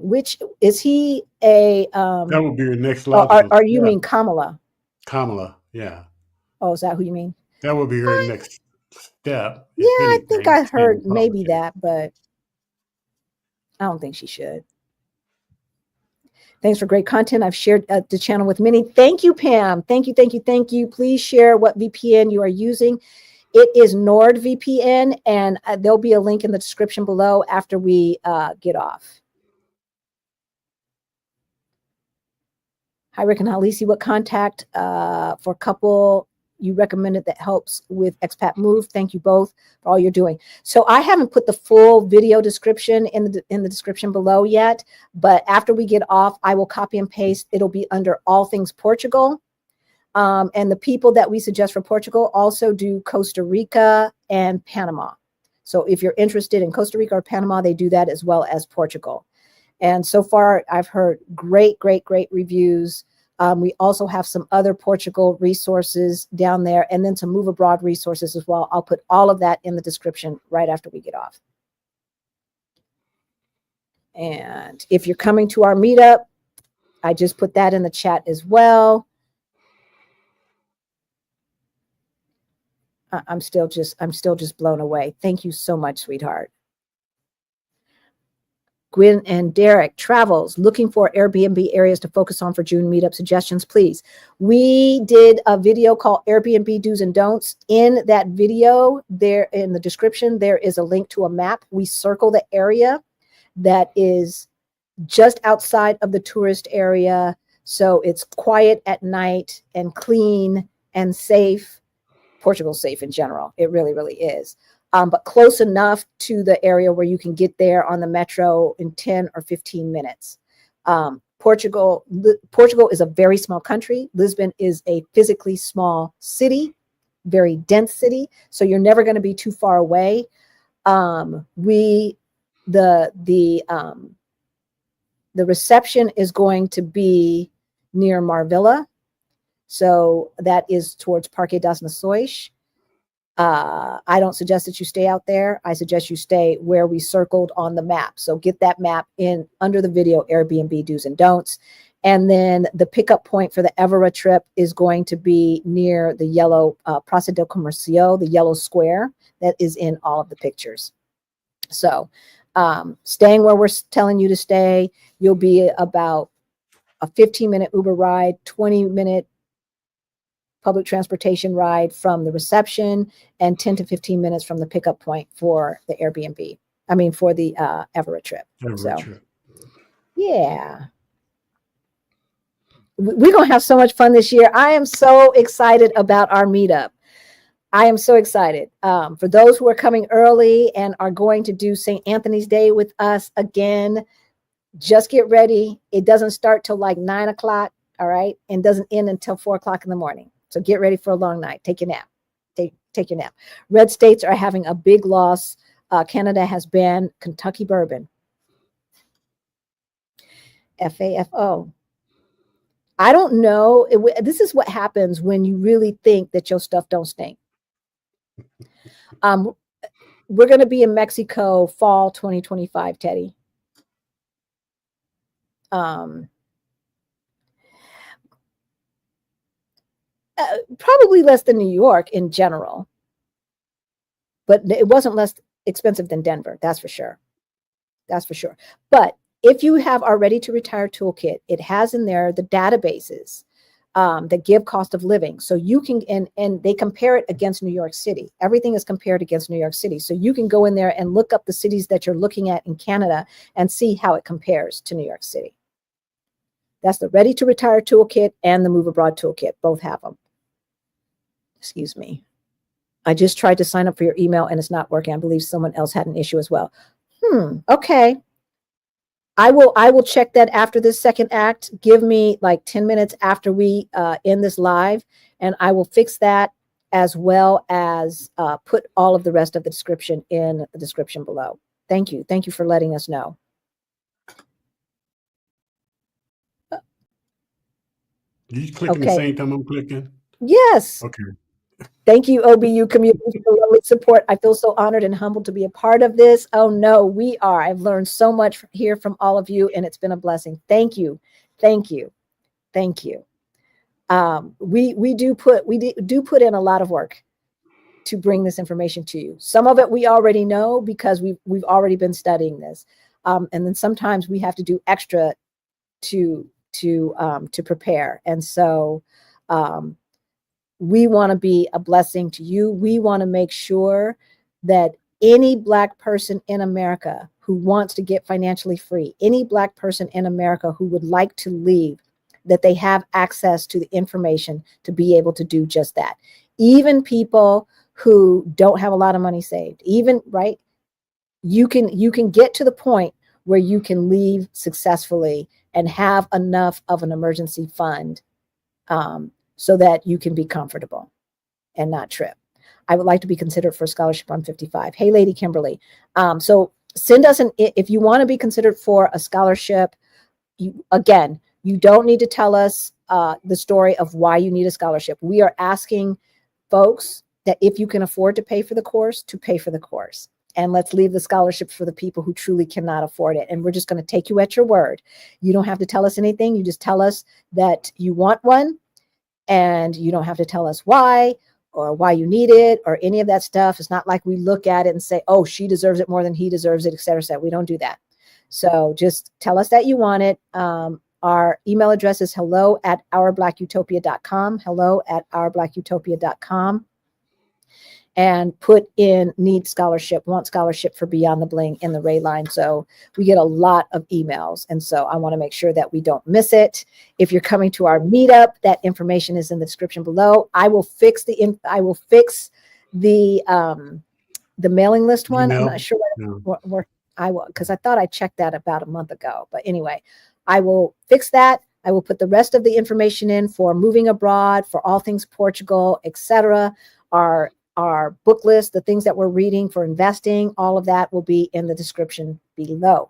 Which is he a that would be your next logical are you mean Kamala? Kamala, yeah. Oh, is that who you mean? That would be her next step. Yeah, I think I heard maybe that, but I don't think she should. Thanks for great content. I've shared the channel with many. Thank you, Pam. Thank you. Please share what VPN you are using. It is NordVPN, and there'll be a link in the description below after we get off. Hi, Rick and Halisi. What contact for couple you recommended that helps with expat move. Thank you both for all you're doing. So I haven't put the full video description in the description below yet, but after we get off, I will copy and paste. It'll be under all things Portugal. And the people that we suggest for Portugal also do Costa Rica and Panama. So if you're interested in Costa Rica or Panama, they do that as well as Portugal. And so far, I've heard great reviews. We also have some other Portugal resources down there, and then some move abroad resources as well. I'll put all of that in the description right after we get off. And if you're coming to our meetup, I just put that in the chat as well. I'm still just blown away. Thank you so much, sweetheart. Gwen and Derek, travels, looking for Airbnb areas to focus on for June meetup suggestions, please. We did a video called Airbnb Do's and Don'ts. In that video, there in the description, there is a link to a map. We circle the area that is just outside of the tourist area. So it's quiet at night and clean and safe. Portugal's safe in general. It really is. But close enough to the area where you can get there on the metro in 10 or 15 minutes. Portugal is a very small country. Lisbon is a physically small city, very dense city. So you're never going to be too far away. The reception is going to be near Marvilla. So that is towards Parque das Nações. I don't suggest that you stay out there. I suggest you stay where we circled on the map. So get that map in under the video, Airbnb Do's and Don'ts. And then the pickup point for the Évora trip is going to be near the yellow Praça del Comercio, the yellow square that is in all of the pictures. So staying where we're telling you to stay, you'll be about a 15-minute Uber ride, 20-minute public transportation ride from the reception, and 10 to 15 minutes from the pickup point for the Airbnb. I mean, for the Évora trip. Yeah. We're going to have so much fun this year. I am so excited about our meetup. I am so excited. For those who are coming early and are going to do St. Anthony's Day with us again, just get ready. It doesn't start till like 9 o'clock, all right? And doesn't end until 4 o'clock in the morning. So get ready for a long night. Take your nap. Take your nap. Red states are having a big loss. Canada has banned Kentucky bourbon. FAFO. I don't know. This is what happens when you really think that your stuff don't stink. We're going to be in Mexico fall 2025, Teddy. Probably less than New York in general, but it wasn't less expensive than Denver. That's for sure. That's for sure. But if you have our Ready to Retire Toolkit, it has in there the databases that give cost of living. So you can, and they compare it against New York City. Everything is compared against New York City. So you can go in there and look up the cities that you're looking at in Canada and see how it compares to New York City. That's the Ready to Retire Toolkit and the Move Abroad Toolkit. Both have them. Excuse me. I just tried to sign up for your email and it's not working. I believe someone else had an issue as well. Okay. I will check that after this second act. Give me like 10 minutes after we end this live, and I will fix that, as well as put all of the rest of the description in the description below. Thank you. Thank you for letting us know. You clicking the same time I'm clicking? Yes. Okay. Thank you, OBU community, for lovely support. I feel so honored and humbled to be a part of this. Oh no, we are. I've learned so much here from all of you, and it's been a blessing. Thank you. Thank you. Thank you. We do put in a lot of work to bring this information to you. Some of it we already know because we've already been studying this. And then sometimes we have to do extra to prepare. And so we want to be a blessing to you. We want to make sure that any Black person in America who wants to get financially free, any Black person in America who would like to leave, that they have access to the information to be able to do just that. even people who don't have a lot of money saved, even, right? You can get to the point where you can leave successfully and have enough of an emergency fund so that you can be comfortable and not trip. I would like to be considered for a scholarship on 55. Hey, Lady Kimberly. So send us if you want to be considered for a scholarship, again, you don't need to tell us the story of why you need a scholarship. We are asking folks that if you can afford to pay for the course, to pay for the course. And let's leave the scholarships for the people who truly cannot afford it. And we're just going to take you at your word. You don't have to tell us anything. You just tell us that you want one, and you don't have to tell us why or why you need it or any of that stuff. It's not like we look at it and say, oh, she deserves it more than he deserves it, et cetera, et cetera. We don't do that. So just tell us that you want it. Our email address is hello@ourblackutopia.com, hello@ourblackutopia.com. And put in need scholarship, want scholarship for Beyond the Bling in the Ray line. So we get a lot of emails. And so I want to make sure that we don't miss it. If you're coming to our meetup, that information is in the description below. I will fix the mailing list one. I'm not sure what I will, because I thought I checked that about a month ago. But anyway, I will fix that. I will put the rest of the information in for moving abroad, for all things Portugal, etc. Our book list, the things that we're reading for investing, all of that will be in the description below.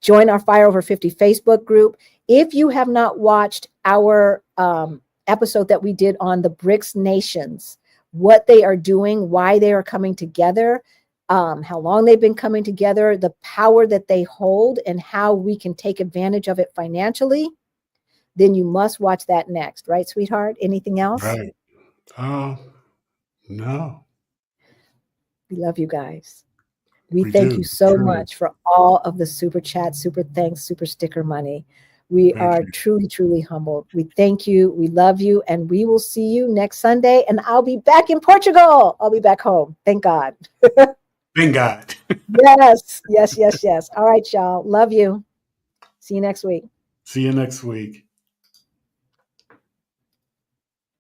Join our Fire Over 50 Facebook group. If you have not watched our episode that we did on the BRICS nations, what they are doing, why they are coming together, how long they've been coming together, the power that they hold, and how we can take advantage of it financially, then you must watch that next. Right, sweetheart? Anything else? Right. No. We love you guys. We thank you so much for all of the super chat, super thanks, super sticker money. We are truly, truly humbled. We thank you. We love you. And we will see you next Sunday. And I'll be back in Portugal. I'll be back home. Thank God. Thank God. Yes. All right, y'all. Love you. See you next week. See you next week.